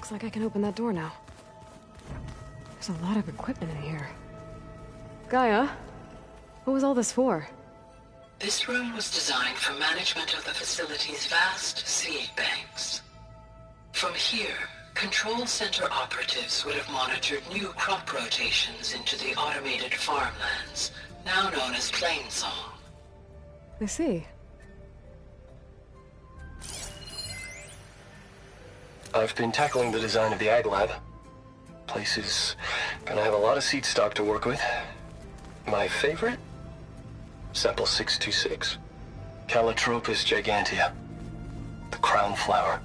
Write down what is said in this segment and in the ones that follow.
Looks like I can open that door now. There's a lot of equipment in here. Gaia, what was all this for? This room was designed for management of the facility's vast seed banks. From here, Control Center operatives would have monitored new crop rotations into the automated farmlands, now known as Plainsong. I see. I've been tackling the design of the Ag Lab. Place is gonna have a lot of seed stock to work with. My favorite? Sample 626. Calotropis gigantea. The crown flower.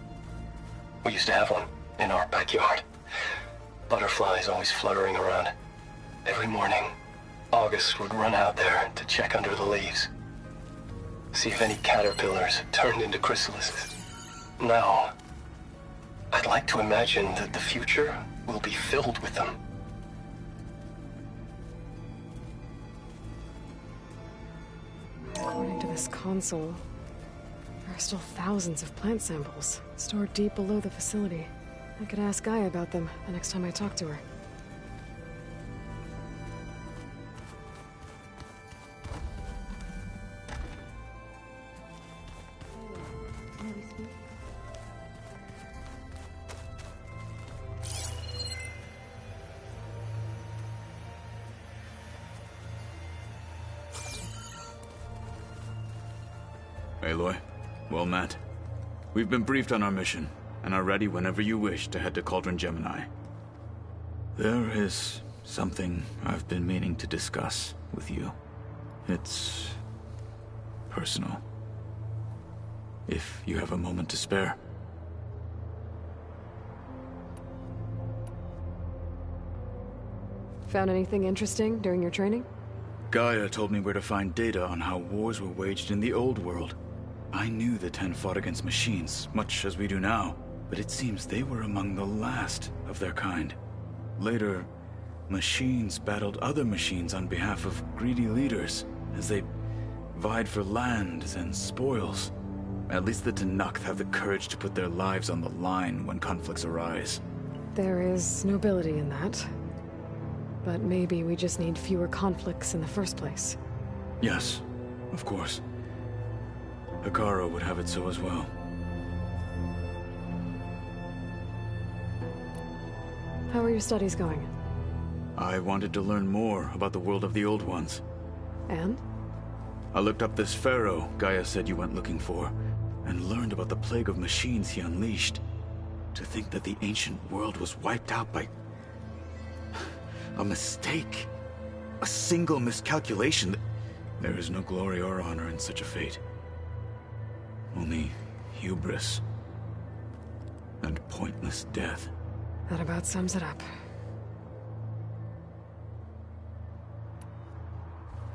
We used to have one in our backyard. Butterflies always fluttering around. Every morning, August would run out there to check under the leaves. See if any caterpillars turned into chrysalises. Now, I'd like to imagine that the future will be filled with them. According to this console, there are still thousands of plant samples stored deep below the facility. I could ask Gaia about them the next time I talk to her. Aloy, well met. We've been briefed on our mission, and are ready whenever you wish to head to Cauldron Gemini. There is something I've been meaning to discuss with you. It's personal. If you have a moment to spare. Found anything interesting during your training? Gaia told me where to find data on how wars were waged in the old world. I knew the Ten fought against machines, much as we do now, but it seems they were among the last of their kind. Later, machines battled other machines on behalf of greedy leaders, as they vied for lands and spoils. At least the Tenakth have the courage to put their lives on the line when conflicts arise. There is nobility in that. But maybe we just need fewer conflicts in the first place. Yes, of course. Hekara would have it so as well. How are your studies going? I wanted to learn more about the world of the Old Ones. And? I looked up this pharaoh Gaia said you went looking for, and learned about the plague of machines he unleashed. To think that the ancient world was wiped out by a mistake. A single miscalculation. There is no glory or honor in such a fate. Only hubris and pointless death. That about sums it up.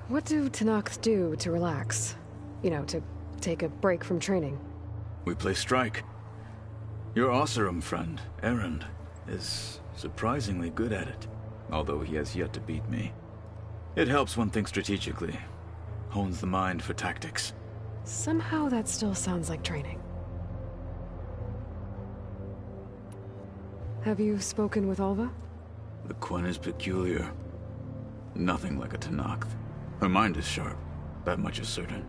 What do Tenakth do to relax? You know, to take a break from training? We play strike. Your Oseram friend, Erend, is surprisingly good at it, although he has yet to beat me. It helps one think strategically, hones the mind for tactics. Somehow that still sounds like training. Have you spoken with Alva? The Quen is peculiar. Nothing like a Tenakth. Her mind is sharp, that much is certain.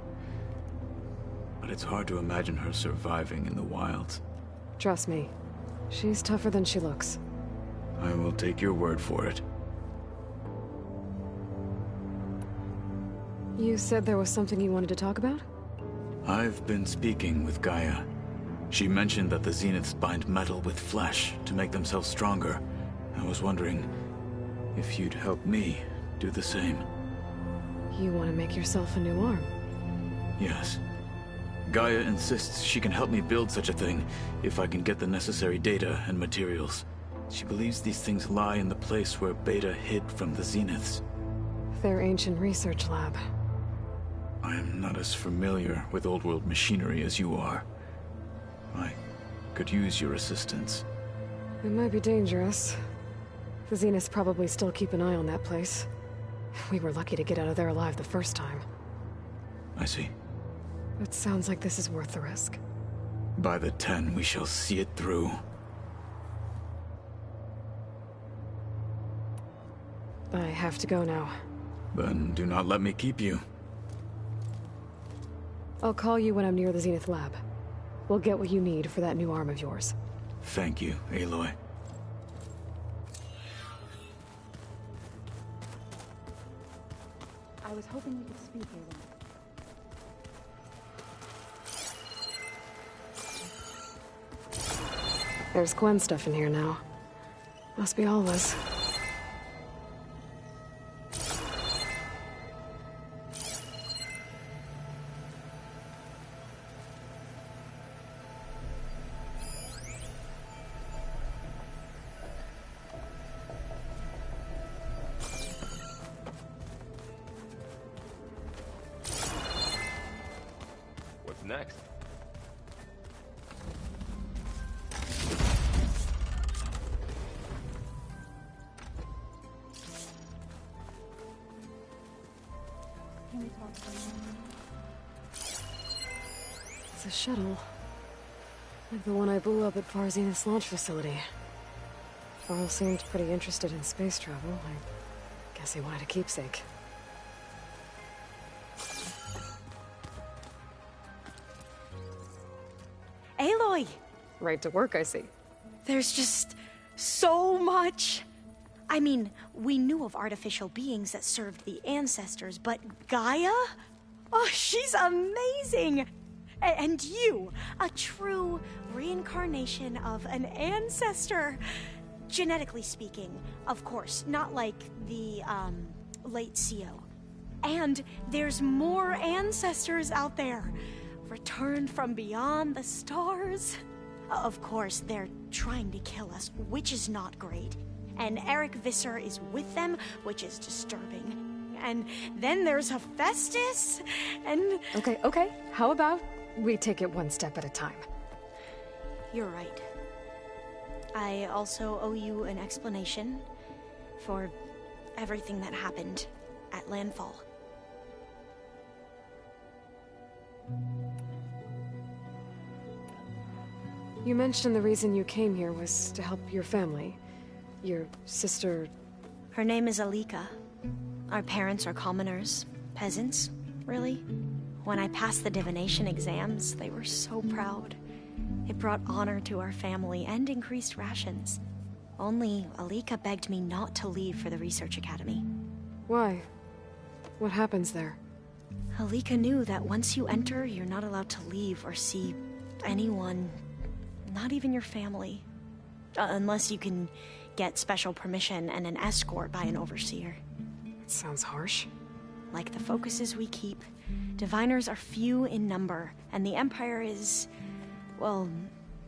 But it's hard to imagine her surviving in the wilds. Trust me, she's tougher than she looks. I will take your word for it. You said there was something you wanted to talk about? I've been speaking with Gaia. She mentioned that the Zeniths bind metal with flesh to make themselves stronger. I was wondering if you'd help me do the same. You want to make yourself a new arm? Yes. Gaia insists she can help me build such a thing if I can get the necessary data and materials. She believes these things lie in the place where Beta hid from the Zeniths. Their ancient research lab. I am not as familiar with old-world machinery as you are. I could use your assistance. It might be dangerous. The Zeniths probably still keep an eye on that place. We were lucky to get out of there alive the first time. I see. It sounds like this is worth the risk. By the 10, we shall see it through. I have to go now. Then do not let me keep you. I'll call you when I'm near the Zenith lab. We'll get what you need for that new arm of yours. Thank you, Aloy. I was hoping you could speak, Aloy. There's Gwen stuff in here now. Must be all of us. What's next? Can we talk for a moment? It's a shuttle. Like the one I blew up at Far Zenith's launch facility. Farrell seemed pretty interested in space travel. I guess he wanted a keepsake. Aloy! Right to work, I see. There's just so much. I mean, we knew of artificial beings that served the ancestors, but Gaia? Oh, she's amazing! And you, a true reincarnation of an ancestor. Genetically speaking, of course, not like the, late CO. And there's more ancestors out there, returned from beyond the stars. Of course, they're trying to kill us, which is not great. And Eric Visser is with them, which is disturbing. And then there's Hephaestus, and... Okay. How about we take it one step at a time? You're right. I also owe you an explanation for everything that happened at Landfall. You mentioned the reason you came here was to help your family. Your sister... Her name is Alika. Our parents are commoners. Peasants, really. When I passed the divination exams, they were so proud. It brought honor to our family and increased rations. Only Alika begged me not to leave for the research academy. Why? What happens there? Alika knew that once you enter, you're not allowed to leave or see anyone, not even your family. Unless you can get special permission and an escort by an overseer. It sounds harsh. Like the focuses we keep, diviners are few in number, and the Empire is, well,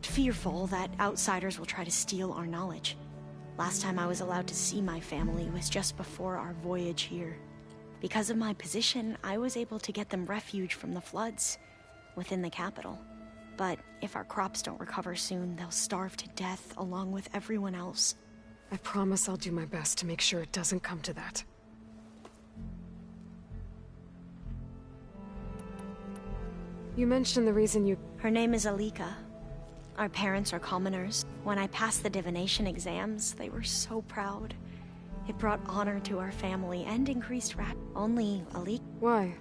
fearful that outsiders will try to steal our knowledge. Last time I was allowed to see my family was just before our voyage here. Because of my position, I was able to get them refuge from the floods within the capital. But if our crops don't recover soon, they'll starve to death along with everyone else. I promise I'll do my best to make sure it doesn't come to that. You mentioned the reason you... Her name is Alika. Our parents are commoners. When I passed the divination exams, they were so proud. It brought honor to our family and increased Only Alika... Why?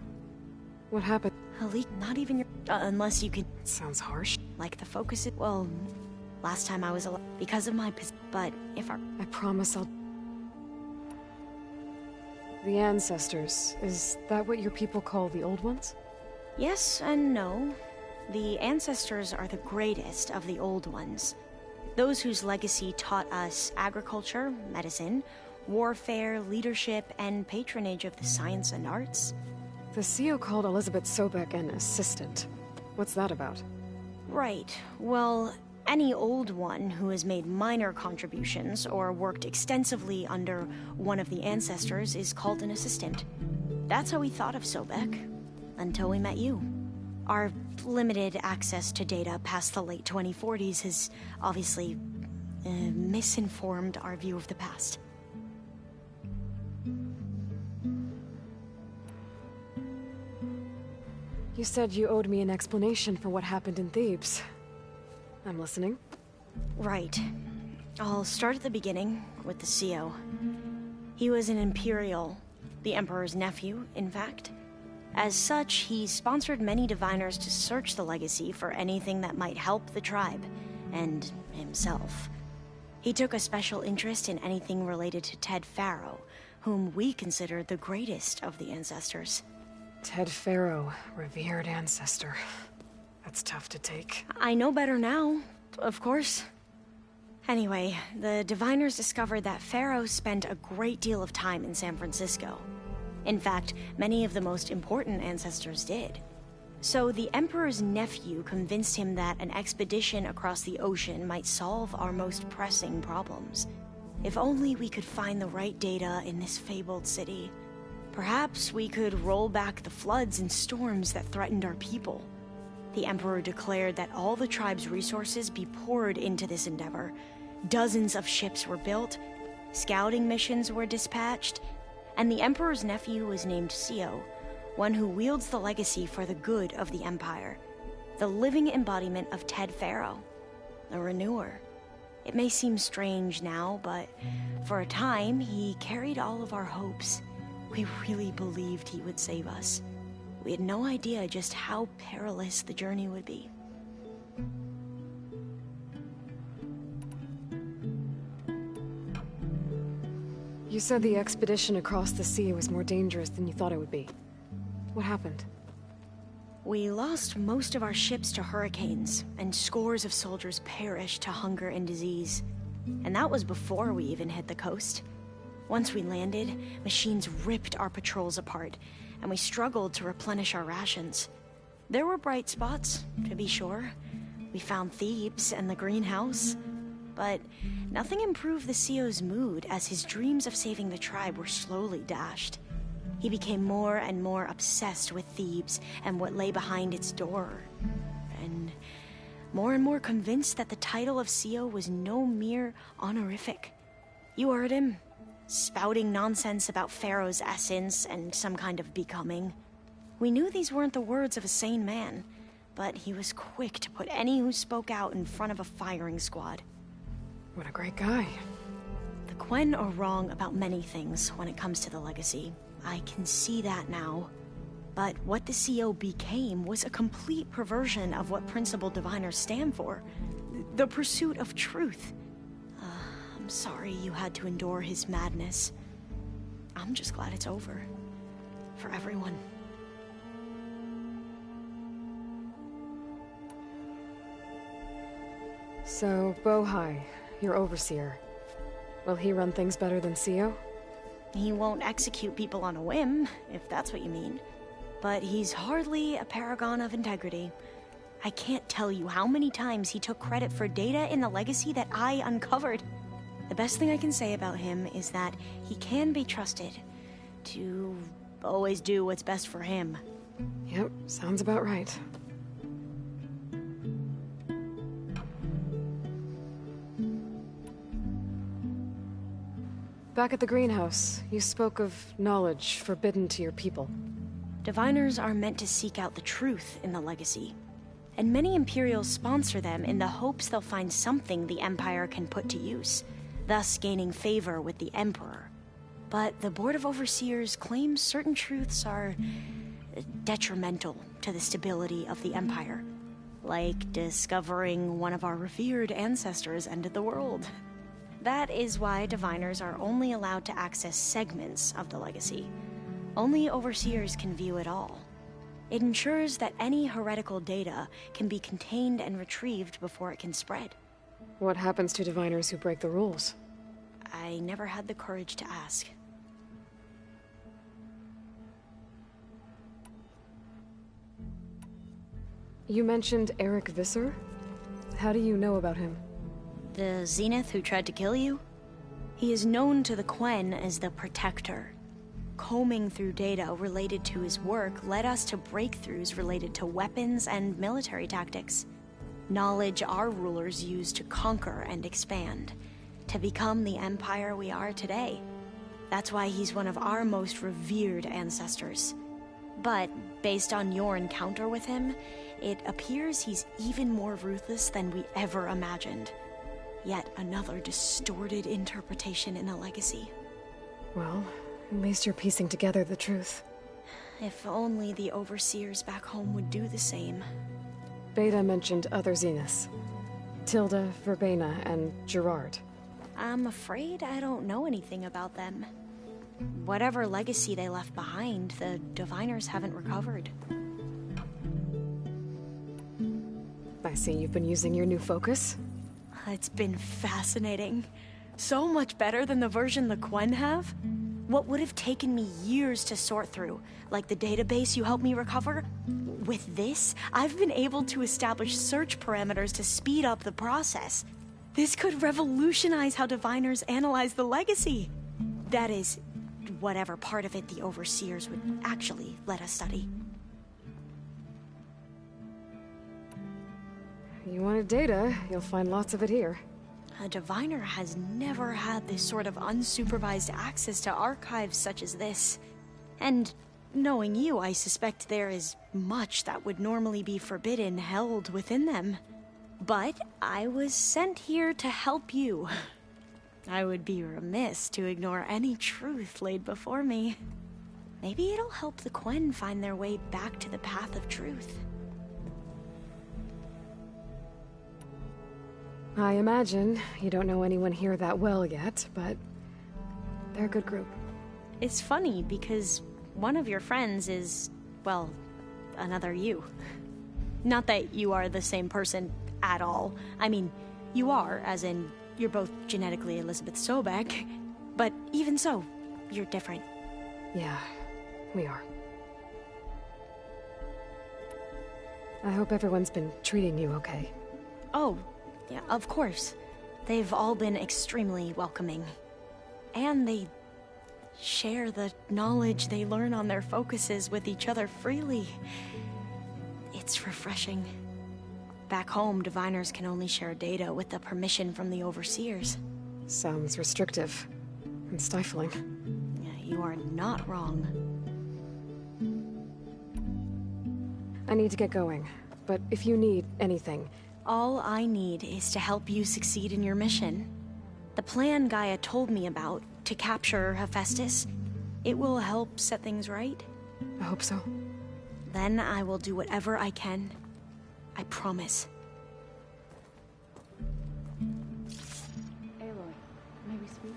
What happened? Alika, not even your... unless you can... It sounds harsh. Like the focus... Well, last time I was because of my... But if our... I promise I'll... The ancestors, is that what your people call the old ones? Yes and no. The ancestors are the greatest of the old ones. Those whose legacy taught us agriculture, medicine, warfare, leadership, and patronage of the science and arts. The CO called Elizabeth Sobek an assistant. What's that about? Right. Well, any old one who has made minor contributions or worked extensively under one of the ancestors is called an assistant. That's how we thought of Sobek, until we met you. Our limited access to data past the late 2040s has obviously misinformed our view of the past. You said you owed me an explanation for what happened in Thebes. I'm listening. Right. I'll start at the beginning with the CO. He was an Imperial, the Emperor's nephew, in fact. As such, he sponsored many diviners to search the legacy for anything that might help the tribe, and himself. He took a special interest in anything related to Ted Faro, whom we consider the greatest of the ancestors. Ted Faro, revered ancestor. That's tough to take. I know better now, of course. Anyway, the diviners discovered that Faro spent a great deal of time in San Francisco. In fact, many of the most important ancestors did. So the Emperor's nephew convinced him that an expedition across the ocean might solve our most pressing problems. If only we could find the right data in this fabled city. Perhaps we could roll back the floods and storms that threatened our people. The Emperor declared that all the tribe's resources be poured into this endeavor. Dozens of ships were built, scouting missions were dispatched, and the Emperor's nephew was named Sio, one who wields the legacy for the good of the Empire. The living embodiment of Ted Faro, the Renewer. It may seem strange now, but for a time, he carried all of our hopes. We really believed he would save us. We had no idea just how perilous the journey would be. You said the expedition across the sea was more dangerous than you thought it would be. What happened? We lost most of our ships to hurricanes, and scores of soldiers perished to hunger and disease. And that was before we even hit the coast. Once we landed, machines ripped our patrols apart, and we struggled to replenish our rations. There were bright spots, to be sure. We found Thebes and the greenhouse. But nothing improved the CEO's mood as his dreams of saving the tribe were slowly dashed. He became more and more obsessed with Thebes and what lay behind its door. And more convinced that the title of CEO was no mere honorific. You heard him, spouting nonsense about Pharaoh's essence and some kind of becoming. We knew these weren't the words of a sane man, but he was quick to put any who spoke out in front of a firing squad. What a great guy. The Quen are wrong about many things when it comes to the legacy. I can see that now. But what the CO became was a complete perversion of what principled diviners stand for. The pursuit of truth. I'm sorry you had to endure his madness. I'm just glad it's over. For everyone. So, Bohai, your overseer. Will he run things better than CEO? He won't execute people on a whim, if that's what you mean. But he's hardly a paragon of integrity. I can't tell you how many times he took credit for data in the legacy that I uncovered. The best thing I can say about him is that he can be trusted to always do what's best for him. Yep, sounds about right. Back at the greenhouse, you spoke of knowledge forbidden to your people. Diviners are meant to seek out the truth in the legacy, and many Imperials sponsor them in the hopes they'll find something the Empire can put to use, thus gaining favor with the Emperor. But the Board of Overseers claims certain truths are detrimental to the stability of the Empire, like discovering one of our revered ancestors ended the world. That is why diviners are only allowed to access segments of the legacy. Only overseers can view it all. It ensures that any heretical data can be contained and retrieved before it can spread. What happens to diviners who break the rules? I never had the courage to ask. You mentioned Eric Visser? How do you know about him? The Zenith who tried to kill you? He is known to the Quen as the Protector. Combing through data related to his work led us to breakthroughs related to weapons and military tactics. Knowledge our rulers used to conquer and expand, to become the empire we are today. That's why he's one of our most revered ancestors. But based on your encounter with him, it appears he's even more ruthless than we ever imagined. Yet another distorted interpretation in a legacy. Well, at least you're piecing together the truth. If only the overseers back home would do the same. Beta mentioned other Zeniths. Tilda, Verbena, and Gerard. I'm afraid I don't know anything about them. Whatever legacy they left behind, the diviners haven't recovered. I see you've been using your new focus. It's been fascinating. So much better than the version the Quen have. What would have taken me years to sort through, like the database you helped me recover, with this, I've been able to establish search parameters to speed up the process. This could revolutionize how diviners analyze the legacy. That is, whatever part of it the overseers would actually let us study. You wanted data, you'll find lots of it here. A diviner has never had this sort of unsupervised access to archives such as this. And knowing you, I suspect there is much that would normally be forbidden held within them. But I was sent here to help you. I would be remiss to ignore any truth laid before me. Maybe it'll help the Quen find their way back to the path of truth. I imagine you don't know anyone here that well yet, but they're a good group. It's funny because one of your friends is, well, another you. Not that you are the same person at all. I mean, you are, as in, you're both genetically Elizabeth Sobek, but even so, you're different. Yeah, we are. I hope everyone's been treating you okay. Oh, yeah, of course. They've all been extremely welcoming. And they share the knowledge they learn on their focuses with each other freely. It's refreshing. Back home, diviners can only share data with the permission from the overseers. Sounds restrictive and stifling. Yeah, you are not wrong. I need to get going, but if you need anything... All I need is to help you succeed in your mission. The plan Gaia told me about, to capture Hephaestus, it will help set things right. I hope so. Then I will do whatever I can. I promise. Aloy, may we speak?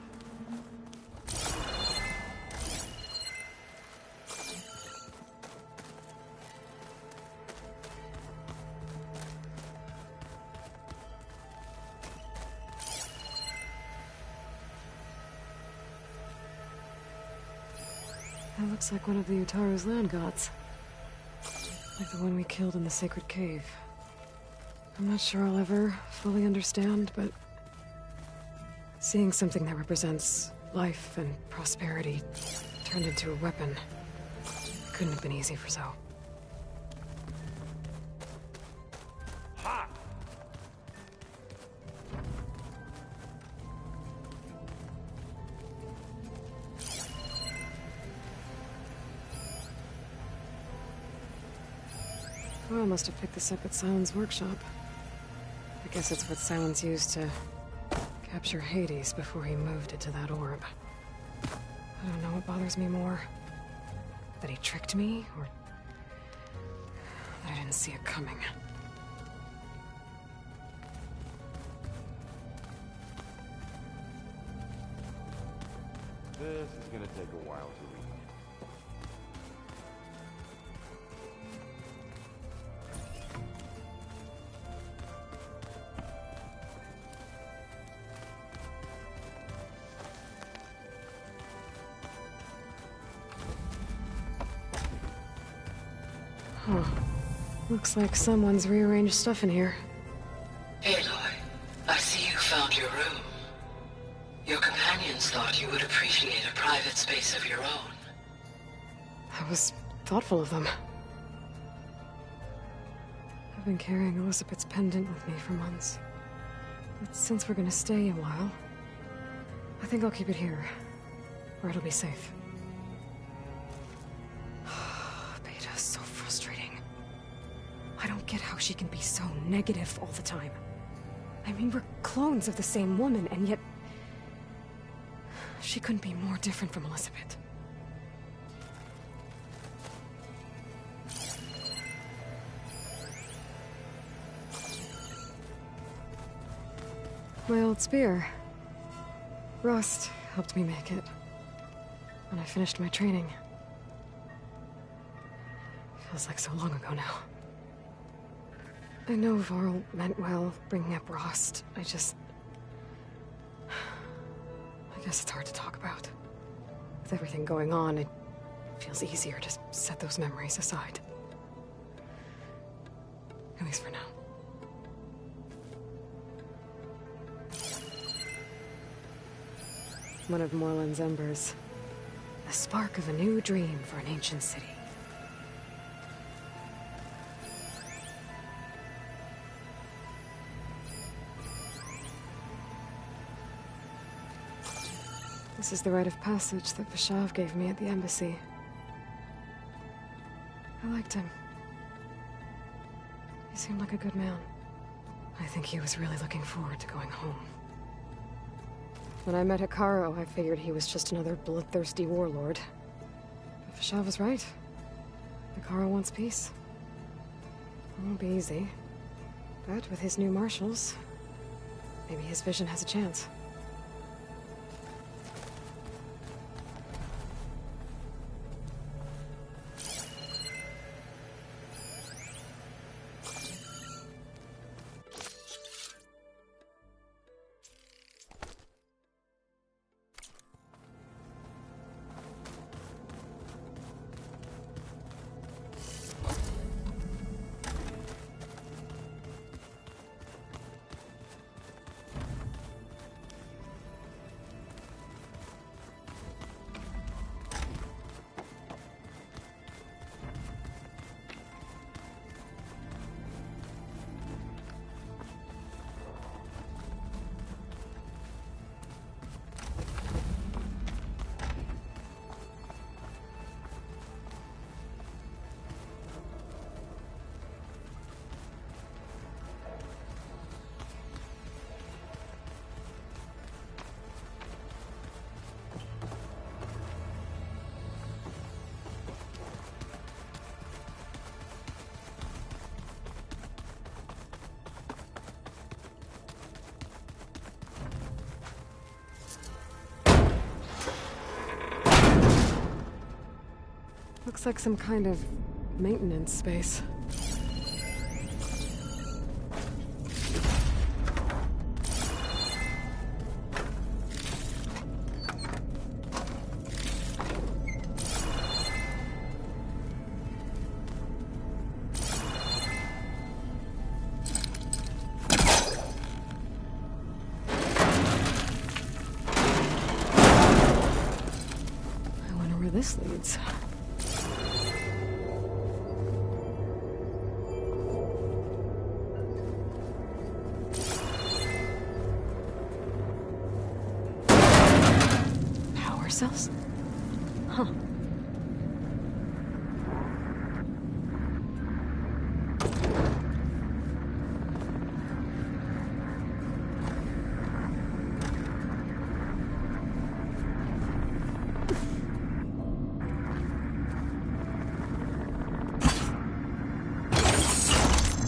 That looks like one of the Utaru's land gods. Like the one we killed in the sacred cave. I'm not sure I'll ever fully understand, but... seeing something that represents life and prosperity turned into a weapon couldn't have been easy for Zoe. I must have picked this up at Sound's workshop. I guess it's what Sounds used to capture Hades before he moved it to that orb. I don't know what bothers me more. That he tricked me, or that I didn't see it coming. This is gonna take a while to read. Huh. Looks like someone's rearranged stuff in here. Aloy, I see you found your room. Your companions thought you would appreciate a private space of your own. That was thoughtful of them. I've been carrying Elizabeth's pendant with me for months. But since we're gonna stay a while, I think I'll keep it here, where it'll be safe. Beta's so frustrating. I don't get how she can be so negative all the time. I mean, we're clones of the same woman, and yet... She couldn't be more different from Elizabeth. My old spear. Rust helped me make it. When I finished my training. Feels like so long ago now. I know Varl meant well, bringing up Rost. I guess it's hard to talk about. With everything going on, it feels easier to set those memories aside. At least for now. One of Morland's embers. The spark of a new dream for an ancient city. This is the rite of passage that Vashav gave me at the embassy. I liked him. He seemed like a good man. I think he was really looking forward to going home. When I met Hikaru, I figured he was just another bloodthirsty warlord. But Vashav was right. Hikaru wants peace. It won't be easy. But with his new marshals, maybe his vision has a chance. Looks like some kind of maintenance space. I wonder where this leads. Cells? Huh.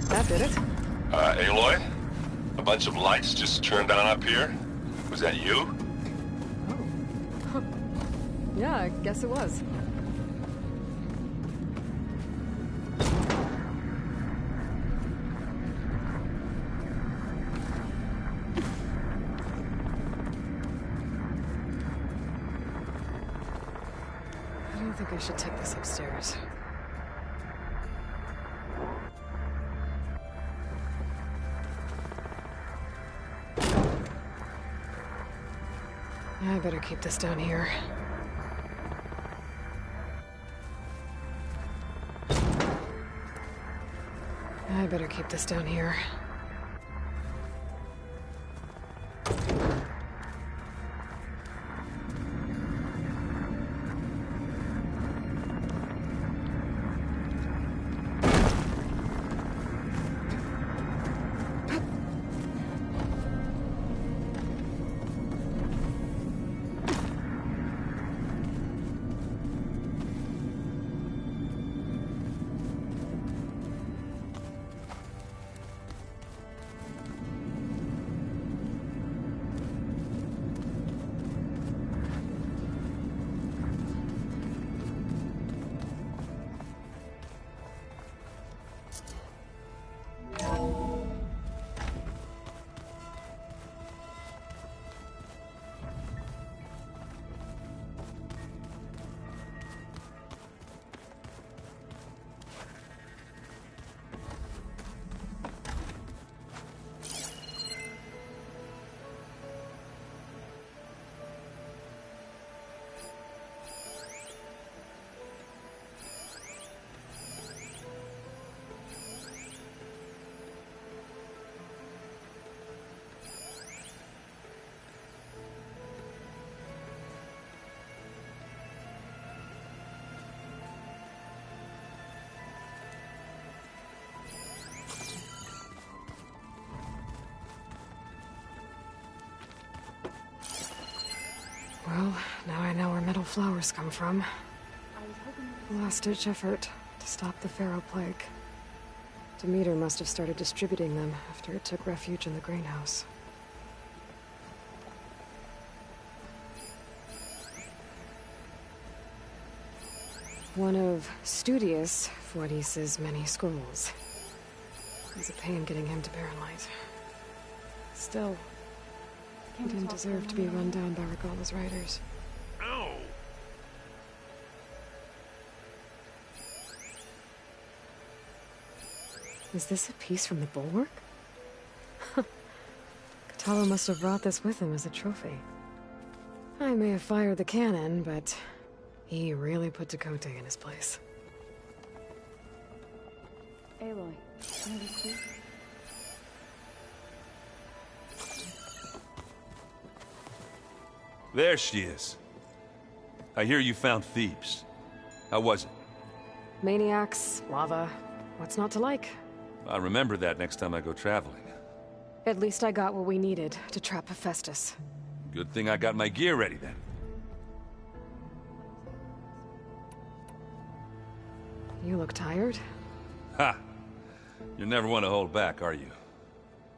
That did it. Aloy? A bunch of lights just turned on up here? Was that you? Yeah, I guess it was. I don't think I should take this upstairs. I better keep this down here. I better keep this down here. flowers come from. A last-ditch effort to stop the Pharaoh plague. Demeter must have started distributing them after it took refuge in the greenhouse. One of Studious Fortis's many scrolls. It was a pain getting him to Barrenlight. Still, he didn't deserve to be run down by Regalla's riders. Ow! Is this a piece from the bulwark? Katalo must have brought this with him as a trophy. I may have fired the cannon, but he really put Dakota in his place. Aloy, can we speak? There she is. I hear you found Thebes. How was it? Maniacs, lava, what's not to like? I'll remember that next time I go traveling. At least I got what we needed to trap Hephaestus. Good thing I got my gear ready then. You look tired? Ha! You never want to hold back, are you?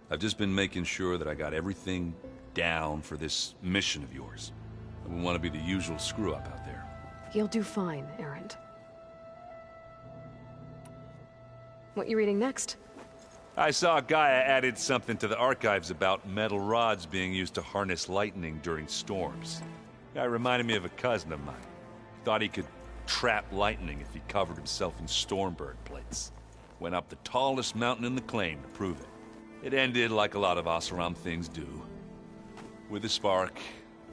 I've just been making sure that I got everything down for this mission of yours. I wouldn't want to be the usual screw-up out there. You'll do fine, Errand. What you reading next? I saw Gaia added something to the archives about metal rods being used to harness lightning during storms. Guy reminded me of a cousin of mine. He thought he could trap lightning if he covered himself in Stormbird plates. Went up the tallest mountain in the claim to prove it. It ended like a lot of Oseram things do. With a spark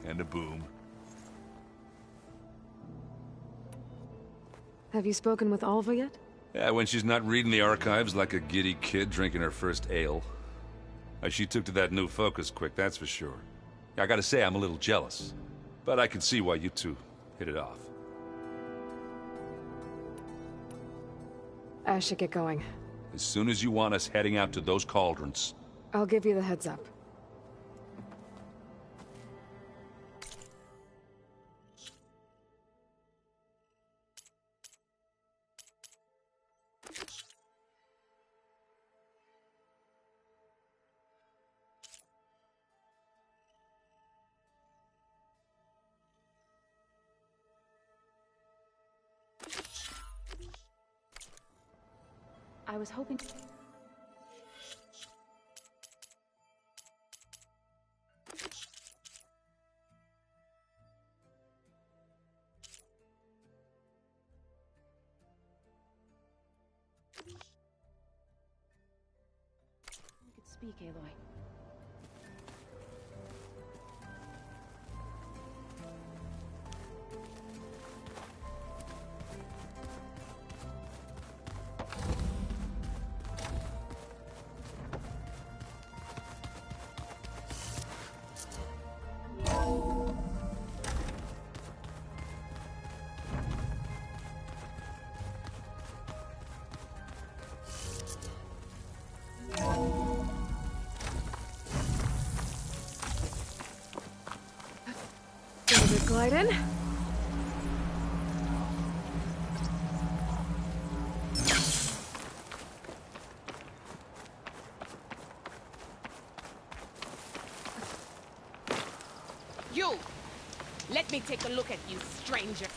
and a boom. Have you spoken with Alva yet? Yeah, when she's not reading the archives like a giddy kid drinking her first ale. She took to that new focus quick, that's for sure. I gotta say, I'm a little jealous. But I can see why you two hit it off. I should get going. As soon as you want us heading out to those cauldrons. I'll give you the heads up. I was hoping... You could speak, Aloy. Glide in. You! Let me take a look at you, stranger.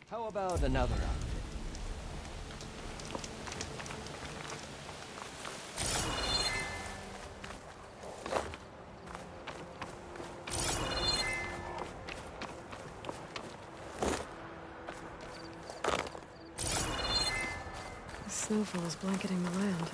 How about another outfit? The snowfall is blanketing the land.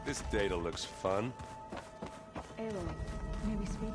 This data looks fun. Aloy, may we speak?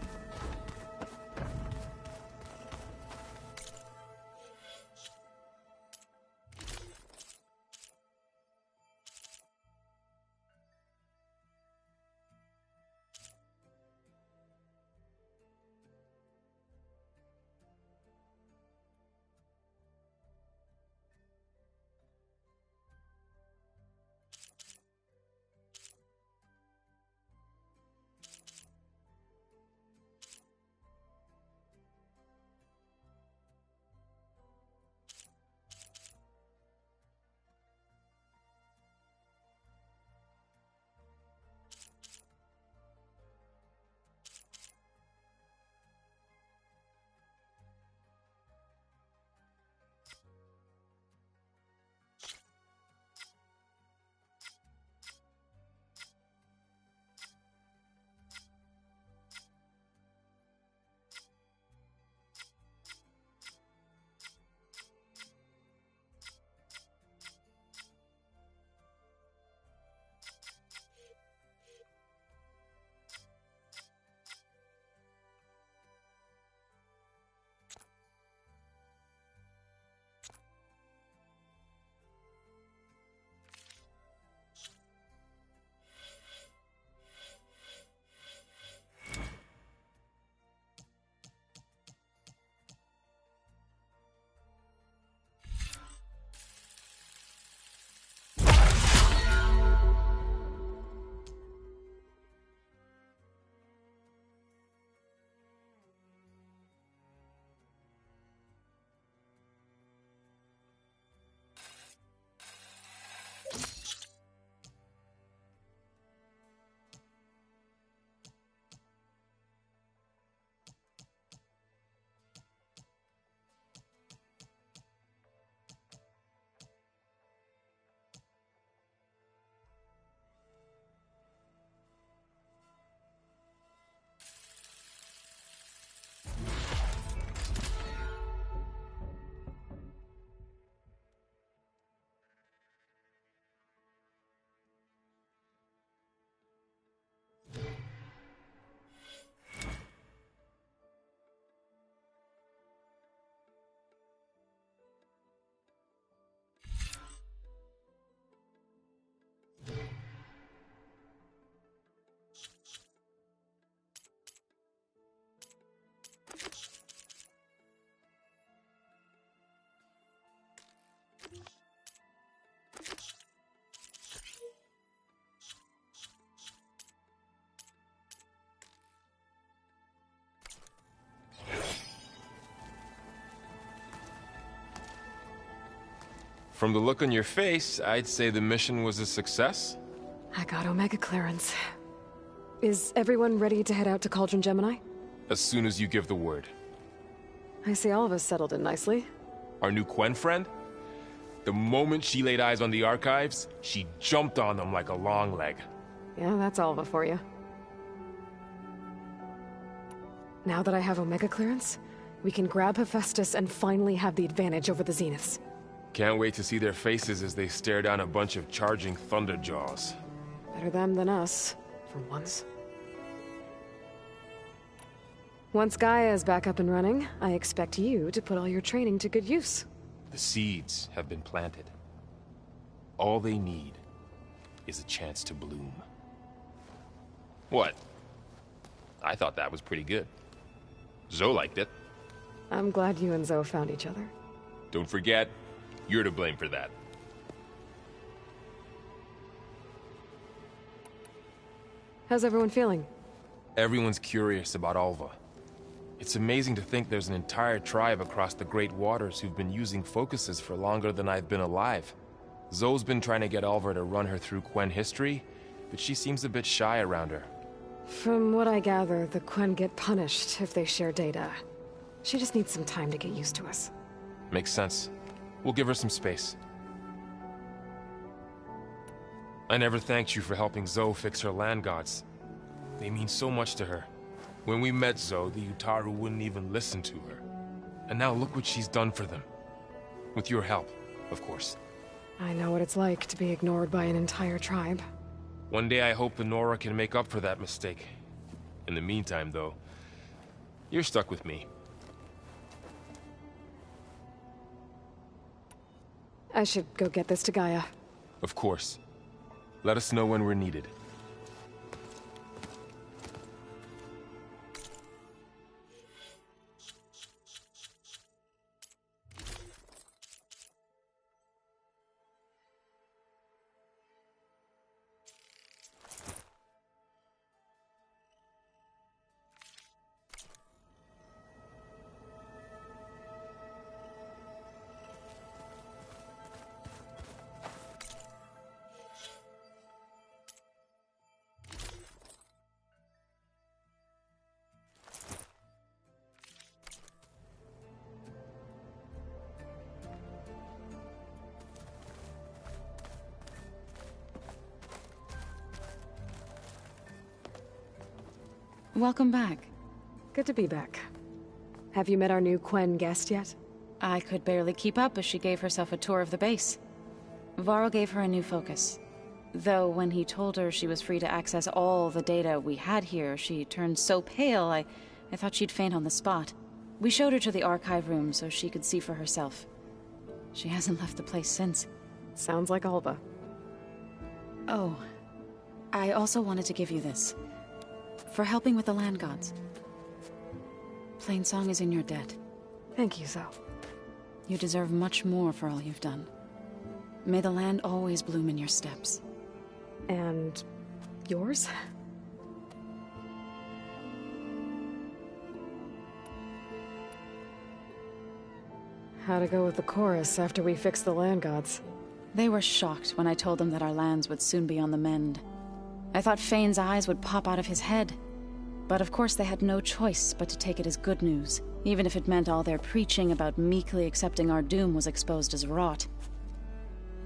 From the look on your face, I'd say the mission was a success. I got Omega clearance. Is everyone ready to head out to Cauldron Gemini? As soon as you give the word. I see all of us settled in nicely. Our new Quen friend? The moment she laid eyes on the archives, she jumped on them like a long leg. Yeah, that's Alva for you. Now that I have Omega clearance, we can grab Hephaestus and finally have the advantage over the Zeniths. Can't wait to see their faces as they stare down a bunch of charging Thunderjaws. Better them than us, for once. Once Gaia is back up and running, I expect you to put all your training to good use. The seeds have been planted. All they need is a chance to bloom. What? I thought that was pretty good. Zoe liked it. I'm glad you and Zoe found each other. Don't forget, you're to blame for that. How's everyone feeling? Everyone's curious about Alva. It's amazing to think there's an entire tribe across the Great Waters who've been using focuses for longer than I've been alive. Zoe's been trying to get Alva to run her through Quen history, but she seems a bit shy around her. From what I gather, the Quen get punished if they share data. She just needs some time to get used to us. Makes sense. We'll give her some space. I never thanked you for helping Zoe fix her land gods. They mean so much to her. When we met Zoe, the Utaru wouldn't even listen to her. And now look what she's done for them. With your help, of course. I know what it's like to be ignored by an entire tribe. One day I hope the Nora can make up for that mistake. In the meantime, though, you're stuck with me. I should go get this to Gaia. Of course. Let us know when we're needed. Welcome back. Good to be back. Have you met our new Quen guest yet? I could barely keep up as she gave herself a tour of the base. Varl gave her a new focus. Though when he told her she was free to access all the data we had here, she turned so pale I thought she'd faint on the spot. We showed her to the archive room so she could see for herself. She hasn't left the place since. Sounds like Alva. Oh, I also wanted to give you this. For helping with the land gods. Plainsong is in your debt. Thank you, Zoe. You deserve much more for all you've done. May the land always bloom in your steps. And yours? How'd it go with the chorus after we fixed the land gods? They were shocked when I told them that our lands would soon be on the mend. I thought Fane's eyes would pop out of his head. But of course they had no choice but to take it as good news, even if it meant all their preaching about meekly accepting our doom was exposed as rot.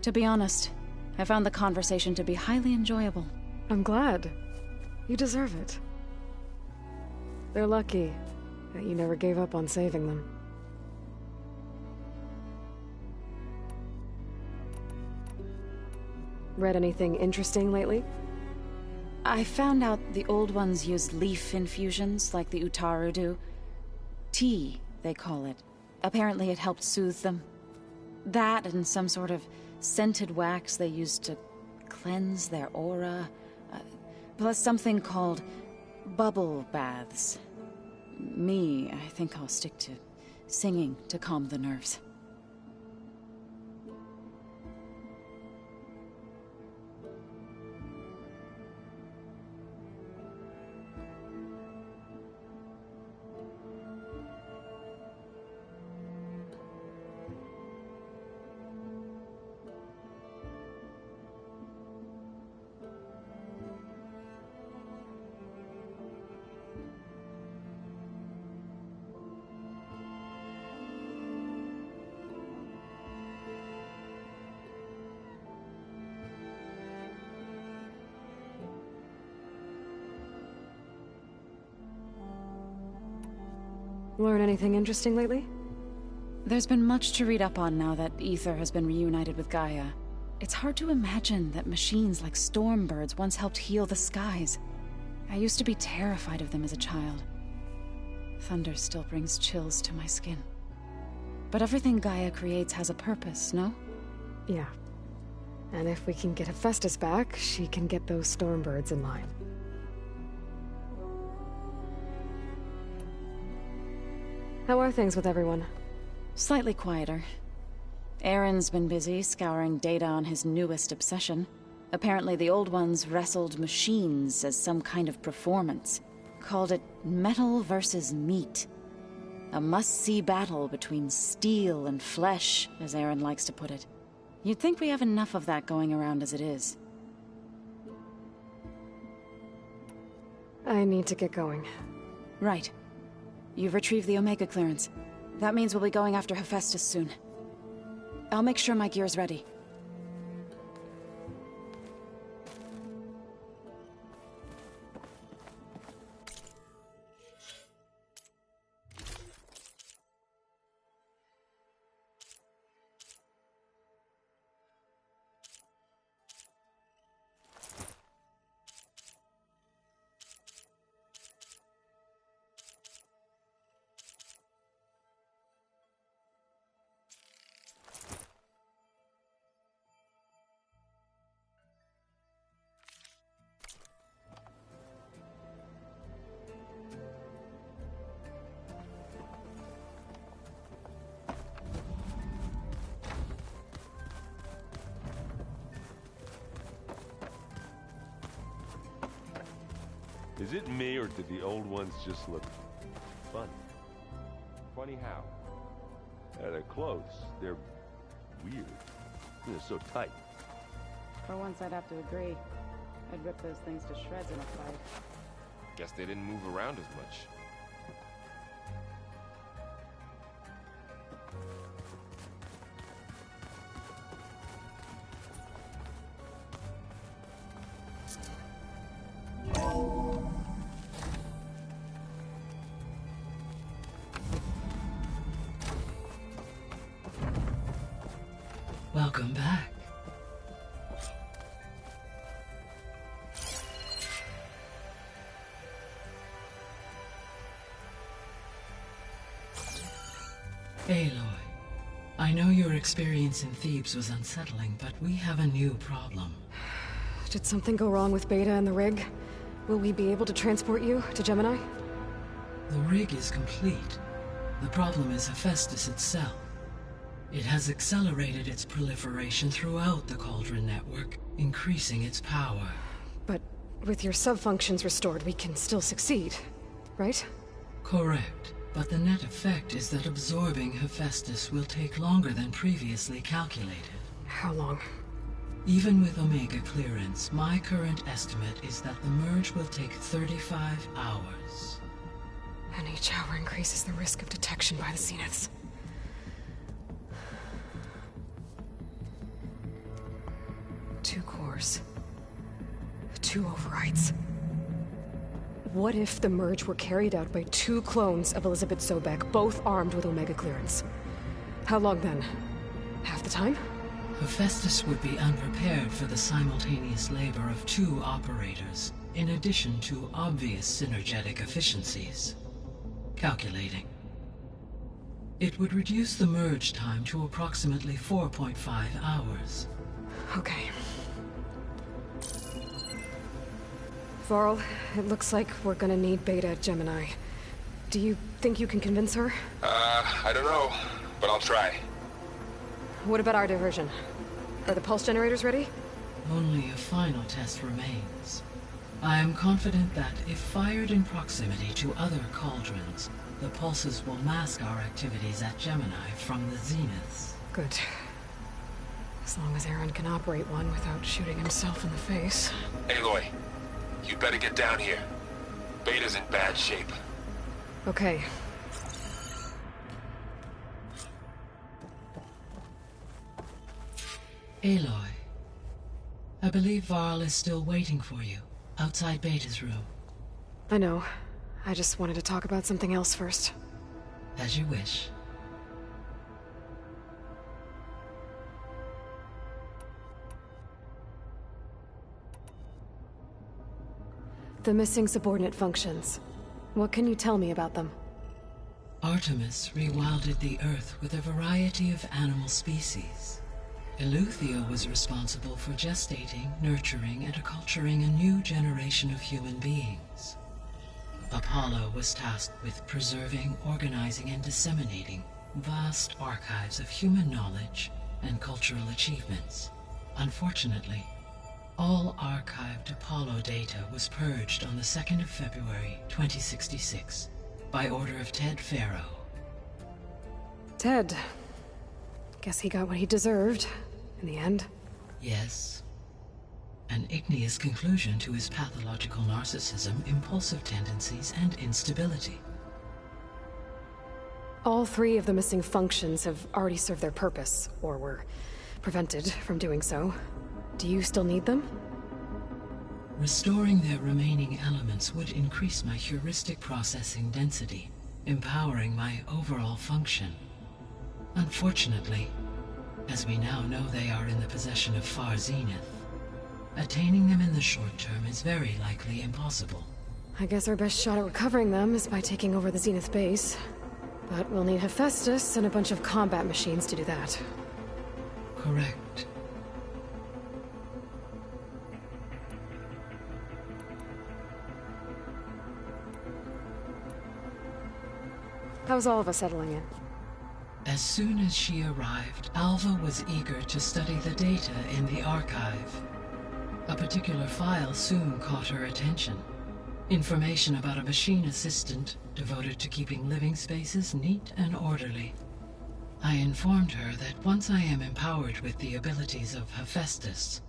To be honest, I found the conversation to be highly enjoyable. I'm glad. You deserve it. They're lucky that you never gave up on saving them. Read anything interesting lately? I found out the old ones used leaf infusions like the Utaru do. Tea, they call it. Apparently it helped soothe them. That and some sort of scented wax they used to cleanse their aura. Plus something called bubble baths. Me, I think I'll stick to singing to calm the nerves. Learn anything interesting lately? There's been much to read up on now that Ether has been reunited with Gaia. It's hard to imagine that machines like Stormbirds once helped heal the skies. I used to be terrified of them as a child. Thunder still brings chills to my skin. But everything Gaia creates has a purpose, no? Yeah. And if we can get Hephaestus back, she can get those Stormbirds in line. How are things with everyone? Slightly quieter. Aaron's been busy scouring data on his newest obsession. Apparently the old ones wrestled machines as some kind of performance. Called it metal versus meat. A must-see battle between steel and flesh, as Aaron likes to put it. You'd think we have enough of that going around as it is. I need to get going. Right. You've retrieved the Omega clearance. That means we'll be going after Hephaestus soon. I'll make sure my gear's ready. Is it me, or did the old ones just look funny? Funny how? They're close. They're weird. They're so tight. For once, I'd have to agree. I'd rip those things to shreds in a fight. Guess they didn't move around as much. Welcome back. Aloy, I know your experience in Thebes was unsettling, but we have a new problem. Did something go wrong with Beta and the rig? Will we be able to transport you to Gemini? The rig is complete. The problem is Hephaestus itself. It has accelerated its proliferation throughout the Cauldron network, increasing its power. But with your sub-functions restored, we can still succeed, right? Correct. But the net effect is that absorbing Hephaestus will take longer than previously calculated. How long? Even with Omega clearance, my current estimate is that the merge will take 35 hours. And each hour increases the risk of detection by the Zeniths. Two cores. Two overrides. What if the merge were carried out by two clones of Elizabeth Sobek, both armed with Omega clearance? How long then? Half the time? Hephaestus would be unprepared for the simultaneous labor of two operators, in addition to obvious synergetic efficiencies. Calculating. It would reduce the merge time to approximately 4.5 hours. Okay. Varl, it looks like we're gonna need Beta at Gemini. Do you think you can convince her? I don't know, but I'll try. What about our diversion? Are the pulse generators ready? Only a final test remains. I am confident that if fired in proximity to other cauldrons, the pulses will mask our activities at Gemini from the Zeniths. Good. As long as Aaron can operate one without shooting himself in the face. Aloy, you better get down here. Beta's in bad shape. Okay. Aloy, I believe Varl is still waiting for you, outside Beta's room. I know. I just wanted to talk about something else first. As you wish. The missing subordinate functions. What can you tell me about them? Artemis rewilded the Earth with a variety of animal species. Eleuthia was responsible for gestating, nurturing, and acculturating a new generation of human beings. Apollo was tasked with preserving, organizing, and disseminating vast archives of human knowledge and cultural achievements. Unfortunately, all archived Apollo data was purged on the 2nd of February, 2066, by order of Ted Faro. Ted. Guess he got what he deserved, in the end. Yes. An igneous conclusion to his pathological narcissism, impulsive tendencies, and instability. All 3 of the missing functions have already served their purpose, or were prevented from doing so. Do you still need them? Restoring their remaining elements would increase my heuristic processing density, empowering my overall function. Unfortunately, as we now know they are in the possession of Far Zenith, attaining them in the short term is very likely impossible. I guess our best shot at recovering them is by taking over the Zenith base. But we'll need Hephaestus and a bunch of combat machines to do that. Correct. How's Alva settling in? As soon as she arrived, Alva was eager to study the data in the archive. A particular file soon caught her attention. Information about a machine assistant devoted to keeping living spaces neat and orderly. I informed her that once I am empowered with the abilities of Hephaestus,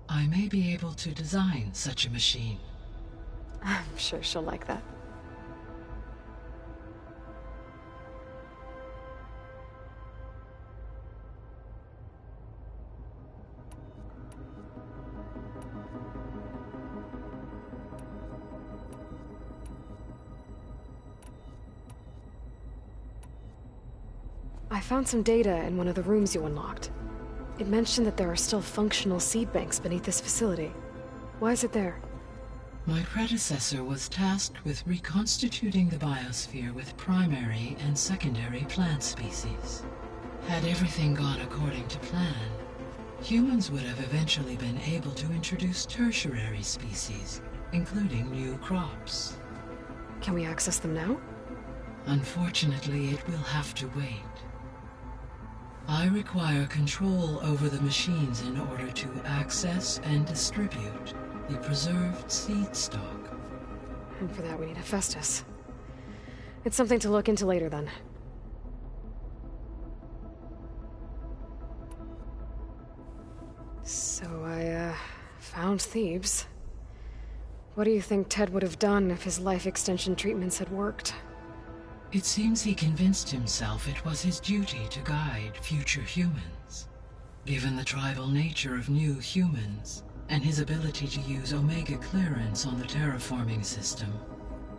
I may be able to design such a machine. I'm sure she'll like that. I found some data in one of the rooms you unlocked. It mentioned that there are still functional seed banks beneath this facility. Why is it there? My predecessor was tasked with reconstituting the biosphere with primary and secondary plant species. Had everything gone according to plan, humans would have eventually been able to introduce tertiary species, including new crops. Can we access them now? Unfortunately, it will have to wait. I require control over the machines in order to access and distribute the preserved seed stock. And for that we need Hephaestus. It's something to look into later then. So I, found Thebes. What do you think Ted would have done if his life extension treatments had worked? It seems he convinced himself it was his duty to guide future humans. Given the tribal nature of new humans, and his ability to use Omega clearance on the terraforming system,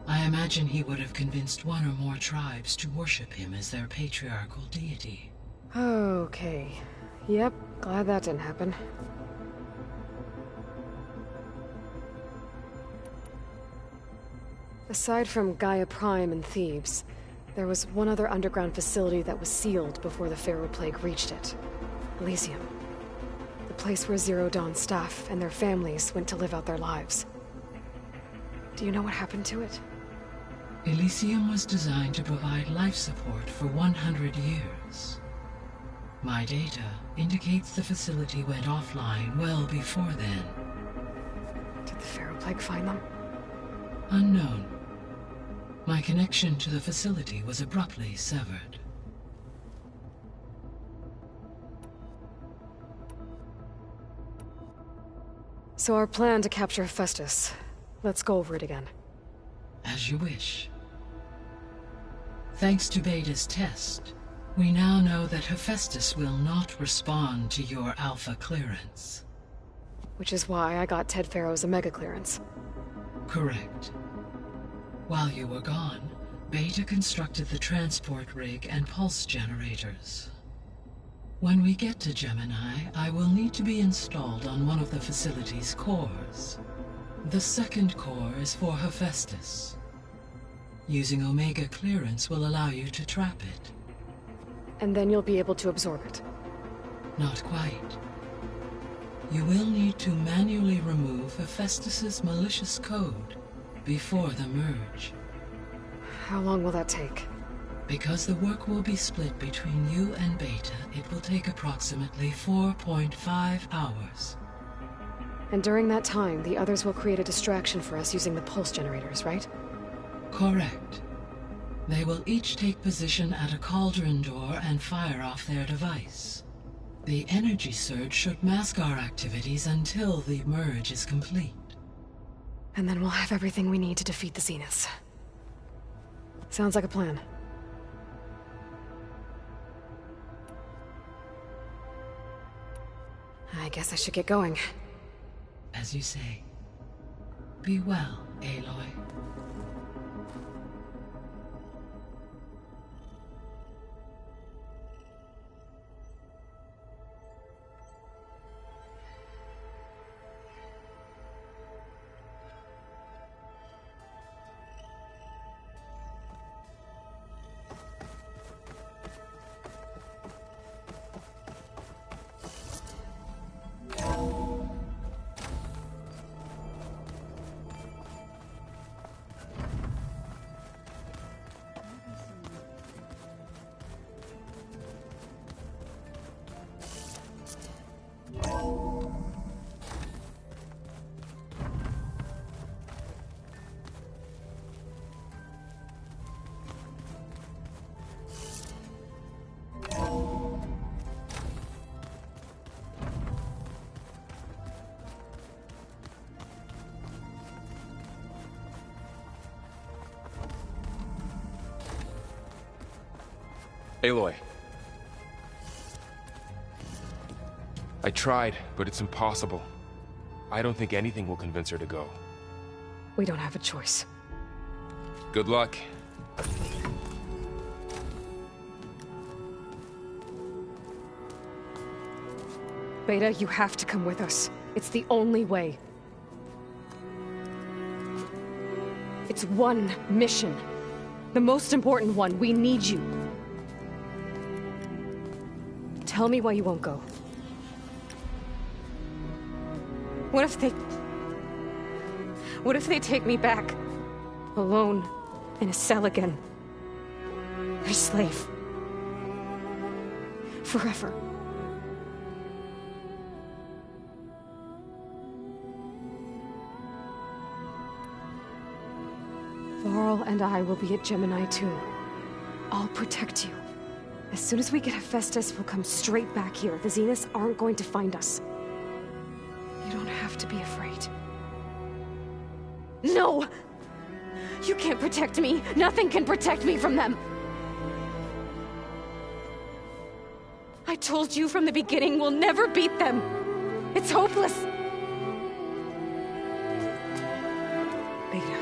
I imagine he would have convinced one or more tribes to worship him as their patriarchal deity. Okay. Yep, glad that didn't happen. Aside from Gaia Prime and Thebes, there was one other underground facility that was sealed before the Pharaoh Plague reached it. Elysium. The place where Zero Dawn staff and their families went to live out their lives. Do you know what happened to it? Elysium was designed to provide life support for 100 years. My data indicates the facility went offline well before then. Did the Pharaoh Plague find them? Unknown. My connection to the facility was abruptly severed. So our plan to capture Hephaestus. Let's go over it again. As you wish. Thanks to Beta's test, we now know that Hephaestus will not respond to your Alpha clearance. Which is why I got Ted Pharaoh's Omega clearance. Correct. While you were gone, Beta constructed the transport rig and pulse generators. When we get to Gemini, I will need to be installed on one of the facility's cores. The second core is for Hephaestus. Using Omega clearance will allow you to trap it. And then you'll be able to absorb it. Not quite. You will need to manually remove Hephaestus's malicious code before the merge. How long will that take? Because the work will be split between you and Beta, it will take approximately 4.5 hours. And during that time, the others will create a distraction for us using the pulse generators, right? Correct. They will each take position at a cauldron door and fire off their device. The energy surge should mask our activities until the merge is complete. And then we'll have everything we need to defeat the Zeniths. Sounds like a plan. I guess I should get going. As you say. Be well, Aloy. Aloy. I tried, but it's impossible. I don't think anything will convince her to go. We don't have a choice. Good luck. Beta, you have to come with us. It's the only way. It's one mission. The most important one. We need you. Tell me why you won't go. What if they take me back? Alone, in a cell again. A slave. Forever. Varl and I will be at Gemini too. I'll protect you. As soon as we get Hephaestus, we'll come straight back here. The Zeniths aren't going to find us. You don't have to be afraid. No! You can't protect me. Nothing can protect me from them. I told you from the beginning we'll never beat them. It's hopeless. Beta.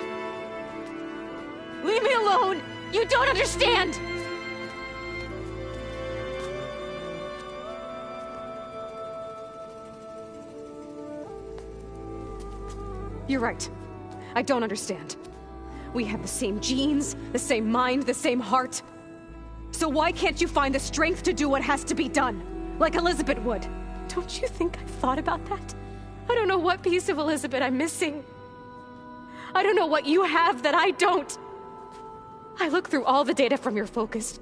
Leave me alone! You don't understand! You're right. I don't understand. We have the same genes, the same mind, the same heart. So why can't you find the strength to do what has to be done? Like Elizabeth would. Don't you think I've thought about that? I don't know what piece of Elizabeth I'm missing. I don't know what you have that I don't. I look through all the data from your focus.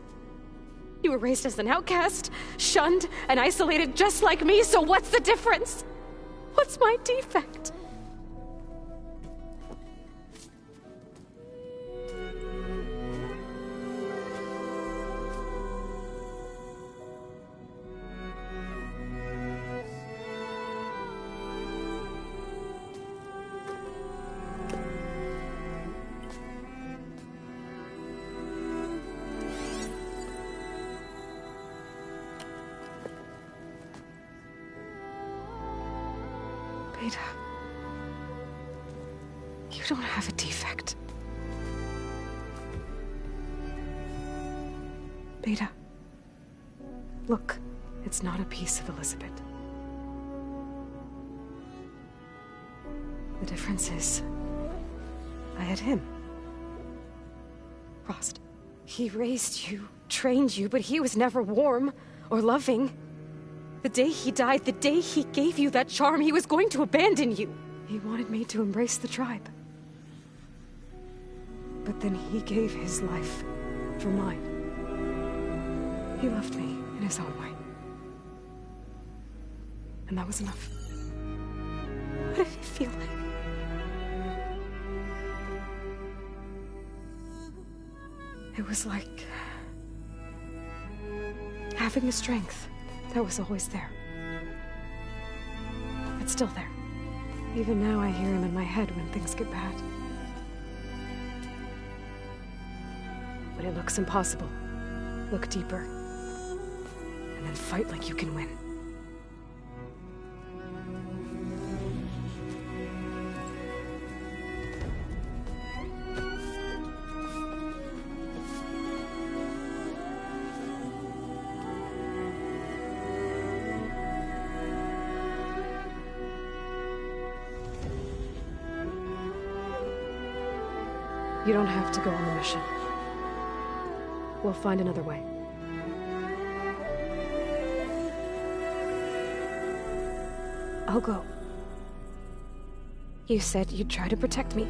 You were raised as an outcast, shunned, and isolated just like me, so what's the difference? What's my defect? Beta, you don't have a defect. Beta, look, it's not a piece of Elizabeth. The difference is, I had him. Frost. He raised you, trained you, but he was never warm or loving. The day he died, the day he gave you that charm, he was going to abandon you. He wanted me to embrace the tribe. But then he gave his life for mine. He loved me in his own way. And that was enough. What did it feel like? It was like having the strength that was always there. It's still there. Even now I hear him in my head when things get bad. When it looks impossible, look deeper. And then fight like you can win. You don't have to go on the mission. We'll find another way. I'll go. You said you'd try to protect me.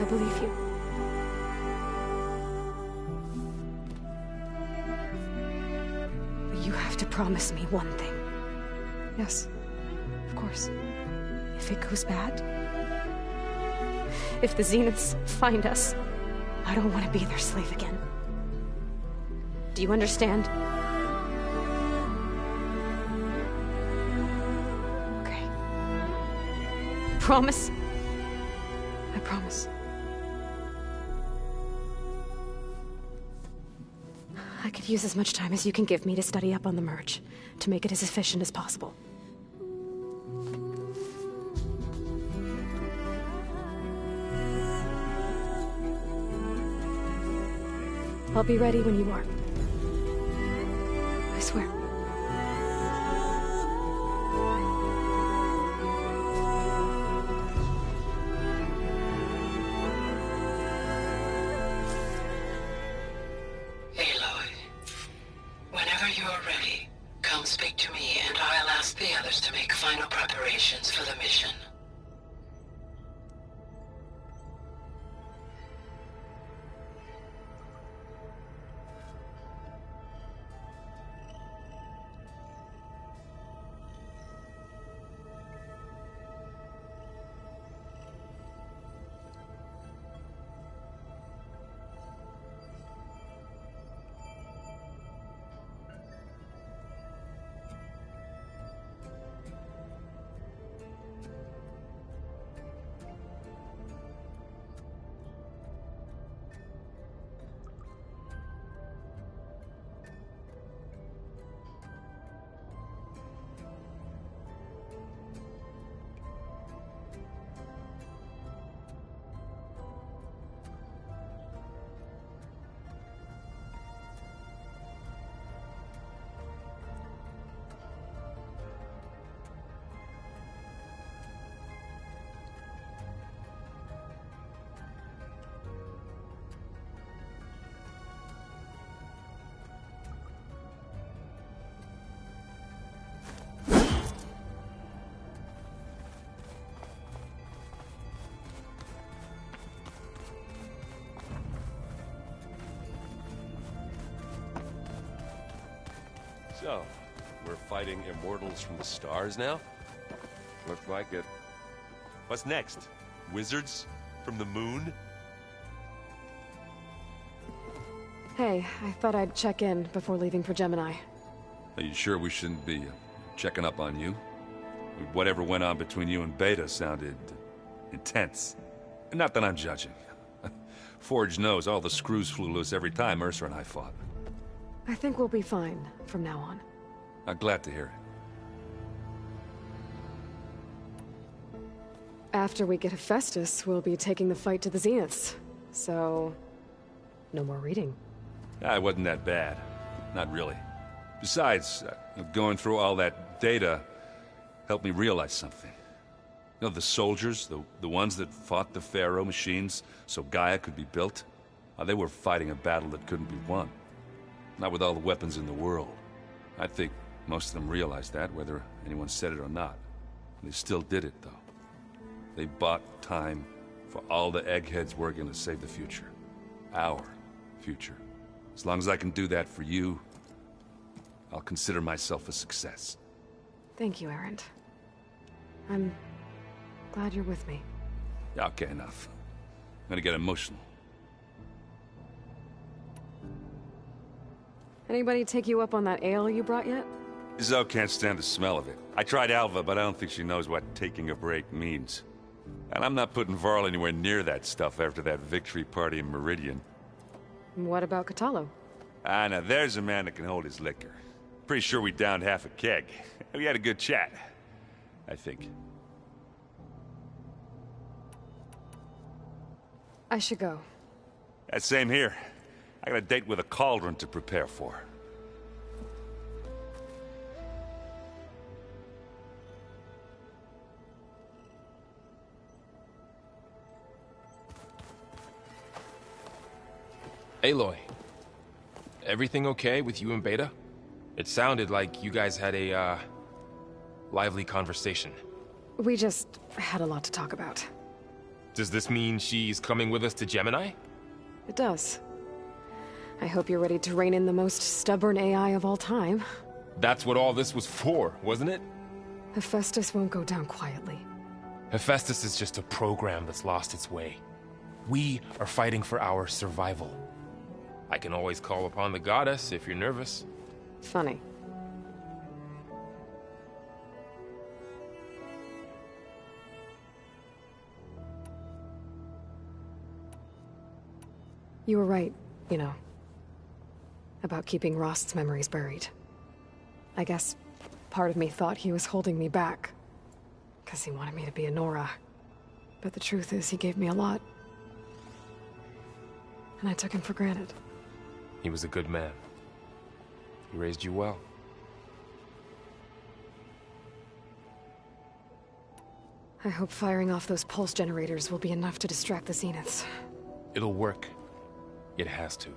I believe you. But you have to promise me one thing. Yes, of course. If it goes bad, if the Zeniths find us, I don't want to be their slave again. Do you understand? Okay. Promise? I promise. I could use as much time as you can give me to study up on the merge, to make it as efficient as possible. I'll be ready when you are. I swear. Aloy, whenever you're ready, come speak to me and I'll ask the others to make final preparations for the mission. So, we're fighting immortals from the stars now? Looks like it. What's next? Wizards? From the moon? Hey, I thought I'd check in before leaving for Gemini. Are you sure we shouldn't be checking up on you? Whatever went on between you and Beta sounded intense. Not that I'm judging. Forge knows all the screws flew loose every time Ursa and I fought. I think we'll be fine from now on. I'm glad to hear it. After we get Hephaestus, we'll be taking the fight to the Zeniths. So, no more reading. It wasn't that bad. Not really. Besides, going through all that data helped me realize something. You know, the soldiers, the ones that fought the Pharaoh machines so Gaia could be built, they were fighting a battle that couldn't be won. Not with all the weapons in the world. I think most of them realized that, whether anyone said it or not. They still did it, though. They bought time For all the eggheads working to save the future. Our future. As long as I can do that for you, I'll consider myself a success. Thank you, Erend. I'm glad you're with me. Yeah, okay, enough. I'm gonna get emotional. Anybody take you up on that ale you brought yet? Zoe can't stand the smell of it. I tried Alva, but I don't think she knows what taking a break means. And I'm not putting Varl anywhere near that stuff after that victory party in Meridian. What about Catalo? Ah, now there's a man that can hold his liquor. Pretty sure we downed half a keg. We had a good chat, I think. I should go. Same here. I got a date with a cauldron to prepare for. Aloy, everything okay with you and Beta? It sounded like you guys had a, lively conversation. We just had a lot to talk about. Does this mean she's coming with us to Gemini? It does. I hope you're ready to rein in the most stubborn AI of all time. That's what all this was for, wasn't it? Hephaestus won't go down quietly. Hephaestus is just a program that's lost its way. We are fighting for our survival. I can always call upon the goddess if you're nervous. Funny. You were right, you know. About keeping Rost's memories buried. I guess part of me thought he was holding me back. Because he wanted me to be a Nora. But the truth is, he gave me a lot. And I took him for granted. He was a good man. He raised you well. I hope firing off those pulse generators will be enough to distract the Zeniths. It'll work. It has to.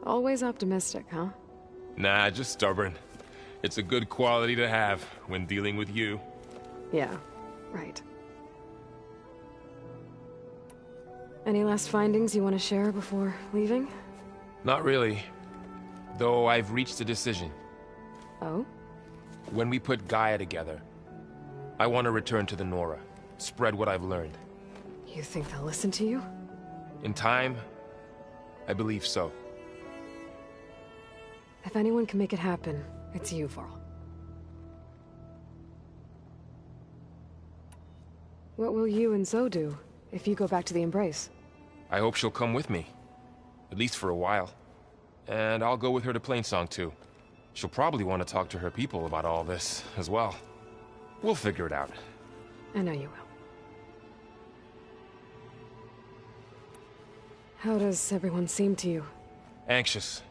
Always optimistic, huh? Nah, just stubborn. It's a good quality to have when dealing with you. Yeah, right. Any last findings you want to share before leaving? Not really. Though I've reached a decision. Oh? When we put Gaia together, I want to return to the Nora. Spread what I've learned. You think they'll listen to you? In time, I believe so. If anyone can make it happen, it's you, Varl. What will you and Zoe do if you go back to the Embrace? I hope she'll come with me. At least for a while. And I'll go with her to Plainsong too. She'll probably want to talk to her people about all this as well. We'll figure it out. I know you will. How does everyone seem to you? Anxious,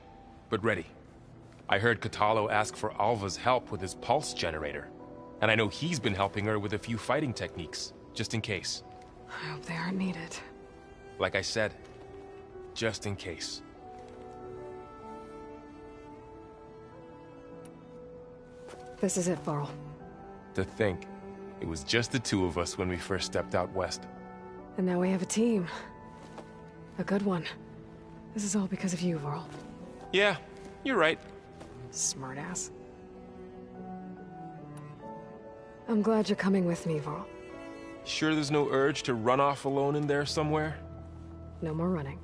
but ready. I heard Catalo ask for Alva's help with his pulse generator. And I know he's been helping her with a few fighting techniques, just in case. I hope they aren't needed. Like I said, just in case. This is it, Varl. To think, it was just the two of us when we first stepped out west. And now we have a team. A good one. This is all because of you, Varl. Yeah, you're right. Smartass. I'm glad you're coming with me, Varl. Sure there's no urge to run off alone in there somewhere? No more running.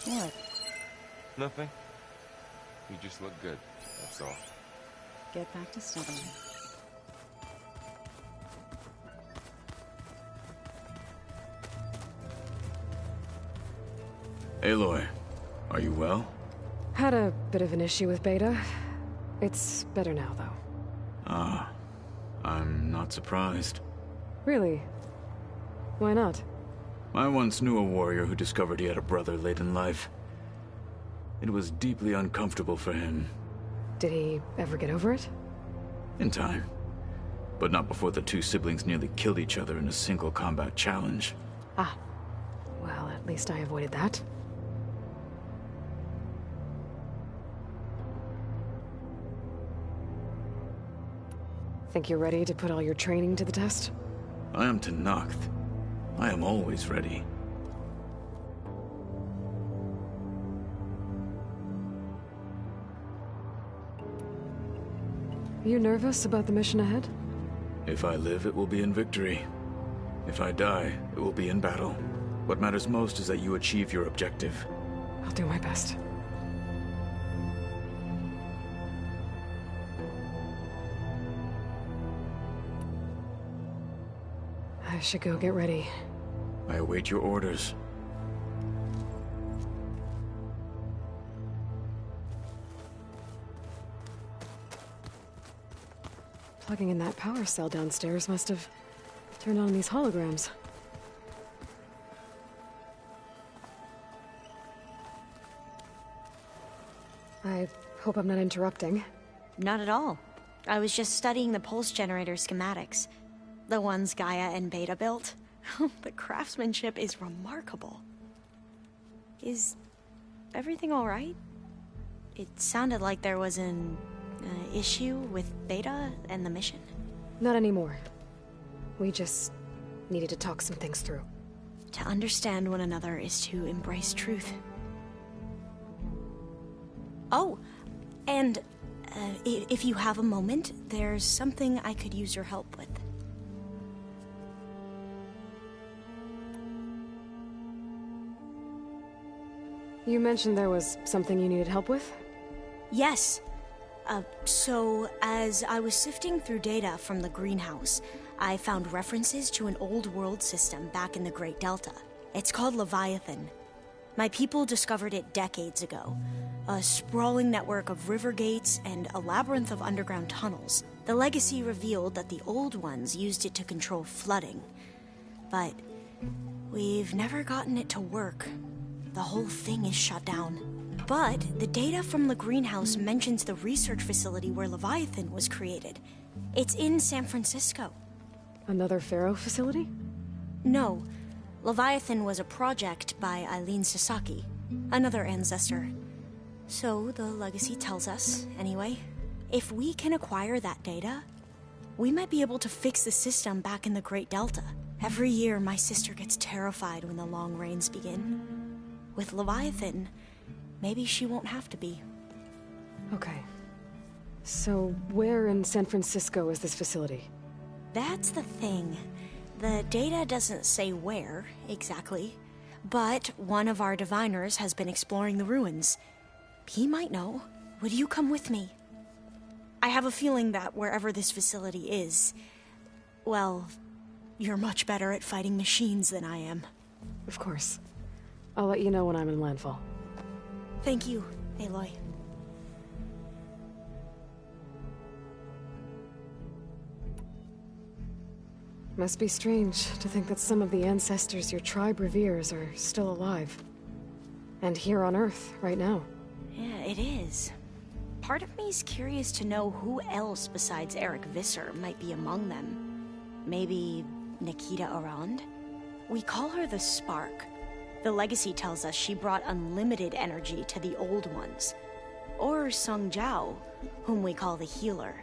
What? Nothing. You just look good, that's all. Get back to studying. Aloy, are you well? Had a bit of an issue with Beta. It's better now, though. Ah, I'm not surprised. Really? Why not? I once knew a warrior who discovered he had a brother late in life. It was deeply uncomfortable for him. Did he ever get over it? In time. But not before the two siblings nearly killed each other in a single combat challenge. Ah. Well, at least I avoided that. Think you're ready to put all your training to the test? I am Tenakth. I am always ready. Are you nervous about the mission ahead? If I live, it will be in victory. If I die, it will be in battle. What matters most is that you achieve your objective. I'll do my best. I should go get ready. I await your orders. Plugging in that power cell downstairs must have turned on these holograms. I hope I'm not interrupting. Not at all. I was just studying the pulse generator schematics. The ones Gaia and Beta built. The craftsmanship is remarkable. Is everything all right? It sounded like there was an issue with Beta and the mission. Not anymore. We just needed to talk some things through. To understand one another is to embrace truth. Oh, and if you have a moment, there's something I could use your help with. You mentioned there was something you needed help with? Yes. So, as I was sifting through data from the greenhouse, I found references to an old world system back in the Great Delta. It's called Leviathan. My people discovered it decades ago. A sprawling network of river gates and a labyrinth of underground tunnels. The legacy revealed that the old ones used it to control flooding. But we've never gotten it to work. The whole thing is shut down. But the data from the greenhouse mentions the research facility where Leviathan was created. It's in San Francisco. Another Pharaoh facility? No. Leviathan was a project by Eileen Sasaki, another ancestor. So the legacy tells us, anyway. If we can acquire that data, we might be able to fix the system back in the Great Delta. Every year, my sister gets terrified when the long rains begin. With Leviathan, maybe she won't have to be. Okay. So, where in San Francisco is this facility? That's the thing. The data doesn't say where, exactly. But one of our diviners has been exploring the ruins. He might know. Would you come with me? I have a feeling that wherever this facility is, well, you're much better at fighting machines than I am. Of course. I'll let you know when I'm in landfall. Thank you, Aloy. Must be strange to think that some of the ancestors your tribe reveres are still alive. And here on Earth, right now. Yeah, it is. Part of me's curious to know who else besides Eric Visser might be among them. Maybe Nikita Arand? We call her the Spark. The legacy tells us she brought unlimited energy to the old ones. Or Sung Jiao, whom we call the Healer.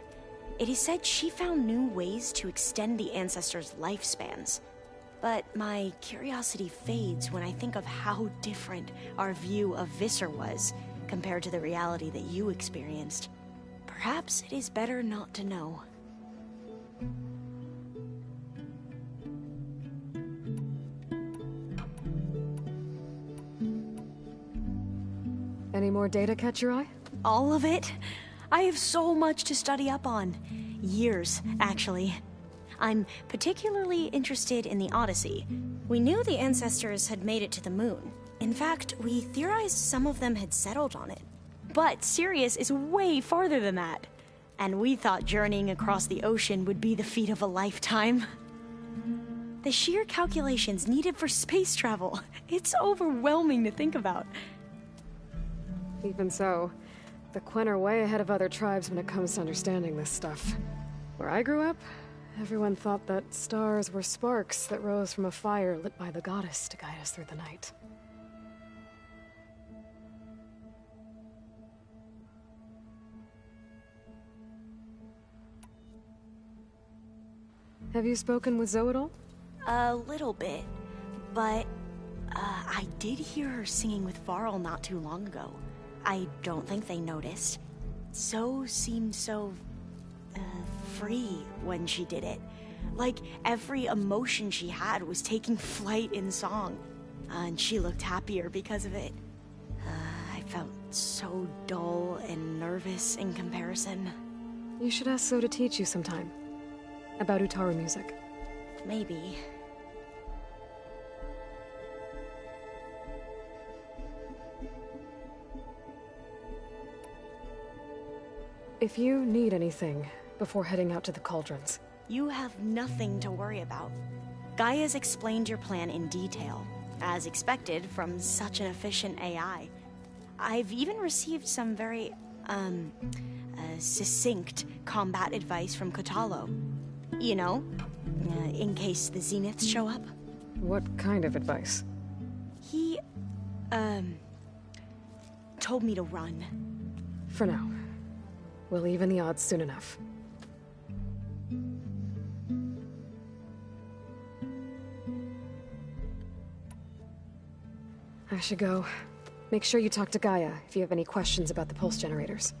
It is said she found new ways to extend the ancestors' lifespans. But my curiosity fades when I think of how different our view of Visser was compared to the reality that you experienced. Perhaps it is better not to know. Any more data catch your eye? All of it? I have so much to study up on. Years, actually. I'm particularly interested in the Odyssey. We knew the ancestors had made it to the moon. In fact, we theorized some of them had settled on it. But Sirius is way farther than that. And we thought journeying across the ocean would be the feat of a lifetime. The sheer calculations needed for space travel, it's overwhelming to think about. Even so, The Quen are way ahead of other tribes when it comes to understanding this stuff. Where I grew up, everyone thought that stars were sparks that rose from a fire lit by the goddess to guide us through the night. Have you spoken with Zoe at all? A little bit, but I did hear her singing with Varl not too long ago. I don't think they noticed. Zoe seemed so free when she did it. Like every emotion she had was taking flight in song. And she looked happier because of it. I felt so dull and nervous in comparison. You should ask Zoe to teach you sometime. About Utaru music. Maybe. If you need anything before heading out to the cauldrons... You have nothing to worry about. Gaia's explained your plan in detail, as expected from such an efficient AI. I've even received some very, succinct combat advice from Kotalo. You know, in case the Zeniths show up. What kind of advice? He, told me to run. For now. We'll even the odds soon enough. I should go. Make sure you talk to Gaia if you have any questions about the pulse generators.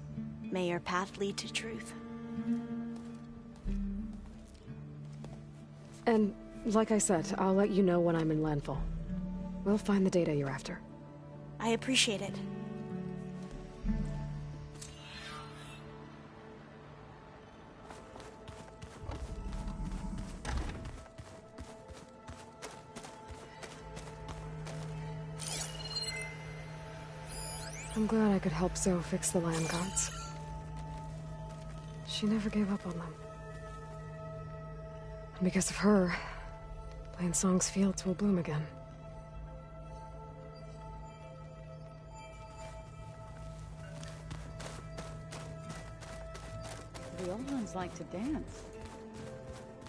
May your path lead to truth. And, like I said, I'll let you know when I'm in landfall. We'll find the data you're after. I appreciate it. I'm glad I could help Zoe fix the land gods. She never gave up on them. And because of her, Plainsong's fields will bloom again. The old ones like to dance.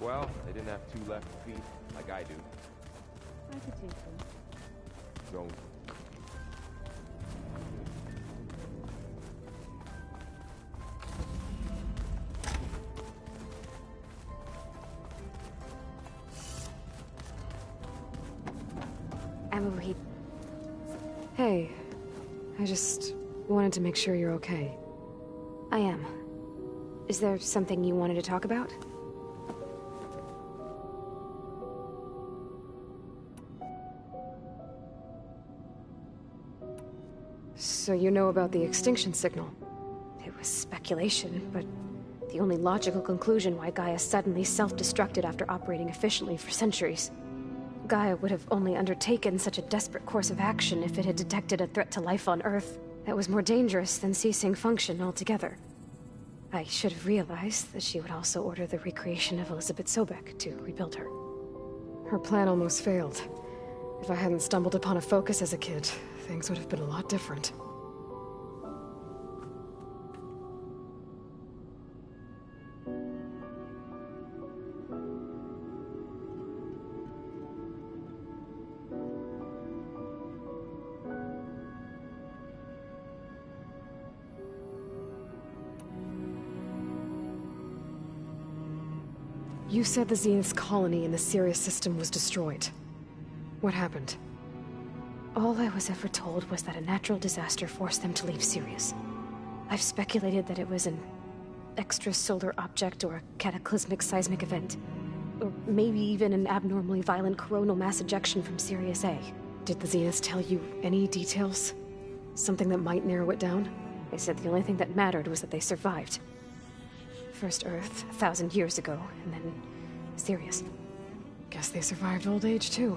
Well, they didn't have two left feet like I do. I could teach them. Don't. Hey, I just wanted to make sure you're okay. I am. Is there something you wanted to talk about? So you know about the extinction signal? It was speculation, but the only logical conclusion why Gaia suddenly self-destructed after operating efficiently for centuries. Gaia would have only undertaken such a desperate course of action if it had detected a threat to life on Earth that was more dangerous than ceasing function altogether. I should have realized that she would also order the recreation of Elizabeth Sobek to rebuild her. Her plan almost failed. If I hadn't stumbled upon a focus as a kid, things would have been a lot different. You said the Zenith's colony in the Sirius system was destroyed. What happened? All I was ever told was that a natural disaster forced them to leave Sirius. I've speculated that it was an extrasolar object or a cataclysmic seismic event. Or maybe even an abnormally violent coronal mass ejection from Sirius A. Did the Zeniths tell you any details? Something that might narrow it down? They said the only thing that mattered was that they survived. First Earth, 1,000 years ago, and then Sirius. Guess they survived old age, too.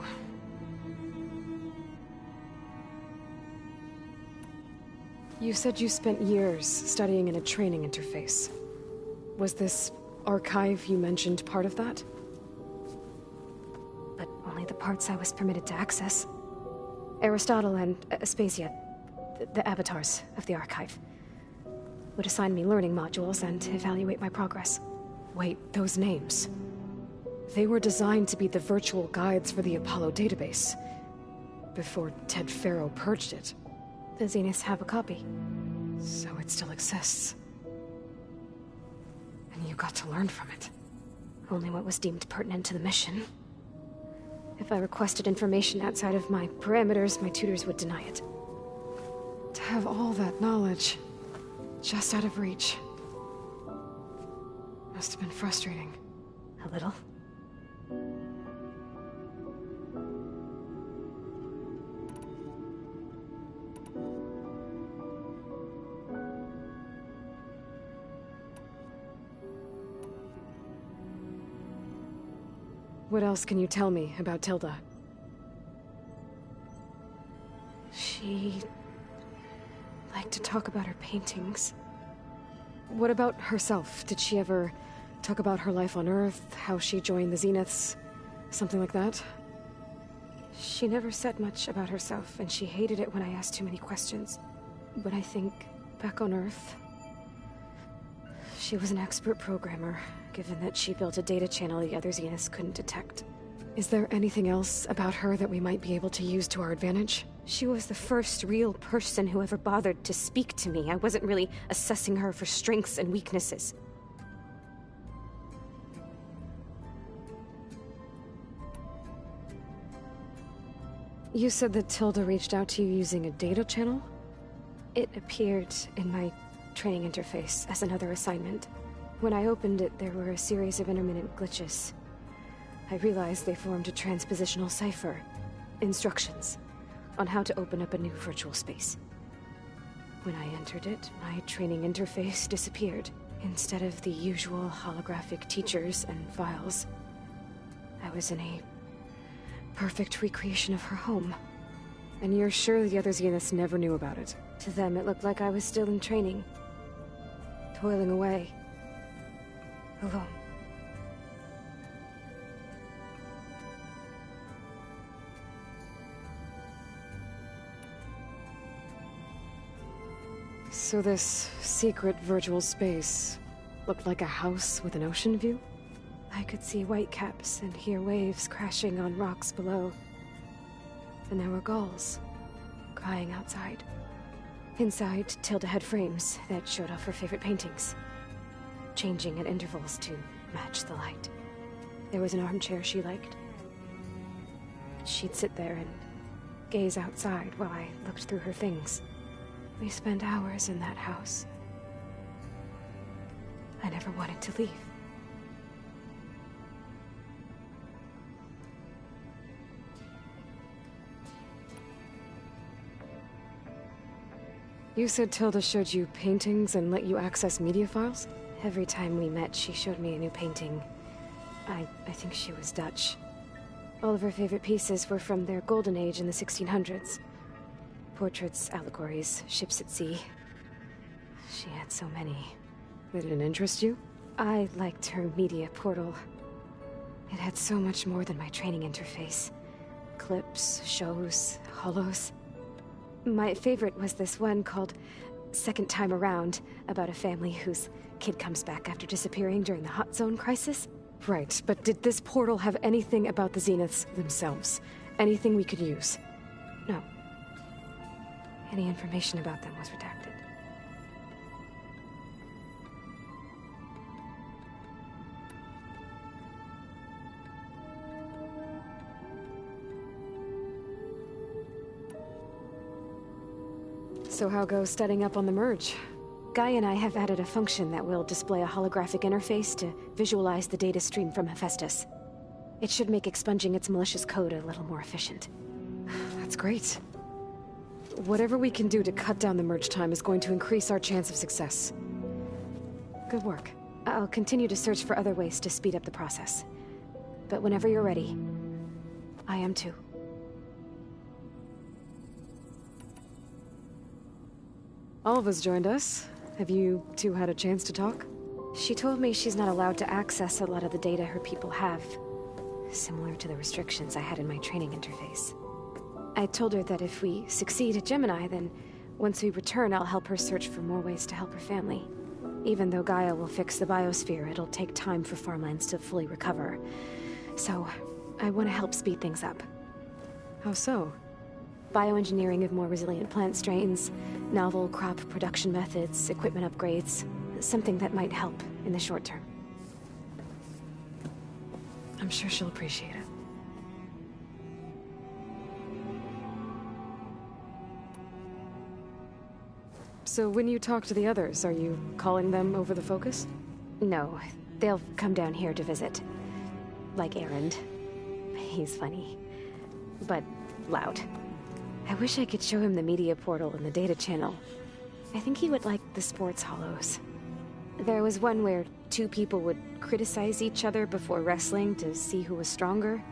You said you spent years studying in a training interface. Was this archive you mentioned part of that? But only the parts I was permitted to access. Aristotle and Aspasia, the avatars of the archive. would assign me learning modules and evaluate my progress. Wait, those names. They were designed to be the virtual guides for the Apollo database. Before Ted Faro purged it. The Zeniths have a copy. So it still exists. And you got to learn from it. Only what was deemed pertinent to the mission. If I requested information outside of my parameters, my tutors would deny it. To have all that knowledge, just out of reach. Must have been frustrating. A little. What else can you tell me about Tilda? She liked to talk about her paintings. What about herself? Did she ever talk about her life on Earth, how she joined the Zeniths, something like that? She never said much about herself, and she hated it when I asked too many questions. But I think, back on Earth, she was an expert programmer, given that she built a data channel the other Zeniths couldn't detect. Is there anything else about her that we might be able to use to our advantage? She was the first real person who ever bothered to speak to me. I wasn't really assessing her for strengths and weaknesses. You said that Tilda reached out to you using a data channel? It appeared in my training interface as another assignment. When I opened it, there were a series of intermittent glitches. I realized they formed a transpositional cipher. Instructions on how to open up a new virtual space. When I entered it, my training interface disappeared. Instead of the usual holographic teachers and files, I was in a perfect recreation of her home. And you're sure the other Zeniths never knew about it? To them, it looked like I was still in training. Toiling away. Alone. So this secret virtual space looked like a house with an ocean view? I could see whitecaps and hear waves crashing on rocks below. And there were gulls crying outside. Inside, Tilda had frames that showed off her favorite paintings, changing at intervals to match the light. There was an armchair she liked. She'd sit there and gaze outside while I looked through her things. We spent hours in that house. I never wanted to leave. You said Tilda showed you paintings and let you access media files? Every time we met, she showed me a new painting. I think she was Dutch. All of her favorite pieces were from their golden age in the 1600s. Portraits, allegories, ships at sea. She had so many. They didn't interest you? I liked her media portal. It had so much more than my training interface. Clips, shows, holos. My favorite was this one called Second Time Around, about a family whose kid comes back after disappearing during the Hot Zone crisis. Right, but did this portal have anything about the Zeniths themselves? Anything we could use? No. Any information about them was redacted. So how goes setting up on the merge? Guy and I have added a function that will display a holographic interface to visualize the data stream from Hephaestus. It should make expunging its malicious code a little more efficient. That's great. Whatever we can do to cut down the merge time is going to increase our chance of success. Good work. I'll continue to search for other ways to speed up the process. But whenever you're ready, I am too. Alva's joined us. Have you two had a chance to talk? She told me she's not allowed to access a lot of the data her people have. Similar to the restrictions I had in my training interface. I told her that if we succeed at Gemini, then Once we return, I'll help her search for more ways to help her family. Even though Gaia will fix the biosphere, it'll take time for farmlands to fully recover. So, I want to help speed things up. How so? Bioengineering of more resilient plant strains, novel crop production methods, equipment upgrades. Something that might help in the short term. I'm sure she'll appreciate it. So when you talk to the others, are you calling them over the focus? No, they'll come down here to visit. Like Erend. He's funny. But loud. I wish I could show him the media portal and the data channel. I think he would like the sports hollows. There was one where two people would criticize each other before wrestling to see who was stronger.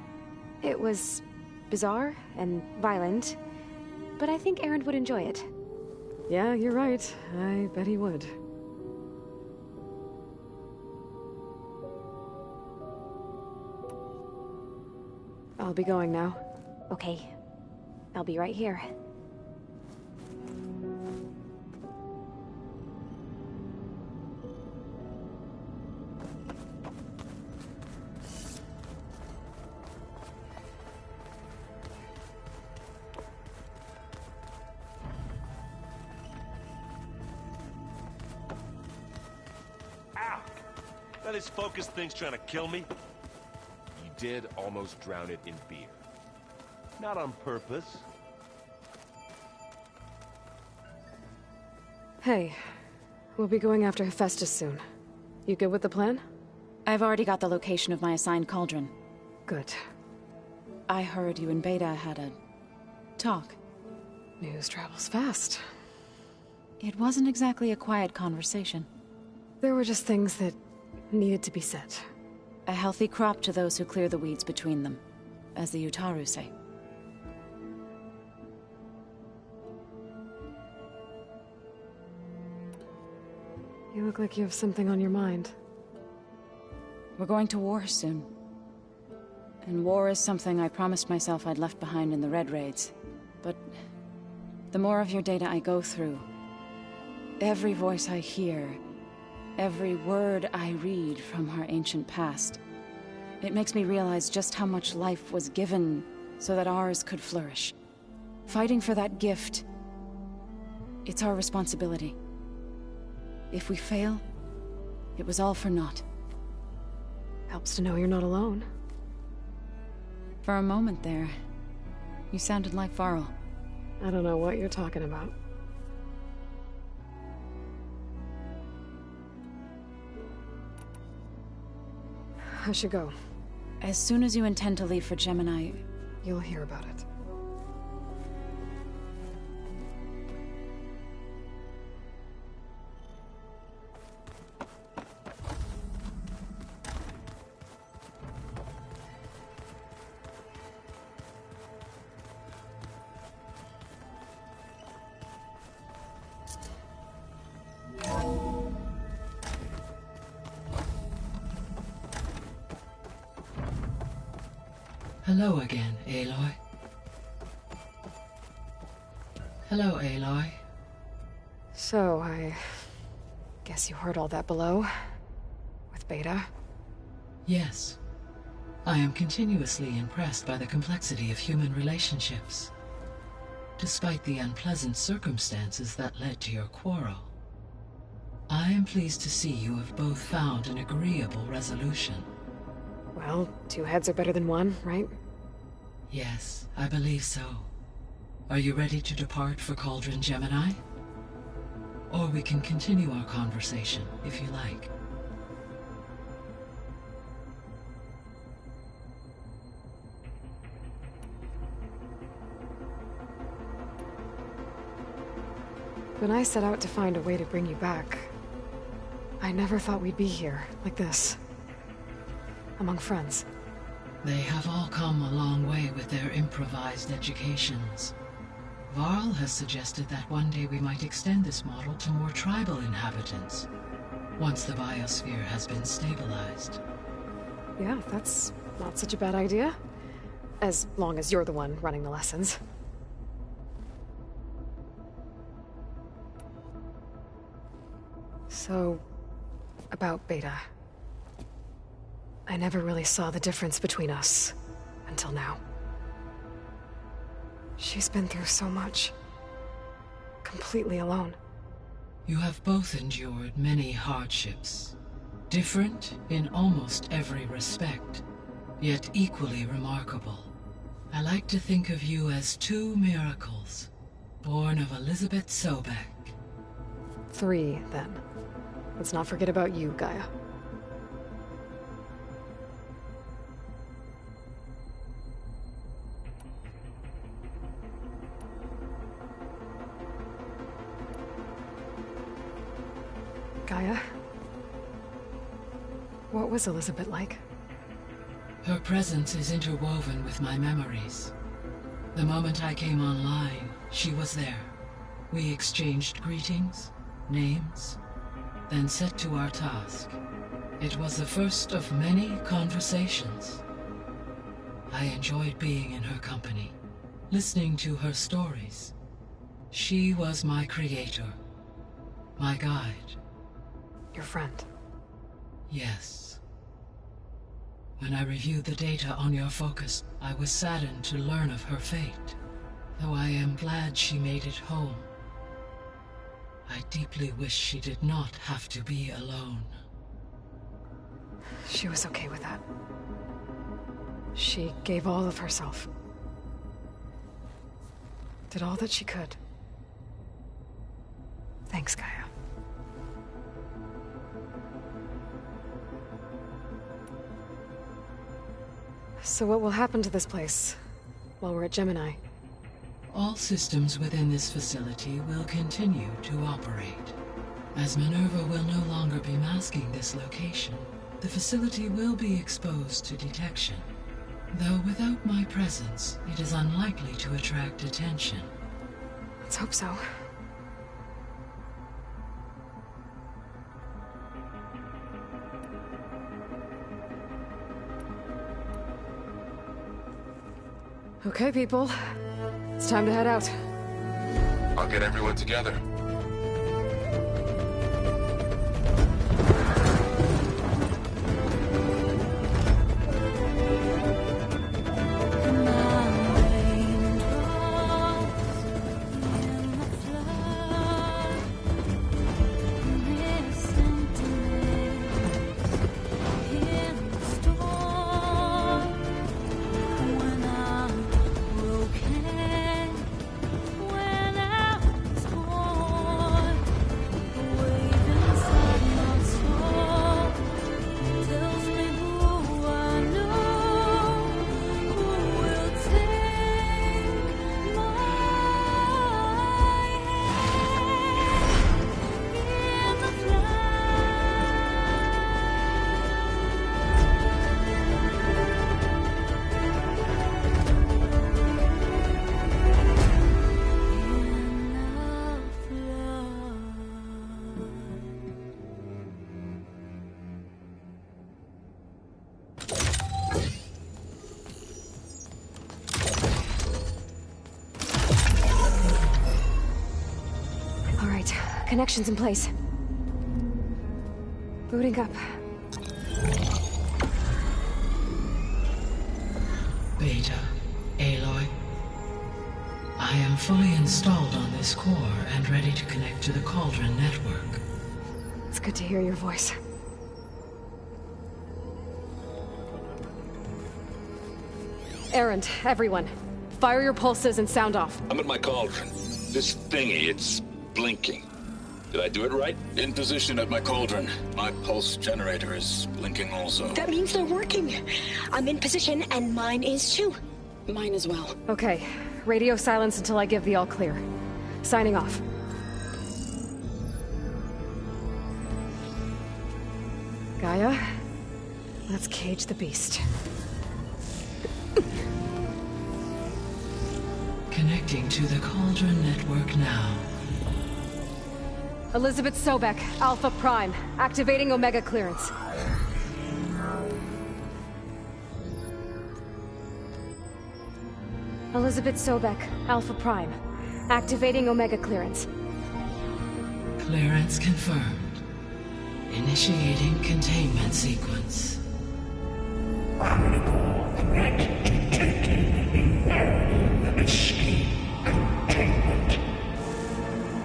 It was bizarre and violent, but I think Erend would enjoy it. Yeah, you're right. I bet he would. I'll be going now. Okay. I'll be right here. Ow! That this focus thing's trying to kill me? You did almost drown it in beer. Not on purpose. Hey, we'll be going after Hephaestus soon. You good with the plan? I've already got the location of my assigned cauldron. Good. I heard you and Beta had a talk. News travels fast. It wasn't exactly a quiet conversation. There were just things that needed to be said. A healthy crop to those who clear the weeds between them, as the Utaru say. You look like you have something on your mind. We're going to war soon. And war is something I promised myself I'd left behind in the Red Raids. But the more of your data I go through, every voice I hear, every word I read from our ancient past, it makes me realize just how much life was given so that ours could flourish. Fighting for that gift, it's our responsibility. If we fail, it was all for naught. Helps to know you're not alone. For a moment there, you sounded like Varl. I don't know what you're talking about. I should go. As soon as you intend to leave for Gemini, you'll hear about it. Hello again, Aloy. Hello, Aloy. So, I guess you heard all that below? With Beta? Yes. I am continuously impressed by the complexity of human relationships. Despite the unpleasant circumstances that led to your quarrel, I am pleased to see you have both found an agreeable resolution. Well, two heads are better than one, right? Yes, I believe so. Are you ready to depart for Cauldron Gemini? Or we can continue our conversation, if you like. When I set out to find a way to bring you back, I never thought we'd be here, like this. Among friends. They have all come a long way with their improvised educations. Varl has suggested that one day we might extend this model to more tribal inhabitants, once the biosphere has been stabilized. Yeah, that's not such a bad idea. As long as you're the one running the lessons. So, about Beta. I never really saw the difference between us until now. She's been through so much. Completely alone. You have both endured many hardships. Different in almost every respect, yet equally remarkable. I like to think of you as two miracles, born of Elizabeth Sobek. 3, then. Let's not forget about you, Gaia. Gaia? What was Elizabeth like? Her presence is interwoven with my memories. The moment I came online, she was there. We exchanged greetings, names, then set to our task. It was the first of many conversations. I enjoyed being in her company, listening to her stories. She was my creator, my guide. Your friend? Yes. When I reviewed the data on your focus, I was saddened to learn of her fate, though I am glad she made it home. I deeply wish she did not have to be alone. She was okay with that. She gave all of herself. Did all that she could. Thanks, Gaia. So what will happen to this place while we're at Gemini? All systems within this facility will continue to operate. As Minerva will no longer be masking this location, the facility will be exposed to detection. Though without my presence, it is unlikely to attract attention. Let's hope so. Okay, people. It's time to head out. I'll get everyone together. Connections in place. Booting up. Beta, Aloy. I am fully installed on this core and ready to connect to the Cauldron network. It's good to hear your voice. Erend, everyone. Fire your pulses and sound off. I'm at my Cauldron. This thingy, it's blinking. Did I do it right? In position at my Cauldron. My pulse generator is blinking also. That means they're working. I'm in position, and mine is too. Mine as well. Okay. Radio silence until I give the all clear. Signing off. Gaia, let's cage the beast. Connecting to the Cauldron network now. Elizabeth Sobek, Alpha Prime, activating Omega clearance. Elizabeth Sobek, Alpha Prime, activating Omega clearance. Clearance confirmed. Initiating containment sequence. Critical threat detected. Imperative escape containment.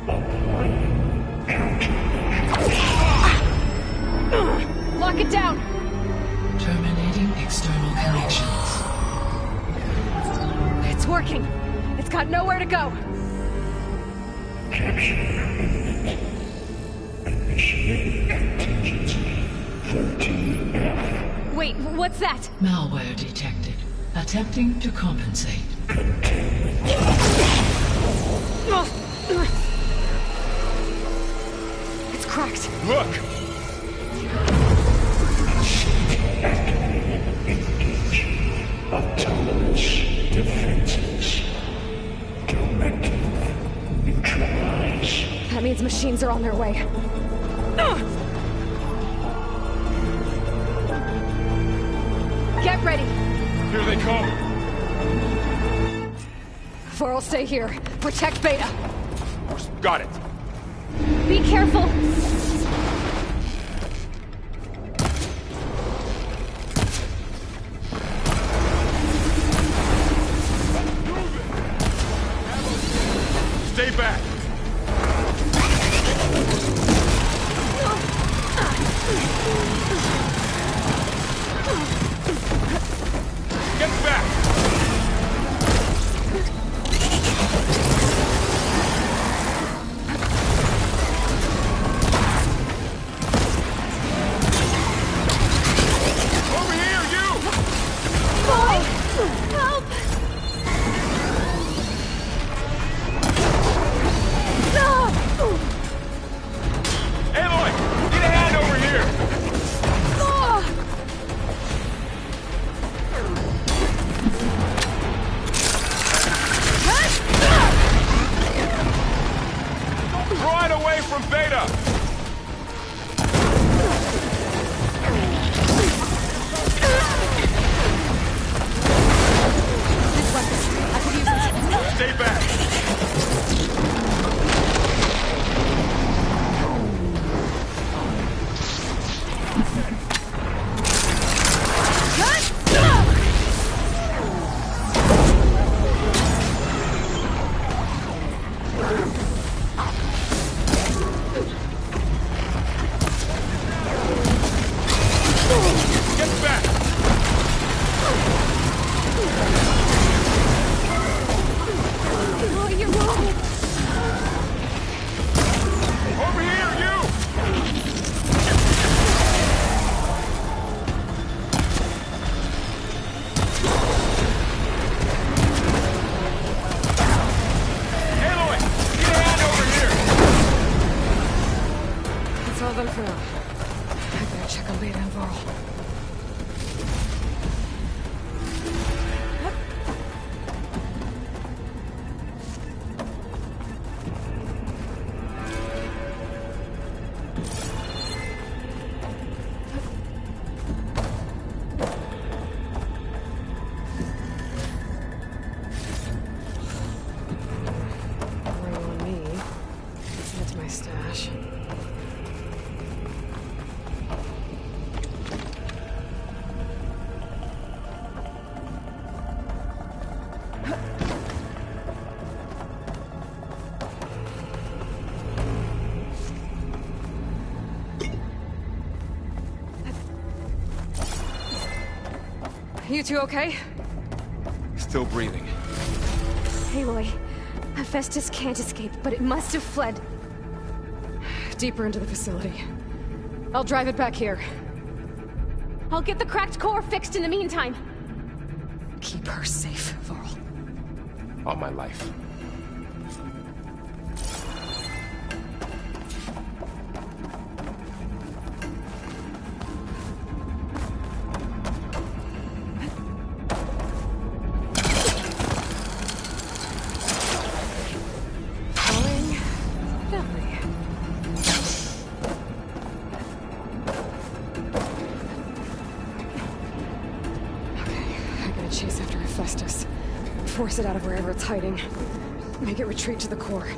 Applying countermeasures. Lock it down! Terminating external connections. It's working. It's got nowhere to go. Initiate contingency 13F. Wait, what's that? Malware detected. Attempting to compensate. It's cracked. Look! Autonomous defenses. Directive neutralize. That means machines are on their way. Get ready. Here they come! Vor'll stay here. Protect Beta. Got it! Be careful. Stay back! Get back! Over here, you! Boy! Help! Aloy! Get a hand over here! Drawing away from Beta! Stay back! Get back! Oh, you're wrong. Over here, you! Aloy! Get a hand over here! That's all done for now. I better check on Beta and Varl. Worry on me. Let's head to my stash. You two okay? Still breathing. Aloy, Hephaestus can't escape, but it must have fled. Deeper into the facility. I'll drive it back here. I'll get the cracked core fixed in the meantime. Keep her safe, Varl. All my life. Falling gently. Okay, I gotta chase after Hephaestus. Force it out of wherever it's hiding. Make it retreat to the core.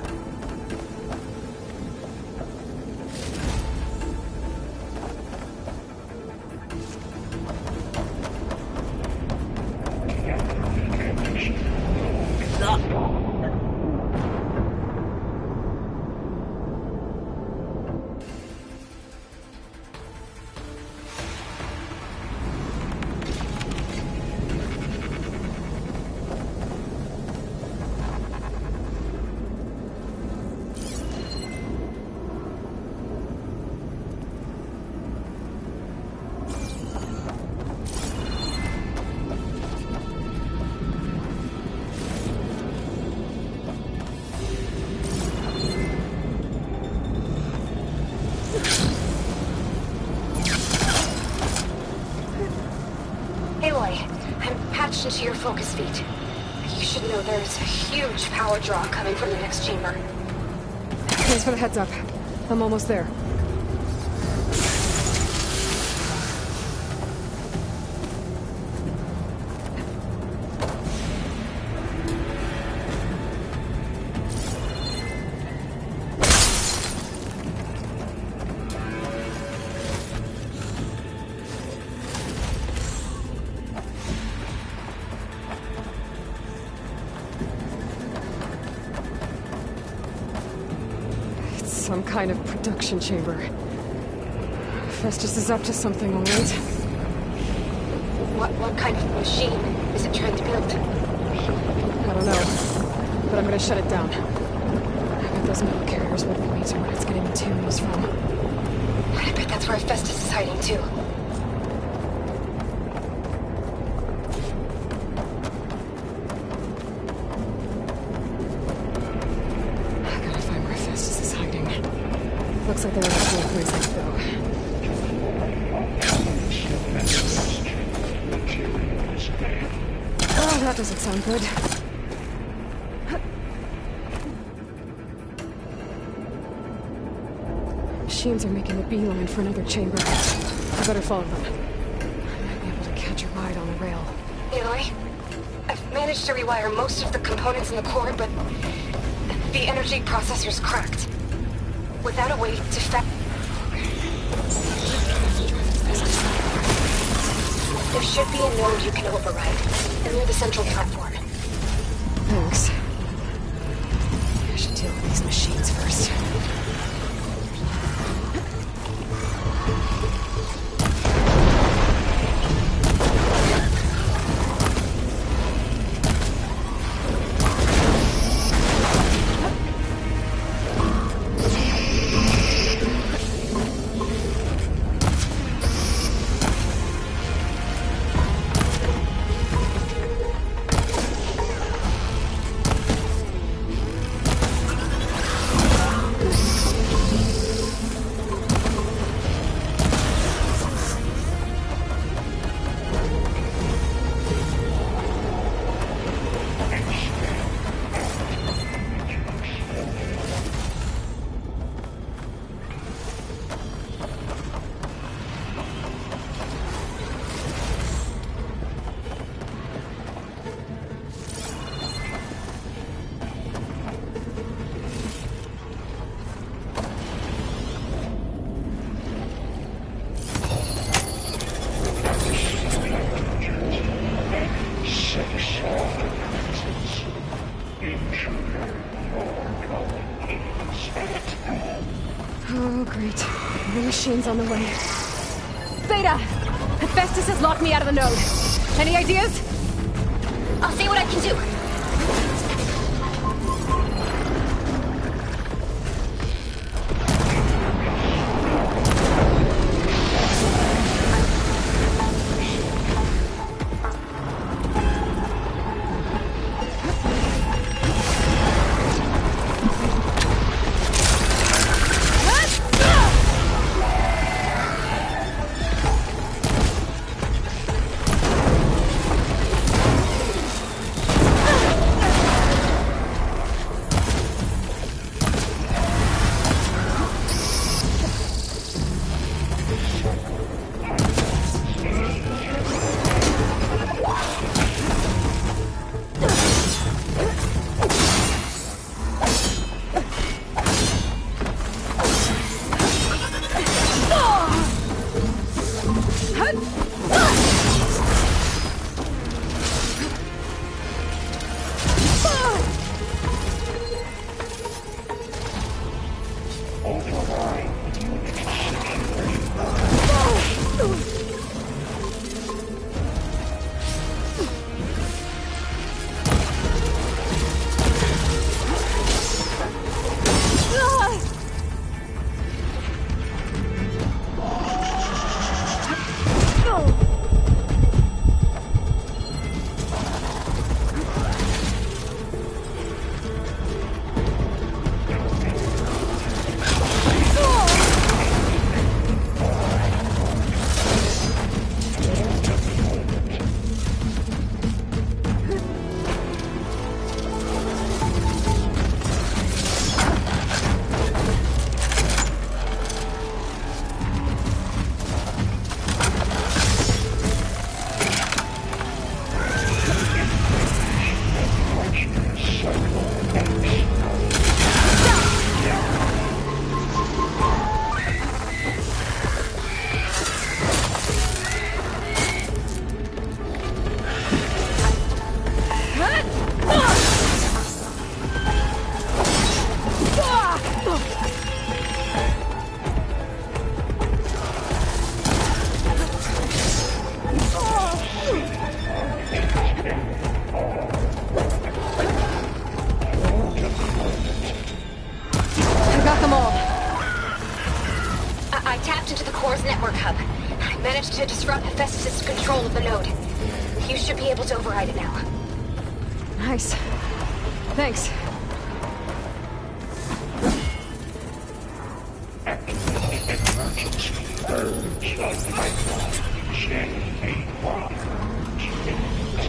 attention to your focus feet. You should know there's a huge power draw coming from the next chamber. Thanks for the heads up. I'm almost there. Some kind of production chamber. Festus is up to something, all right? What kind of machine is it trying to build? I don't know, but I'm gonna shut it down. I bet those metal carriers will lead me to where it's getting materials from. I bet that's where Festus is hiding too. Looks like there are a couple of places to go. Oh, that doesn't sound good. Machines are making a beeline for another chamber. I better follow them. I might be able to catch a ride on the rail. Aloy, I've managed to rewire most of the components in the core, but the energy processor's cracked. Without a way to there should be a node you can override near the central platform. Thanks. I should deal with these machines first. Oh, great. The machine's on the way. Beta! Festus has locked me out of the node. Any ideas? I'll see what I can do. I tapped into the core's network hub. I managed to disrupt Hephaestus' control of the node. You should be able to override it now. Nice. Thanks. Emergency urge of pipeline J81.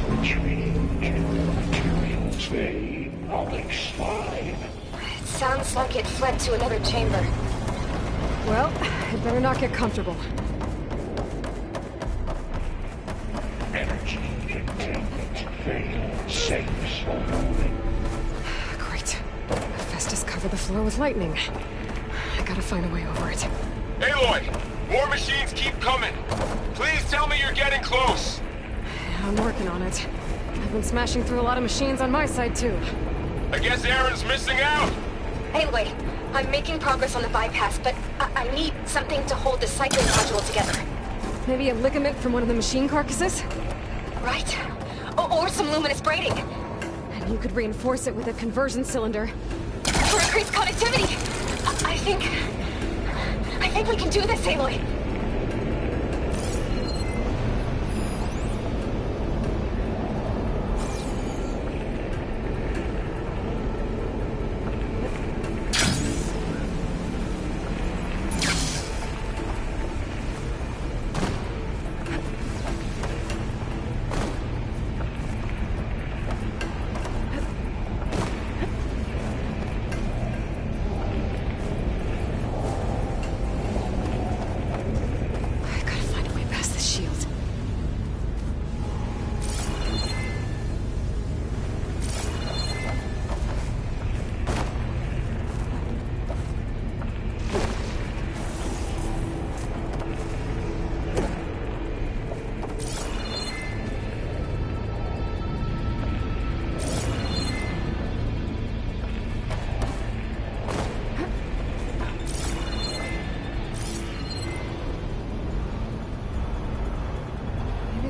Entry and materials bay Onyx 5. It sounds like it fled to another chamber. Well, it better not get comfortable. Energy containment failed. Safe for moving. Great. Hephaestus covered the floor with lightning. I gotta find a way over it. Aloy! More machines keep coming! Please tell me you're getting close! I'm working on it. I've been smashing through a lot of machines on my side, too. I guess Aaron's missing out! Anyway, I'm making progress on the bypass, but I need something to hold the cycling module together. Maybe a ligament from one of the machine carcasses? Right. Or some luminous braiding. And you could reinforce it with a conversion cylinder. For increased connectivity! I think we can do this, Aloy.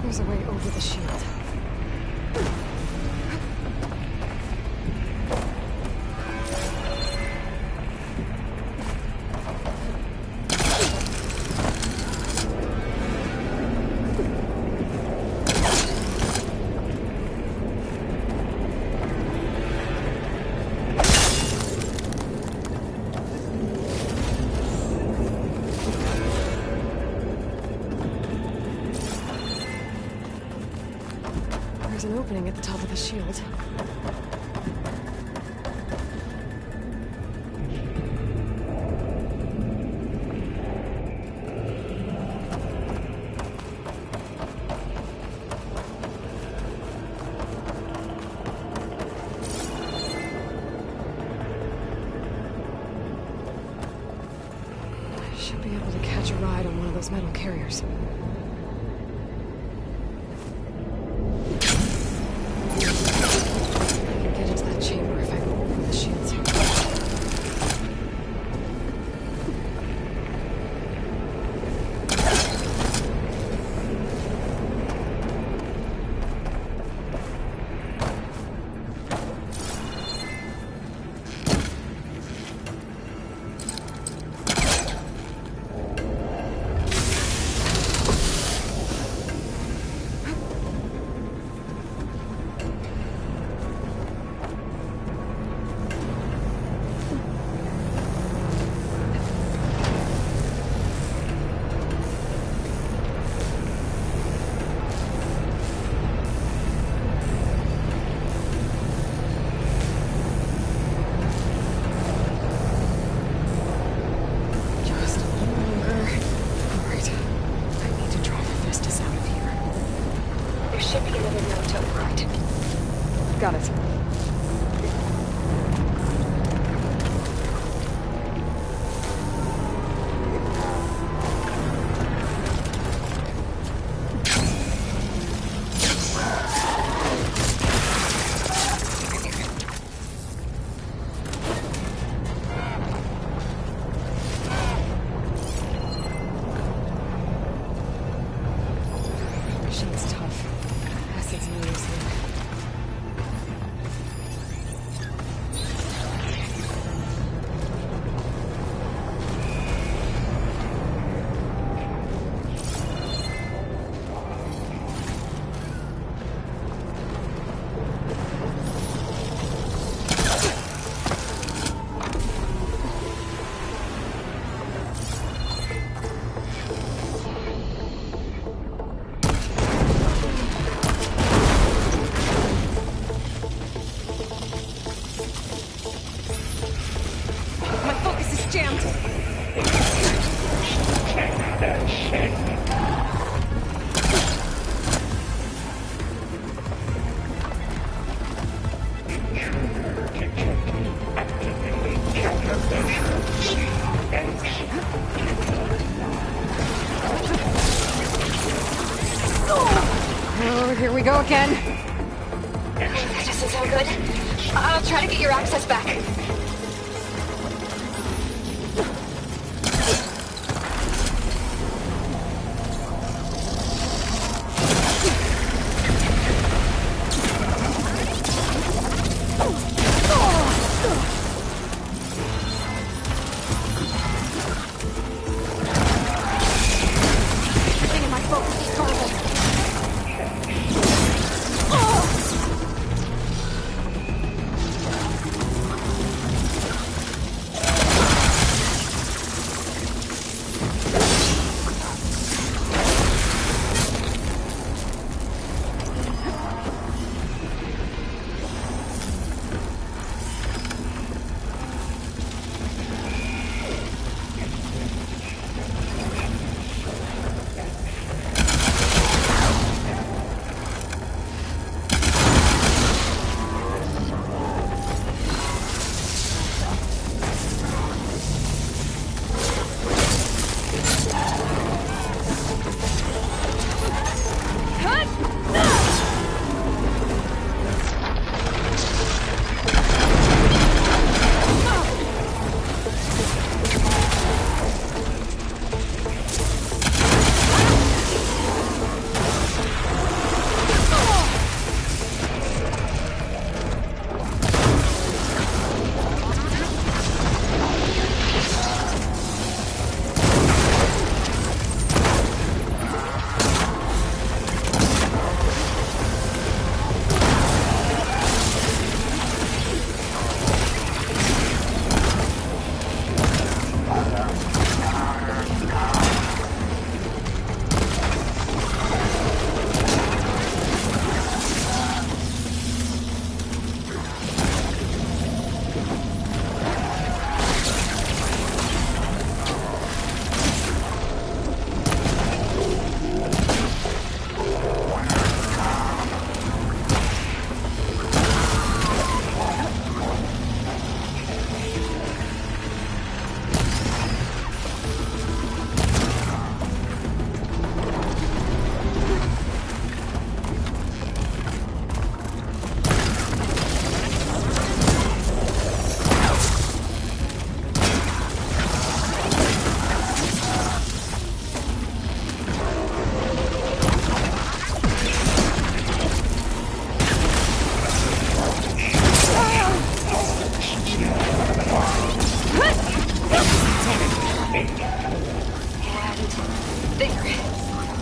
There's a way over the shield. There's an opening at the top of the shield. I should be able to catch a ride on one of those metal carriers. Got it. Machine's tough. Acid's no use here. That's it. Intruder detected. Activating countermeasure. Oh, here we go again. That doesn't sound good. I'll try to get your access back.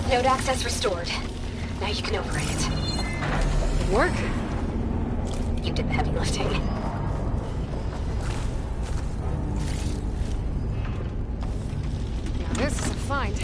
Node access restored. Now you can override it. Good work. You did the heavy lifting. Now this is a find.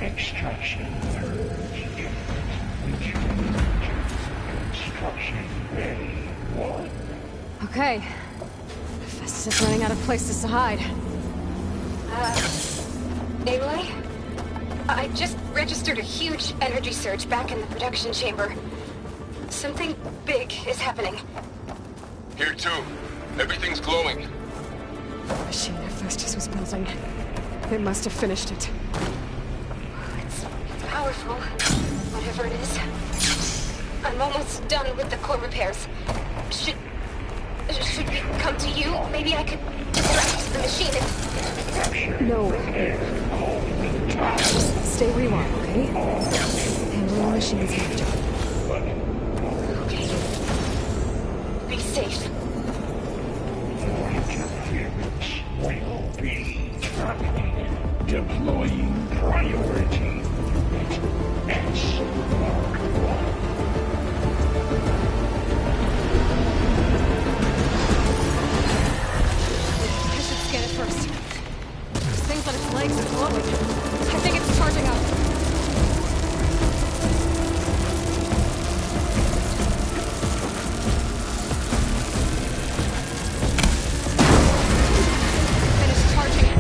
Extraction construction ready. 1. Okay. Festus is running out of places to hide. Aloy? I just registered a huge energy surge back in the production chamber. Something big is happening. Here too. Everything's glowing. The machine Festus was building. It must have finished it. It's powerful, whatever it is. I'm almost done with the core repairs. Should Should we come to you? Maybe I could distract the machine and... No. Just stay where you are, okay? Handling the machine's my job. Okay. Be safe. Interference will be terminated. Deploying priority. S Mark 1. I should scan it first. Those things on its legs are glowing. I think it's charging up. Finish charging.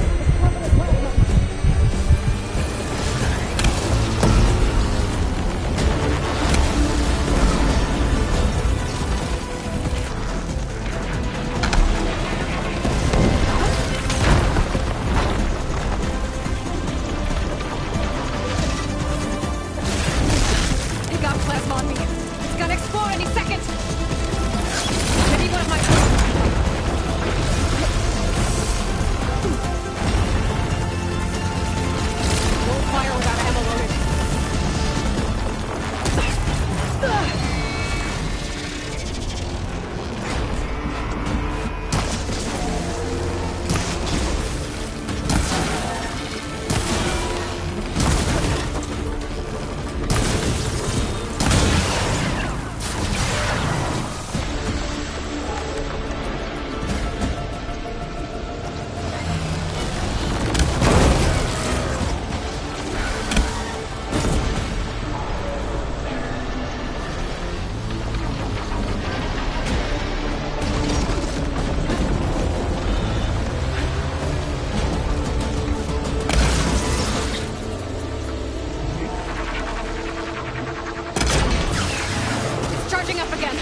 It got plasma on me. It's gonna explode any second. Maybe one of my... Won't fire without ammo loaded. It's charging up again.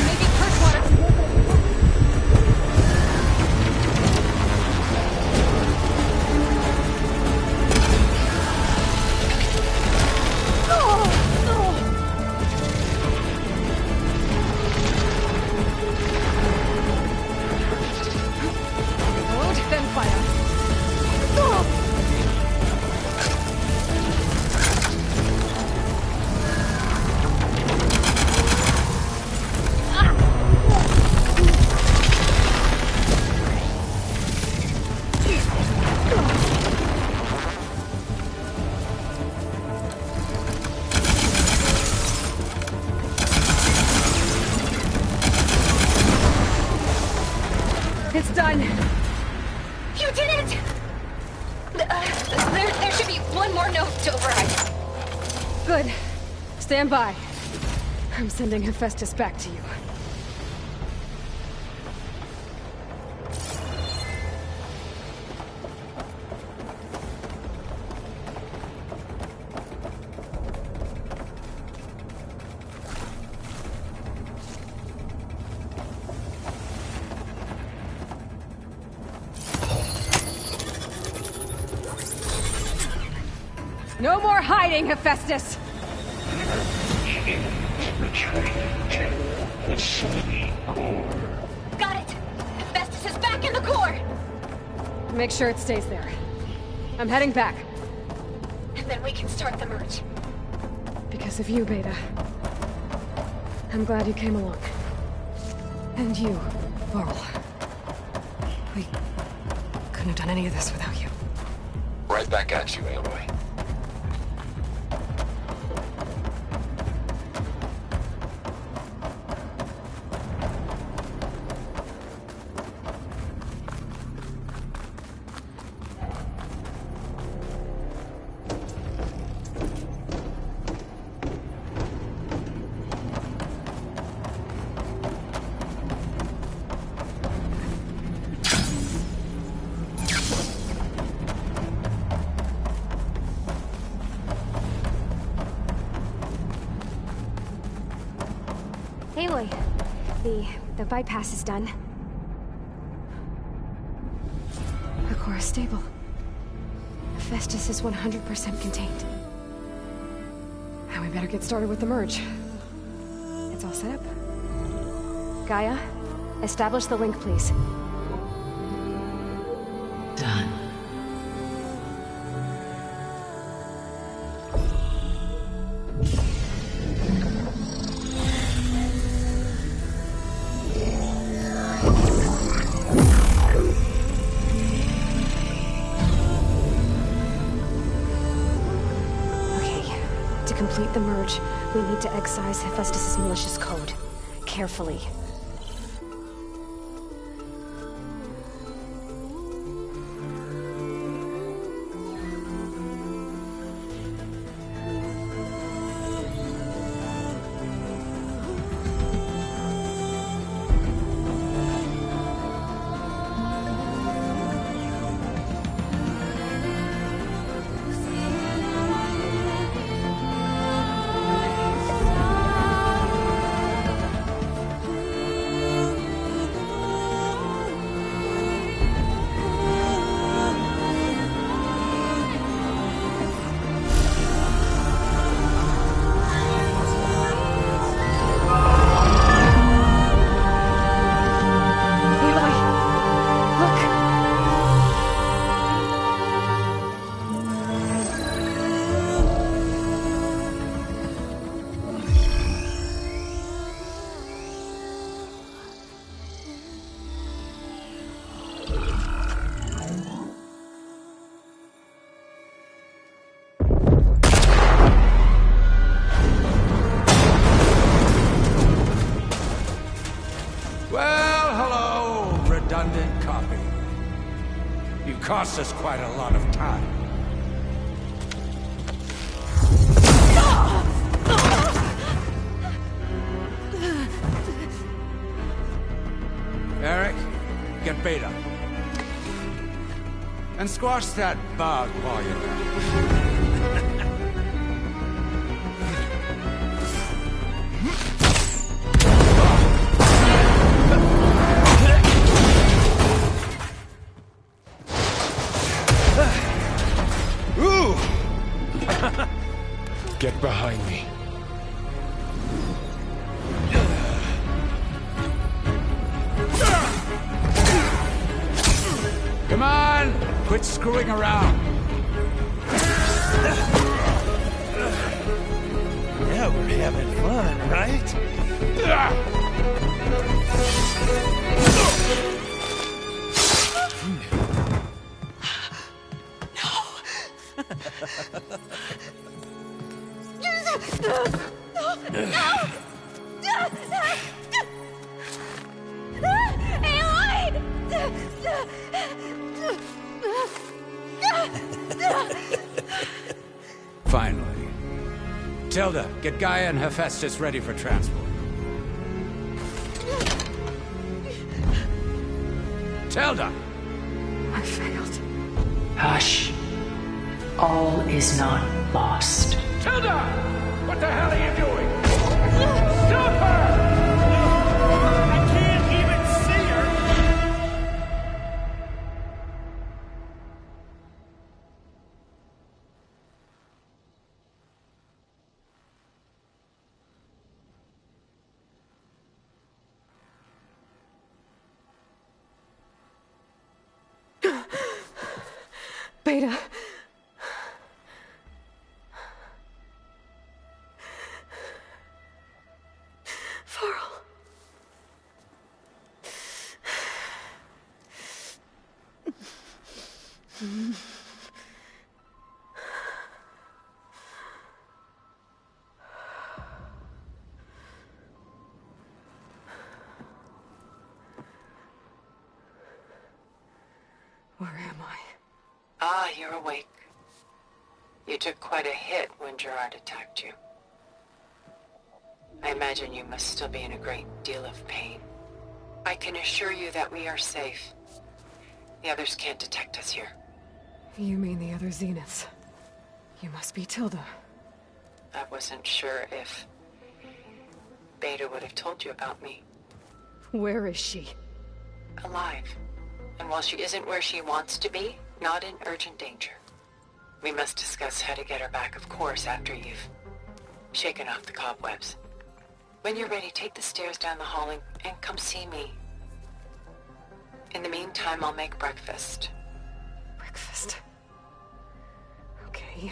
Maybe curse water. Load, then fire. It's done. You did it! There should be one more note to override. Good. Stand by. I'm sending Hephaestus back to you. No more hiding, Hephaestus! Returning to facility core. Got it! Hephaestus is back in the core! Make sure it stays there. I'm heading back. And then we can start the merge. Because of you, Beta. I'm glad you came along. And you, Varl. We couldn't have done any of this without you. Right back at you, Aloy. The bypass is done. The core is stable. Hephaestus is 100% contained. Now we better get started with the merge. It's all set up. Gaia, establish the link, please. Done. To complete the merge, we need to excise Hephaestus' malicious code. Carefully. Costs us quite a lot of time. Eric, get Beta. And squash that bug while you're at it. Get behind me. Come on! Quit screwing around. Yeah, we're having fun, right? Finally. Tilda, get Gaia and Hephaestus ready for transport. Tilda! I failed. Hush. All is not lost. Tilda! What the hell are you doing? Stop her! I can't even see her! Beta. Where am I? Ah, you're awake. You took quite a hit when Gerard attacked you. I imagine you must still be in a great deal of pain. I can assure you that we are safe. The others can't detect us here. You mean the other Zeniths? You must be Tilda. I wasn't sure if Beta would have told you about me. Where is she? Alive. And while she isn't where she wants to be, not in urgent danger. We must discuss how to get her back, of course, after you've shaken off the cobwebs. When you're ready, take the stairs down the hall and come see me. In the meantime, I'll make breakfast. Breakfast? Okay.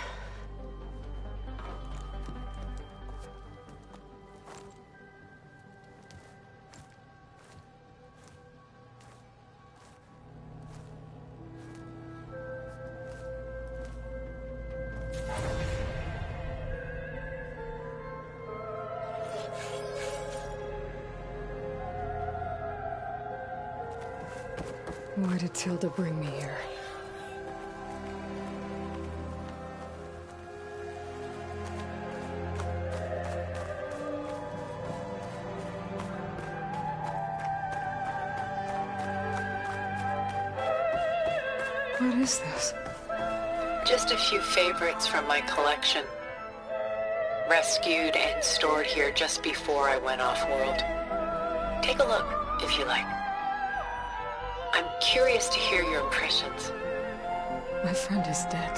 Why did Tilda bring me here? What is this? Just a few favorites from my collection. Rescued and stored here just before I went off-world. Take a look, if you like. I'm curious to hear your impressions. My friend is dead.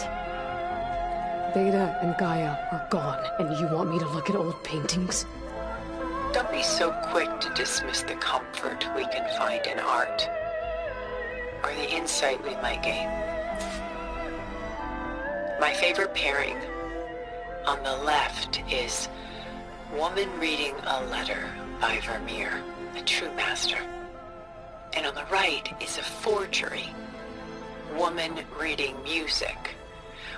Beta and Gaia are gone, and you want me to look at old paintings? Don't be so quick to dismiss the comfort we can find in art, or the insight we might gain. My favorite pairing on the left is Woman Reading a Letter by Vermeer, a true master. And on the right is a forgery, Woman Reading Music,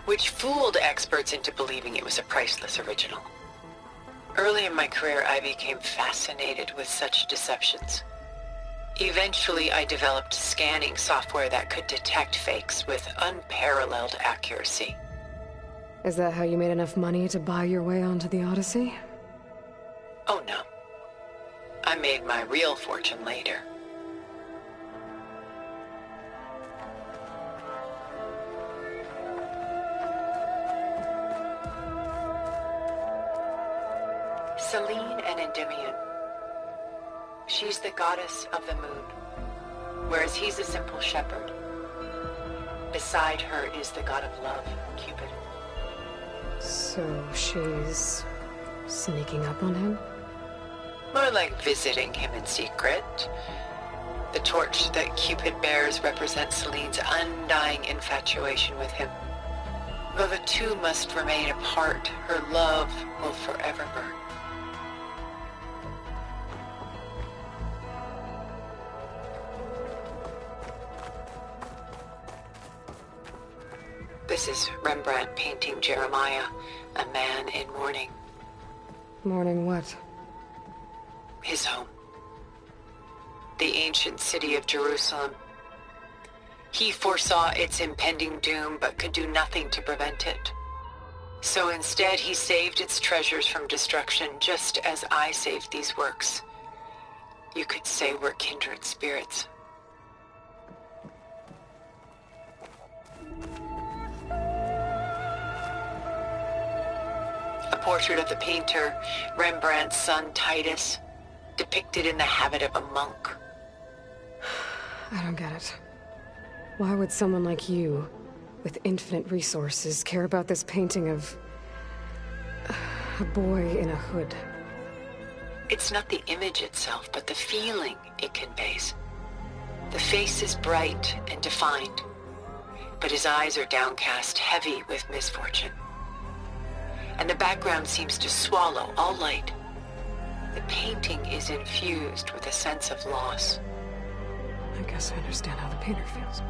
which fooled experts into believing it was a priceless original. Early in my career, I became fascinated with such deceptions. Eventually, I developed scanning software that could detect fakes with unparalleled accuracy. Is that how you made enough money to buy your way onto the Odyssey? Oh no. I made my real fortune later. Selene and Endymion. She's the goddess of the moon, whereas he's a simple shepherd. Beside her is the god of love, Cupid. So she's sneaking up on him? More like visiting him in secret. The torch that Cupid bears represents Selene's undying infatuation with him. Though the two must remain apart, her love will forever burn. This is Rembrandt painting Jeremiah, a man in mourning. Mourning what? His home. The ancient city of Jerusalem. He foresaw its impending doom, but could do nothing to prevent it. So instead, he saved its treasures from destruction, just as I saved these works. You could say we're kindred spirits. A portrait of the painter, Rembrandt's son Titus, depicted in the habit of a monk. I don't get it. Why would someone like you, with infinite resources, care about this painting of a boy in a hood? It's not the image itself, but the feeling it conveys. The face is bright and defined, but his eyes are downcast, heavy with misfortune. And the background seems to swallow all light. The painting is infused with a sense of loss. I guess I understand how the painter feels.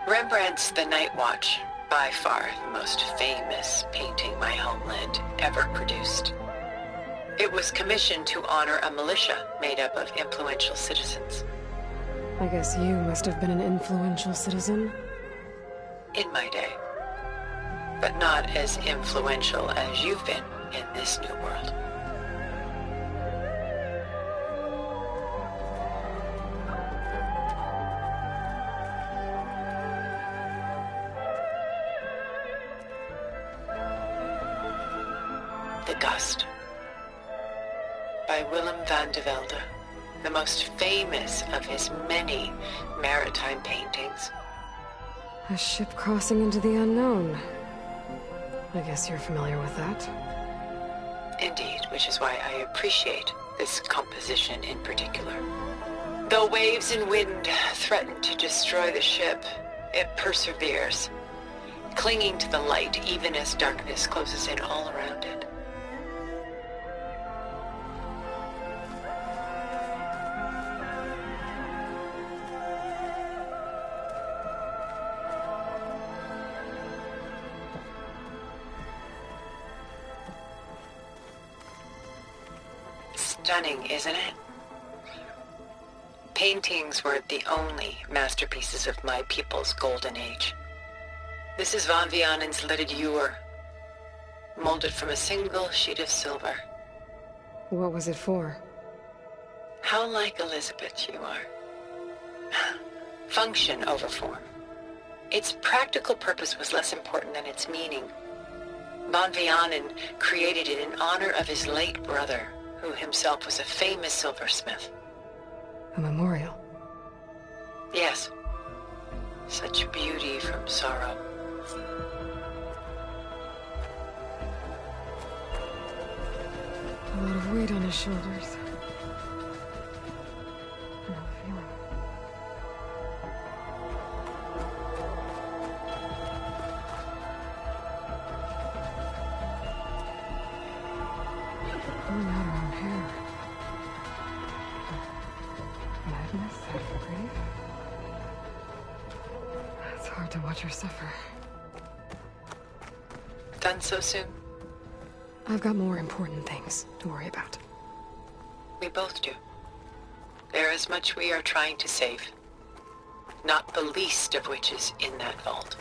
Rembrandt's The Night Watch, by far the most famous painting my homeland ever produced. It was commissioned to honor a militia made up of influential citizens. I guess you must have been an influential citizen. In my day. But not as influential as you've been in this new world. The Gust by Willem van de Velde, the most famous of his many maritime paintings. A ship crossing into the unknown. I guess you're familiar with that. Indeed, which is why I appreciate this composition in particular. Though waves and wind threaten to destroy the ship, it perseveres, clinging to the light even as darkness closes in all around it. Stunning, isn't it? Paintings weren't the only masterpieces of my people's golden age. This is Van Vianen's leaded ewer, molded from a single sheet of silver. What was it for? How like Elizabeth you are. Function over form. Its practical purpose was less important than its meaning. Van Vianen created it in honor of his late brother, who himself was a famous silversmith. A memorial? Yes. Such beauty from sorrow. A lot of weight on his shoulders. Pulling out her own hair. Madness at her grave? It's hard to watch her suffer. Done so soon? I've got more important things to worry about. We both do. There is much we are trying to save. Not the least of which is in that vault.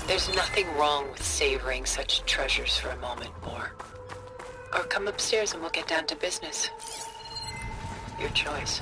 There's nothing wrong with savoring such treasures for a moment more. Or come upstairs and we'll get down to business. Your choice.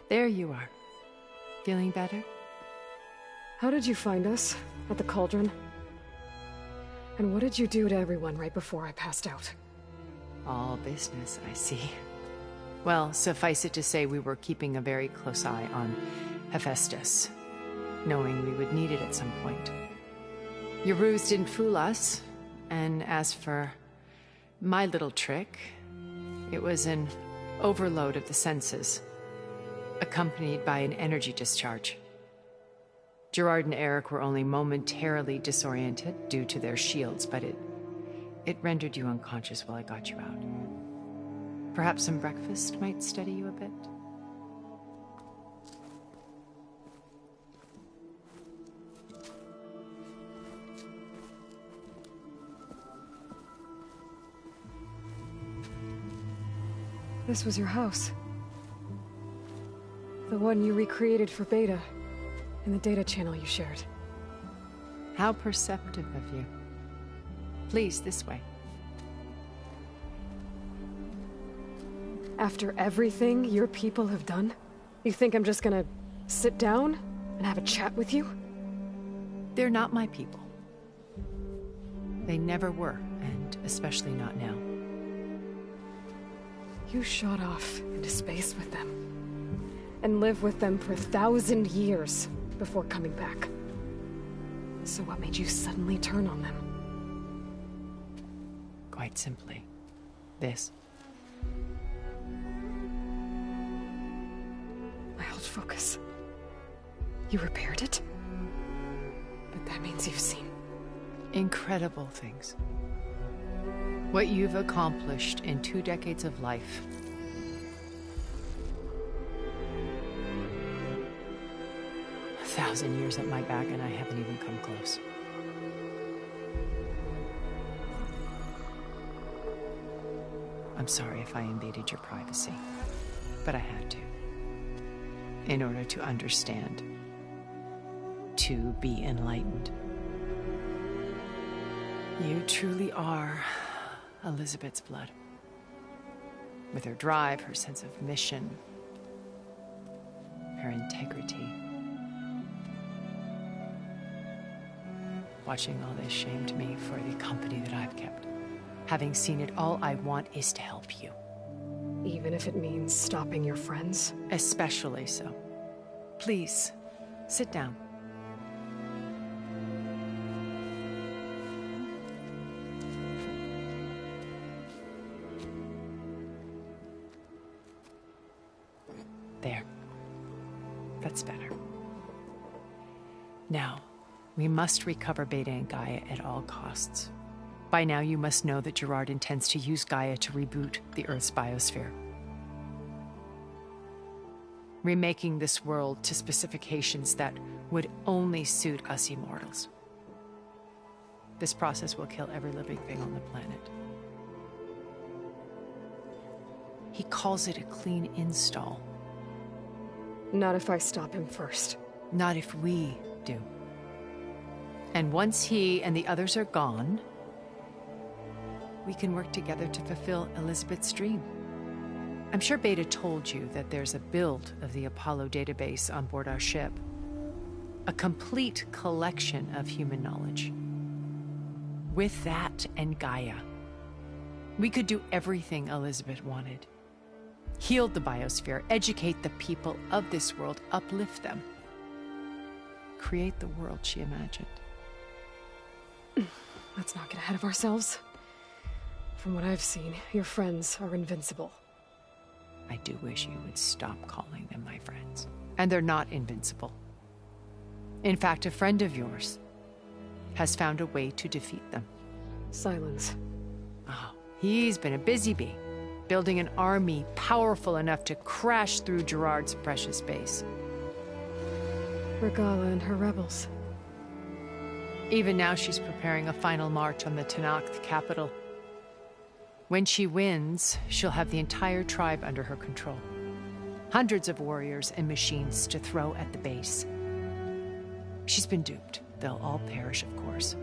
There you are. Feeling better? How did you find us? At the cauldron? And what did you do to everyone right before I passed out? All business, I see. Well, suffice it to say we were keeping a very close eye on Hephaestus, knowing we would need it at some point. Your ruse didn't fool us, and as for my little trick, it was an overload of the senses, accompanied by an energy discharge. Gerard and Eric were only momentarily disoriented due to their shields, but it rendered you unconscious while I got you out. Perhaps some breakfast might steady you a bit? This was your house. The one you recreated for Beta, in the data channel you shared. How perceptive of you. Please, this way. After everything your people have done, you think I'm just gonna sit down and have a chat with you? They're not my people. They never were, and especially not now. You shot off into space with them, and lived with them for 1,000 years before coming back. So what made you suddenly turn on them? Quite simply, this. My old focus. You repaired it? But that means you've seen... incredible things. What you've accomplished in 2 decades of life. 1,000 years at my back and I haven't even come close. I'm sorry if I invaded your privacy, but I had to. In order to understand. To be enlightened. You truly are Elizabeth's blood. With her drive, her sense of mission, her integrity. Watching all this shamed me for the company that I've kept. Having seen it, all I want is to help you. Even if it means stopping your friends? Especially so. Please, sit down. There. That's better. Now, we must recover Beta and Gaia at all costs. By now, you must know that Gerard intends to use Gaia to reboot the Earth's biosphere. Remaking this world to specifications that would only suit us immortals. This process will kill every living thing on the planet. He calls it a clean install. Not if I stop him first. Not if we do. And once he and the others are gone, we can work together to fulfill Elizabeth's dream. I'm sure Beta told you that there's a build of the Apollo database on board our ship. A complete collection of human knowledge. With that and Gaia, we could do everything Elizabeth wanted. Heal the biosphere, educate the people of this world, uplift them. Create the world she imagined. Let's not get ahead of ourselves. From what I've seen, your friends are invincible. I do wish you would stop calling them my friends. And they're not invincible. In fact, a friend of yours has found a way to defeat them. Silence. Oh, he's been a busy bee, building an army powerful enough to crash through Gerard's precious base. Regala and her rebels. Even now, she's preparing a final march on the Tenakth capital. When she wins, she'll have the entire tribe under her control. Hundreds of warriors and machines to throw at the base. She's been duped. They'll all perish, of course.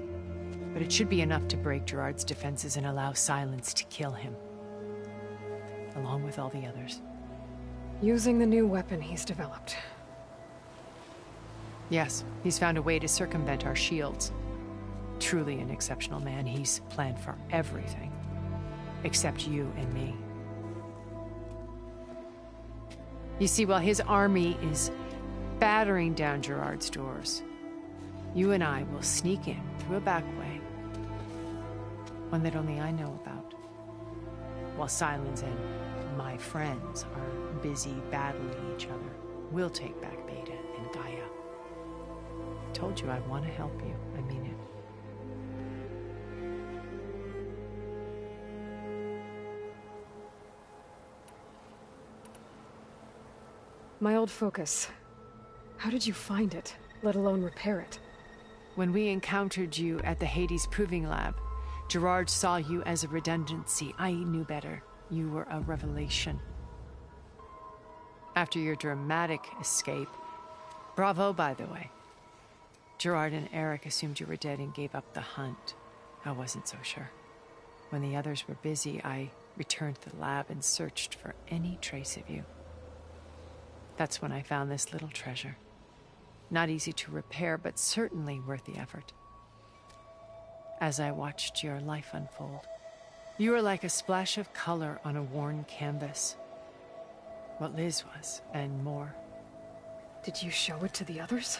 But it should be enough to break Gerard's defenses and allow Silence to kill him. Along with all the others. Using the new weapon he's developed. Yes, he's found a way to circumvent our shields. Truly an exceptional man. He's planned for everything. Except you and me. You see, while his army is battering down Gerard's doors, you and I will sneak in through a back way. One that only I know about. While Silence and my friends are busy battling each other, we'll take back Beta and Gaia. I told you I want to help you. I mean it. My old focus. How did you find it, let alone repair it? When we encountered you at the Hades Proving Lab, Gerard saw you as a redundancy. I knew better. You were a revelation. After your dramatic escape, bravo, by the way. Gerard and Eric assumed you were dead and gave up the hunt. I wasn't so sure. When the others were busy, I returned to the lab and searched for any trace of you. That's when I found this little treasure. Not easy to repair, but certainly worth the effort. As I watched your life unfold, you were like a splash of color on a worn canvas. What Liz was, and more. Did you show it to the others?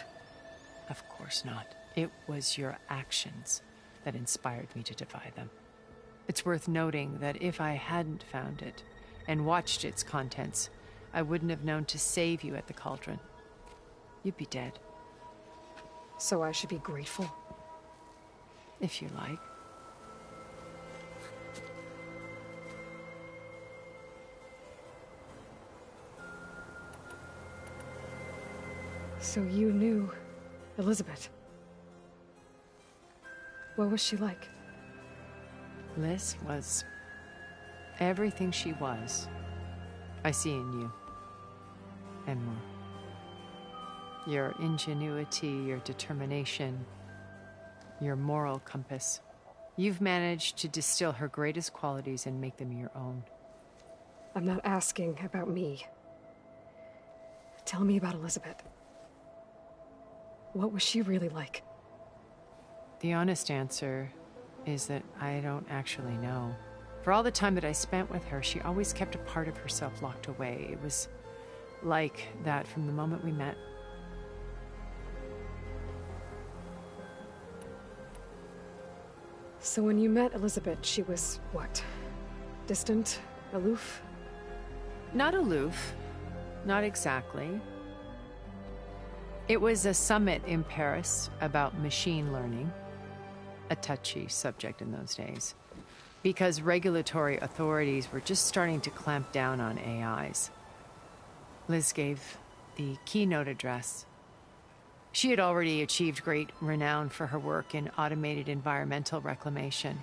Of course not. It was your actions that inspired me to defy them. It's worth noting that if I hadn't found it and watched its contents, I wouldn't have known to save you at the cauldron. You'd be dead. So I should be grateful? If you like. So you knew Elizabeth. What was she like? Liz was everything she was. I see in you. And more. Your ingenuity, your determination, your moral compass. You've managed to distill her greatest qualities and make them your own. I'm not asking about me. Tell me about Elizabeth. What was she really like? The honest answer is that I don't actually know. For all the time that I spent with her, she always kept a part of herself locked away. It was like that from the moment we met. So when you met Elizabeth, she was what? Distant? Aloof? Not aloof. Not exactly. It was a summit in Paris about machine learning, a touchy subject in those days, because regulatory authorities were just starting to clamp down on AIs. Liz gave the keynote address. She had already achieved great renown for her work in automated environmental reclamation.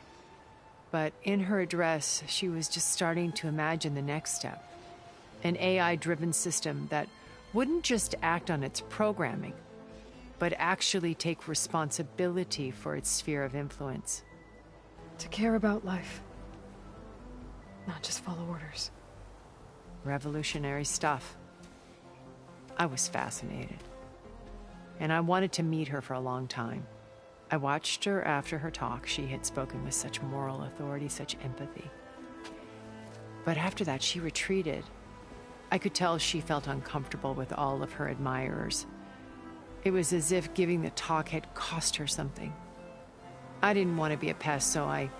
But in her address, she was just starting to imagine the next step. An AI-driven system that wouldn't just act on its programming, but actually take responsibility for its sphere of influence. To care about life. Not just follow orders. Revolutionary stuff. I was fascinated. And I wanted to meet her for a long time. I watched her after her talk. She had spoken with such moral authority, such empathy. But after that, she retreated. I could tell she felt uncomfortable with all of her admirers. It was as if giving the talk had cost her something. I didn't want to be a pest, so I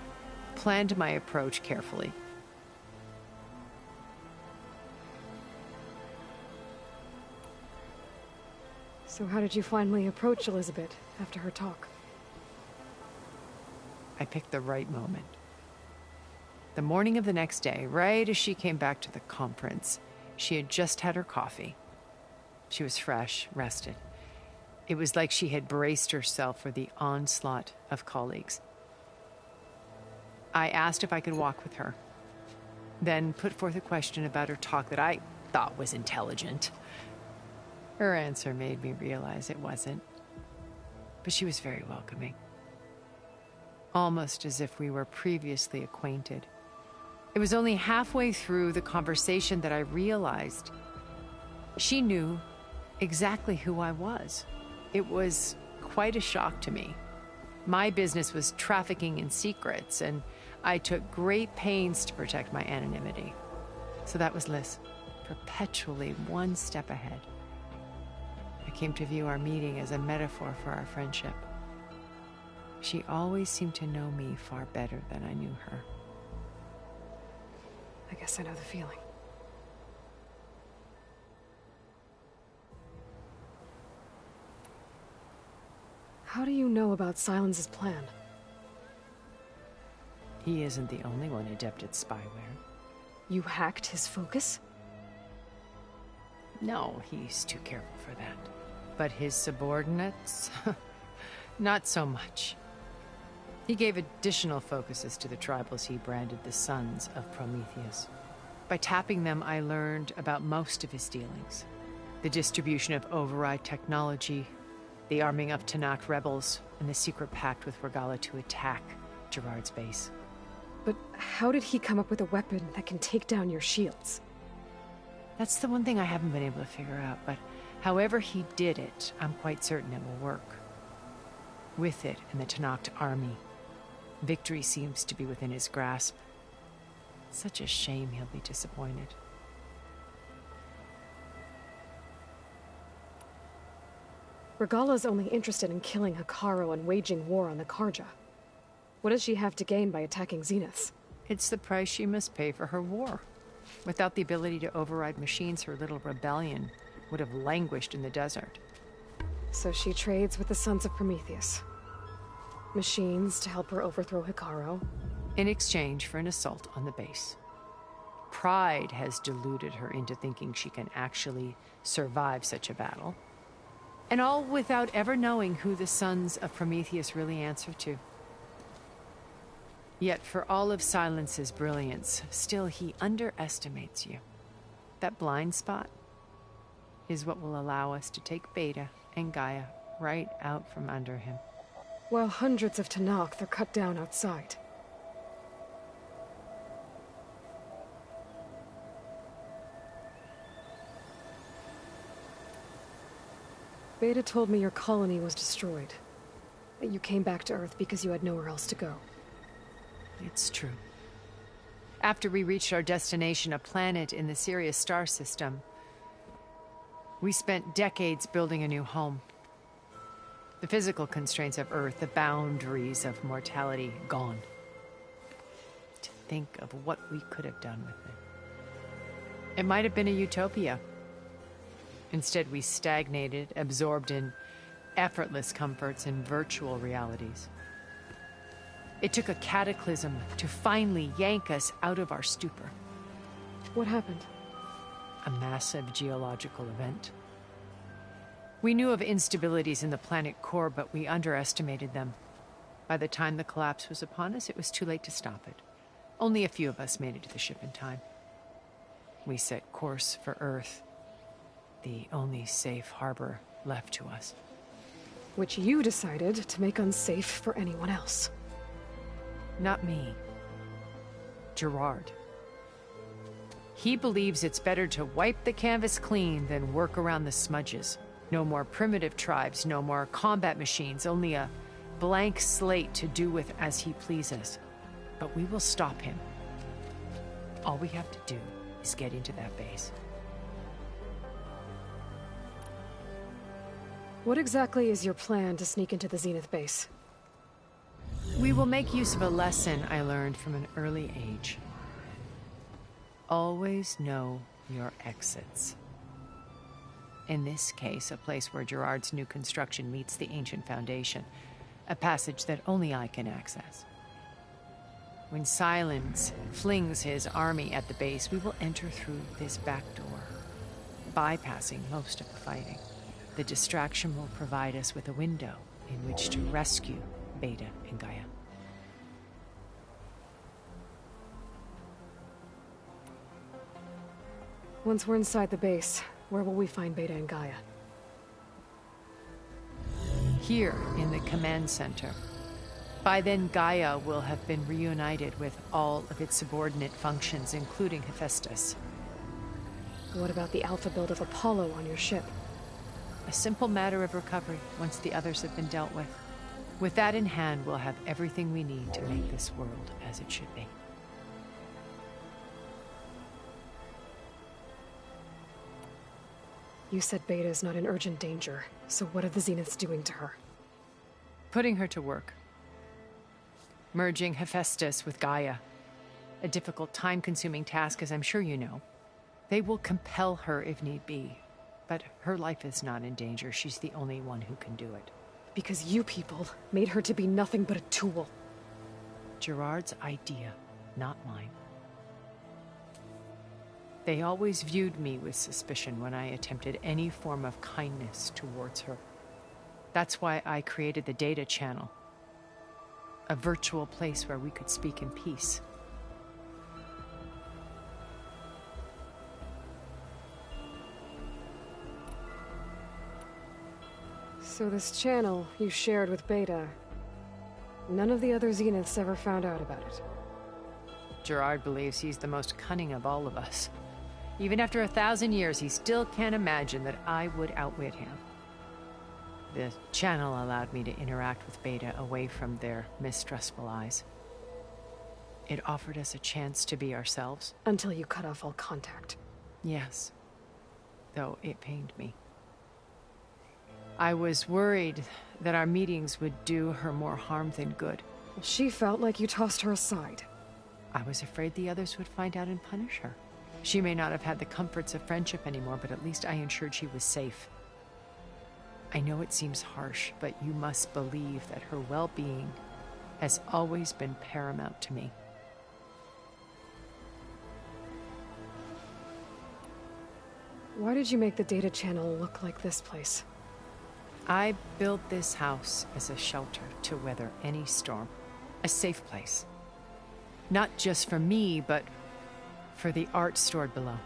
planned my approach carefully. So how did you finally approach Elizabeth after her talk? I picked the right moment. The morning of the next day, right as she came back to the conference, she had just had her coffee. She was fresh, rested. It was like she had braced herself for the onslaught of colleagues. I asked if I could walk with her, then put forth a question about her talk that I thought was intelligent. Her answer made me realize it wasn't, but she was very welcoming. Almost as if we were previously acquainted. It was only halfway through the conversation that I realized she knew exactly who I was. It was quite a shock to me. My business was trafficking in secrets, and I took great pains to protect my anonymity. So that was Liz, perpetually one step ahead. I came to view our meeting as a metaphor for our friendship. She always seemed to know me far better than I knew her. I guess I know the feeling. How do you know about Silence's plan? He isn't the only one adept at spyware. You hacked his focus? No, he's too careful for that. But his subordinates? Not so much. He gave additional focuses to the tribals he branded the Sons of Prometheus. By tapping them, I learned about most of his dealings. The distribution of override technology, the arming of Tanakh rebels, and the secret pact with Regala to attack Gerard's base. But how did he come up with a weapon that can take down your shields? That's the one thing I haven't been able to figure out, but however he did it, I'm quite certain it will work. With it and the Tanakh army, victory seems to be within his grasp. Such a shame he'll be disappointed. Regala's only interested in killing Hekarro and waging war on the Karja. What does she have to gain by attacking Zeniths? It's the price she must pay for her war. Without the ability to override machines, her little rebellion would have languished in the desert. So she trades with the Sons of Prometheus. Machines to help her overthrow Hekarro. In exchange for an assault on the base. Pride has deluded her into thinking she can actually survive such a battle. And all without ever knowing who the sons of Prometheus really answer to. Yet for all of Silence's brilliance, still he underestimates you. That blind spot is what will allow us to take Beta and Gaia right out from under him. While hundreds of Tenakth are cut down outside. Beta told me your colony was destroyed. That you came back to Earth because you had nowhere else to go. It's true. After we reached our destination, a planet in the Sirius star system, we spent decades building a new home. The physical constraints of Earth, the boundaries of mortality, gone. To think of what we could have done with it. It might have been a utopia. Instead, we stagnated, absorbed in effortless comforts and virtual realities. It took a cataclysm to finally yank us out of our stupor. What happened? A massive geological event. We knew of instabilities in the planet core, but we underestimated them. By the time the collapse was upon us, it was too late to stop it. Only a few of us made it to the ship in time. We set course for Earth, the only safe harbor left to us. Which you decided to make unsafe for anyone else. Not me. Gerard. He believes it's better to wipe the canvas clean than work around the smudges. No more primitive tribes, no more combat machines, only a blank slate to do with as he pleases. But we will stop him. All we have to do is get into that base. What exactly is your plan to sneak into the Zenith base? We will make use of a lesson I learned from an early age. Always know your exits. In this case, a place where Gerard's new construction meets the ancient foundation, a passage that only I can access. When Silence flings his army at the base, we will enter through this back door, bypassing most of the fighting. The distraction will provide us with a window in which to rescue Beta and Gaia. Once we're inside the base, where will we find Beta and Gaia? Here, in the command center. By then, Gaia will have been reunited with all of its subordinate functions, including Hephaestus. What about the alpha build of Apollo on your ship? A simple matter of recovery, once the others have been dealt with. With that in hand, we'll have everything we need to make this world as it should be. You said Beta is not in urgent danger, so what are the Zeniths doing to her? Putting her to work. Merging Hephaestus with Gaia. A difficult, time-consuming task, as I'm sure you know. They will compel her if need be. But her life is not in danger. She's the only one who can do it. Because you people made her to be nothing but a tool. Gerard's idea, not mine. They always viewed me with suspicion when I attempted any form of kindness towards her. That's why I created the data channel. A virtual place where we could speak in peace. So this channel you shared with Beta, none of the other Zeniths ever found out about it. Gerard believes he's the most cunning of all of us. Even after 1,000 years, he still can't imagine that I would outwit him. The channel allowed me to interact with Beta away from their mistrustful eyes. It offered us a chance to be ourselves. Until you cut off all contact. Yes. Though it pained me. I was worried that our meetings would do her more harm than good. She felt like you tossed her aside. I was afraid the others would find out and punish her. She may not have had the comforts of friendship anymore, but at least I ensured she was safe. I know it seems harsh, but you must believe that her well-being has always been paramount to me. Why did you make the data channel look like this place? I built this house as a shelter to weather any storm. A safe place. Not just for me, but for the art stored below.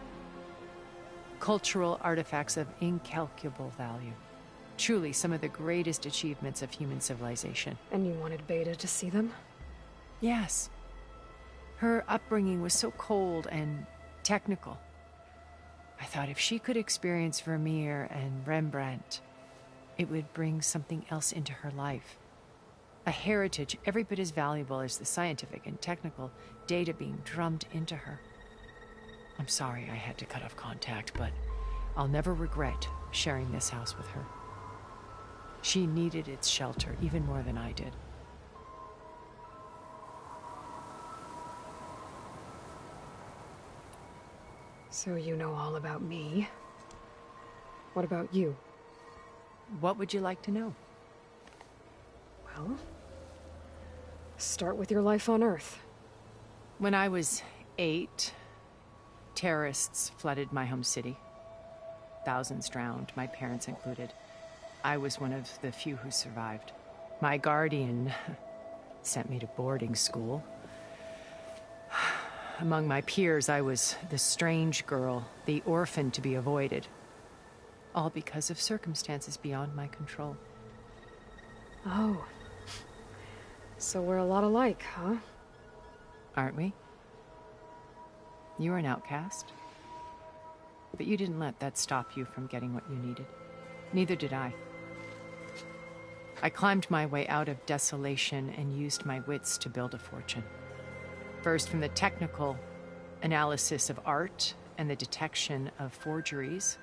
Cultural artifacts of incalculable value. Truly some of the greatest achievements of human civilization. And you wanted Beta to see them? Yes. Her upbringing was so cold and technical. I thought if she could experience Vermeer and Rembrandt, it would bring something else into her life. A heritage every bit as valuable as the scientific and technical data being drummed into her. I'm sorry I had to cut off contact, but I'll never regret sharing this house with her. She needed its shelter even more than I did. So you know all about me. What about you? What would you like to know? Well, start with your life on Earth. When I was 8, terrorists flooded my home city. Thousands drowned, my parents included. I was one of the few who survived. My guardian sent me to boarding school. Among my peers, I was the strange girl, the orphan to be avoided. All because of circumstances beyond my control. Oh. So we're a lot alike, huh? Aren't we? You were an outcast. But you didn't let that stop you from getting what you needed. Neither did I. I climbed my way out of desolation and used my wits to build a fortune. First from the technical analysis of art and the detection of forgeries.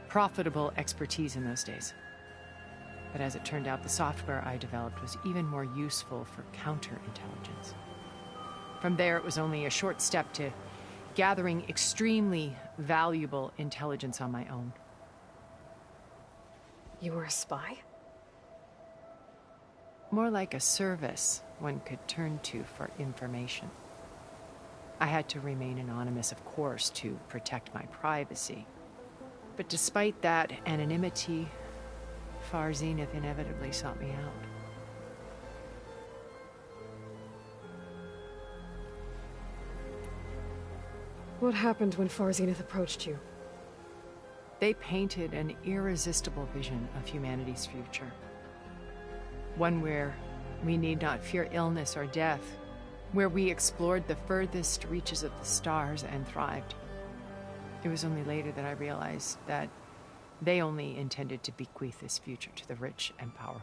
Profitable expertise in those days. But as it turned out, the software I developed was even more useful for counterintelligence. From there, it was only a short step to gathering extremely valuable intelligence on my own. You were a spy? More like a service one could turn to for information. I had to remain anonymous, of course, to protect my privacy. But despite that anonymity, Far Zenith inevitably sought me out. What happened when Far Zenith approached you? They painted an irresistible vision of humanity's future. One where we need not fear illness or death, where we explored the furthest reaches of the stars and thrived. It was only later that I realized that they only intended to bequeath this future to the rich and powerful.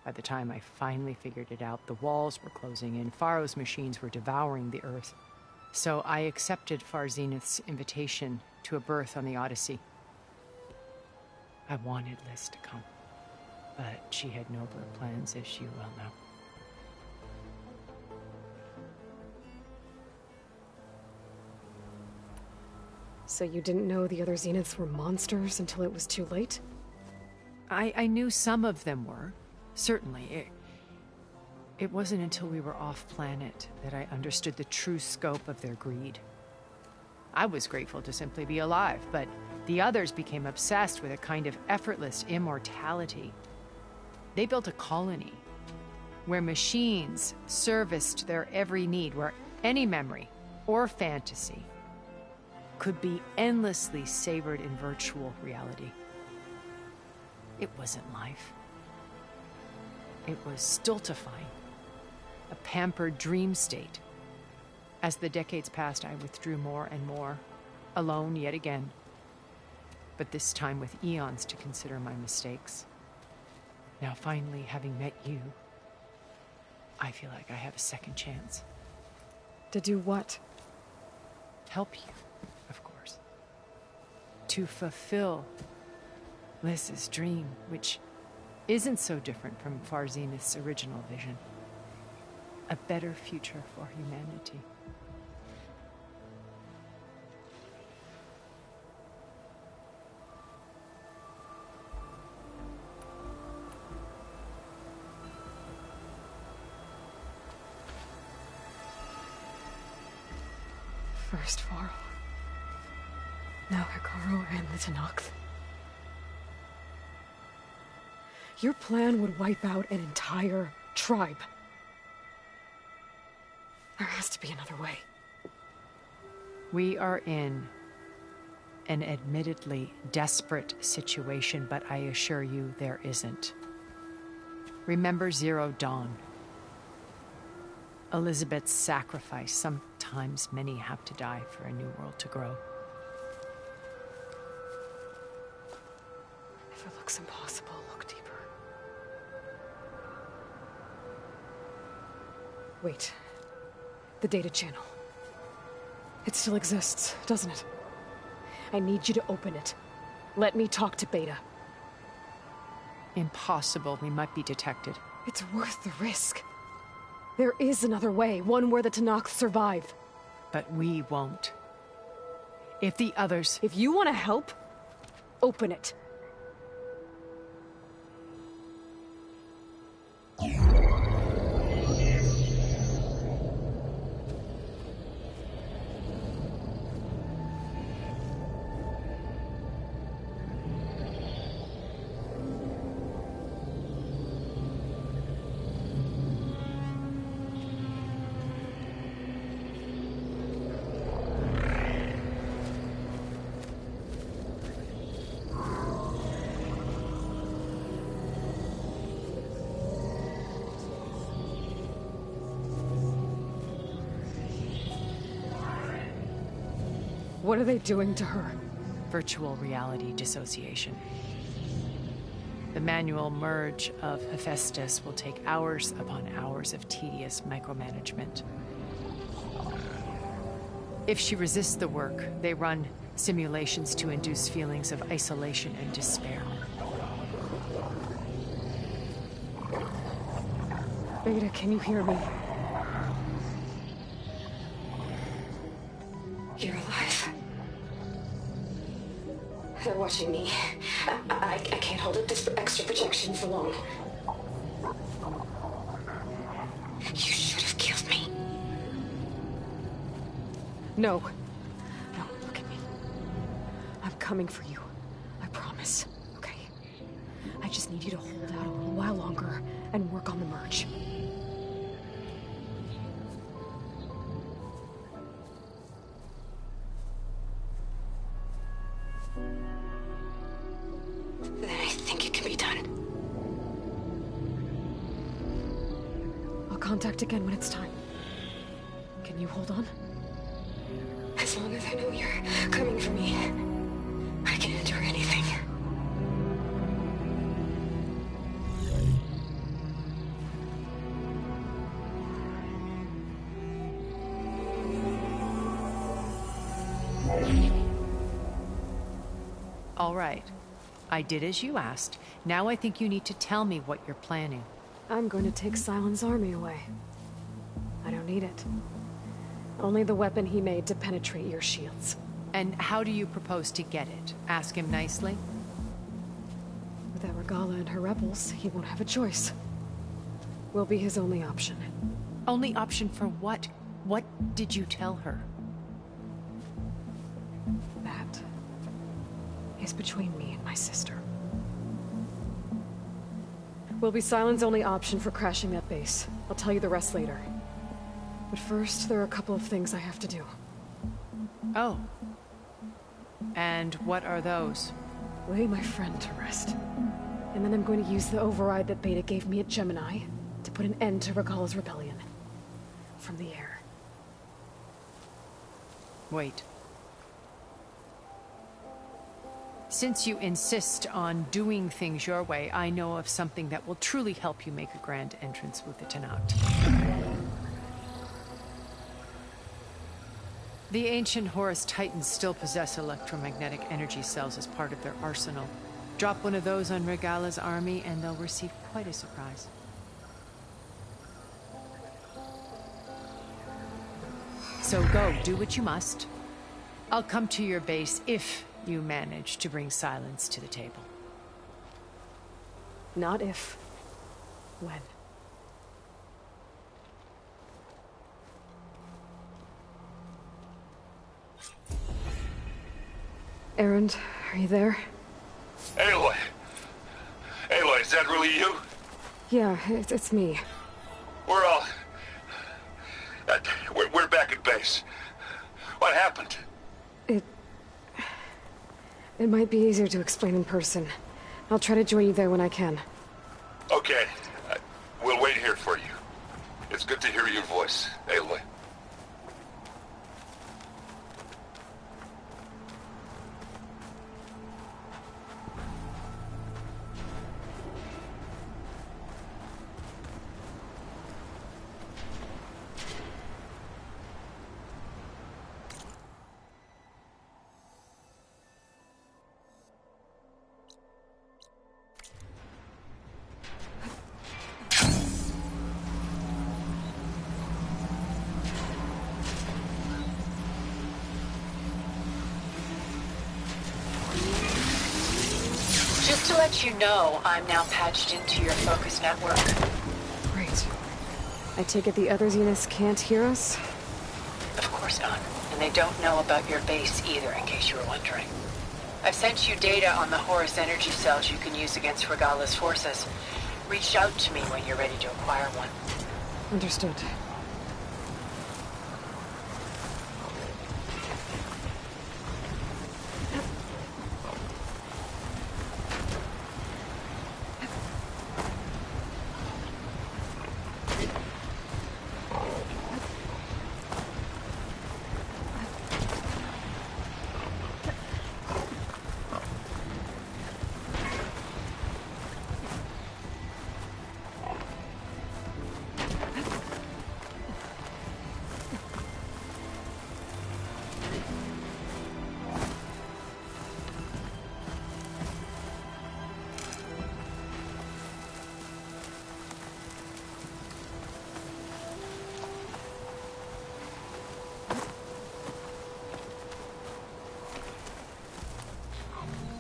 By the time I finally figured it out, the walls were closing in, Pharaoh's machines were devouring the Earth. So I accepted Far Zenith's invitation to a berth on the Odyssey. I wanted Liz to come, but she had nobler plans, as you well know. So you didn't know the other Zeniths were monsters until it was too late? I knew some of them were, certainly. It wasn't until we were off-planet that I understood the true scope of their greed. I was grateful to simply be alive, but the others became obsessed with a kind of effortless immortality. They built a colony where machines serviced their every need, where any memory or fantasy could be endlessly savored in virtual reality. It wasn't life. It was stultifying, a pampered dream state. As the decades passed, I withdrew more and more, alone yet again, but this time with eons to consider my mistakes. Now finally, having met you, I feel like I have a second chance. To do what? Help you, of course. To fulfill Liz's dream, which isn't so different from Far Zenith's original vision. A better future for humanity. First Pharaoh. Now Hikaru and the Tanox. Your plan would wipe out an entire tribe. There has to be another way. We are in an admittedly desperate situation, but I assure you there isn't. Remember Zero Dawn. Elizabeth's sacrifice. Sometimes many have to die for a new world to grow. If it looks impossible, look deeper. Wait. The data channel. It still exists, doesn't it? I need you to open it. Let me talk to Beta. Impossible. We might be detected. It's worth the risk. There is another way, one where the Tanakh survive. But we won't. If the others... If you want to help, open it. What are they doing to her? Virtual reality dissociation. The manual merge of Hephaestus will take hours upon hours of tedious micromanagement. If she resists the work, they run simulations to induce feelings of isolation and despair. Beta, can you hear me? You're alive. They're watching me. I can't hold up this extra protection for long. You should have killed me. No. No, look at me. I'm coming for you. I promise. Okay? I just need you to hold out a little while longer and work on the merge. Then I think it can be done. I'll contact again when it's time. Can you hold on? As long as I know you're coming for me, I can endure anything. All right. I did as you asked. Now I think you need to tell me what you're planning. I'm going to take Silent's army away. I don't need it. Only the weapon he made to penetrate your shields. And how do you propose to get it? Ask him nicely? Without Regala and her rebels, he won't have a choice. We'll be his only option. Only option for what? What did you tell her? That is between me and my sister. Will be Silent's only option for crashing that base. I'll tell you the rest later. But first, there are a couple of things I have to do. Oh. And what are those? Lay my friend to rest. And then I'm going to use the override that Beta gave me at Gemini to put an end to Regala's rebellion. From the air. Wait. Since you insist on doing things your way, I know of something that will truly help you make a grand entrance with the Tanakh. The ancient Horus Titans still possess electromagnetic energy cells as part of their arsenal. Drop one of those on Regala's army and they'll receive quite a surprise. So go, do what you must. I'll come to your base if you manage to bring Silence to the table. Not if. When. Erend, are you there? Aloy! Aloy, is that really you? Yeah, it's me. We're all... we're back at base. What happened? It might be easier to explain in person. I'll try to join you there when I can. Okay. We'll wait here for you. It's good to hear your voice, Aloy. Just to let you know, I'm now patched into your focus network. Great. I take it the other Zeniths can't hear us? Of course not. And they don't know about your base either, in case you were wondering. I've sent you data on the Horus energy cells you can use against Regala's forces. Reach out to me when you're ready to acquire one. Understood.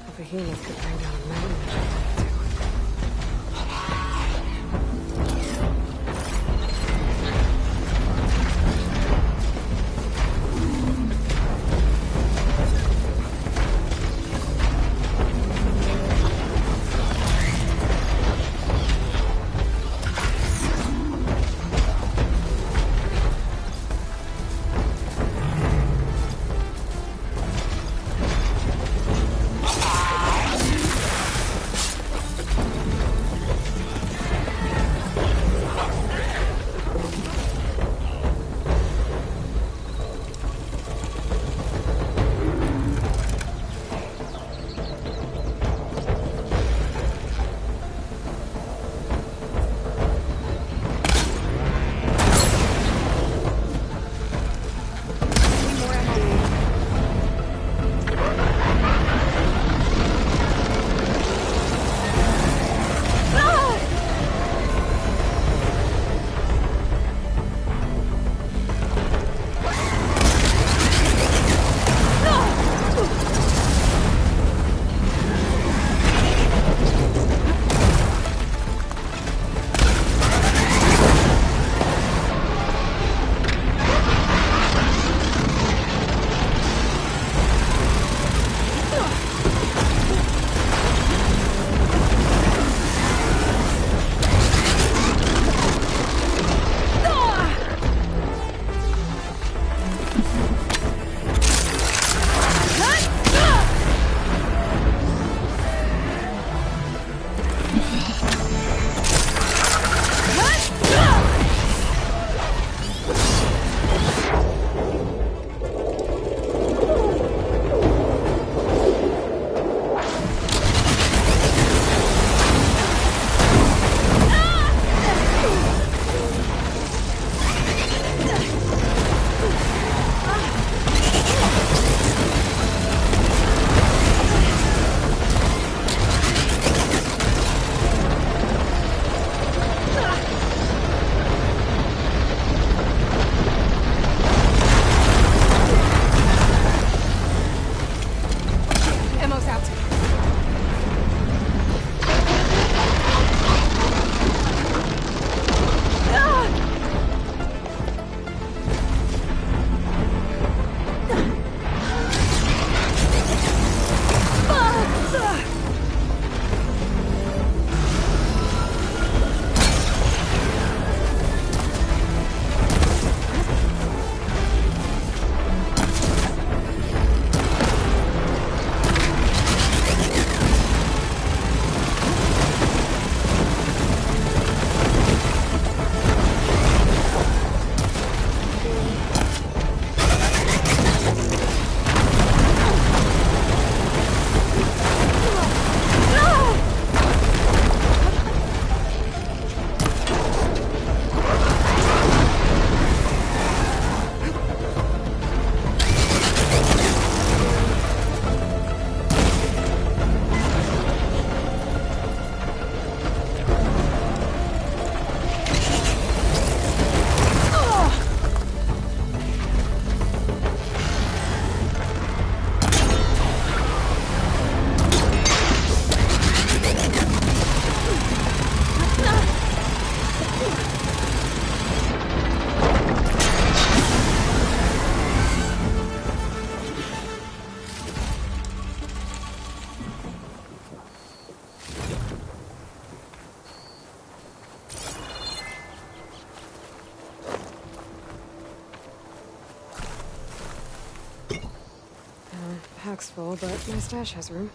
A behemoth could bring down a mountain. pack's full, but my stash has room.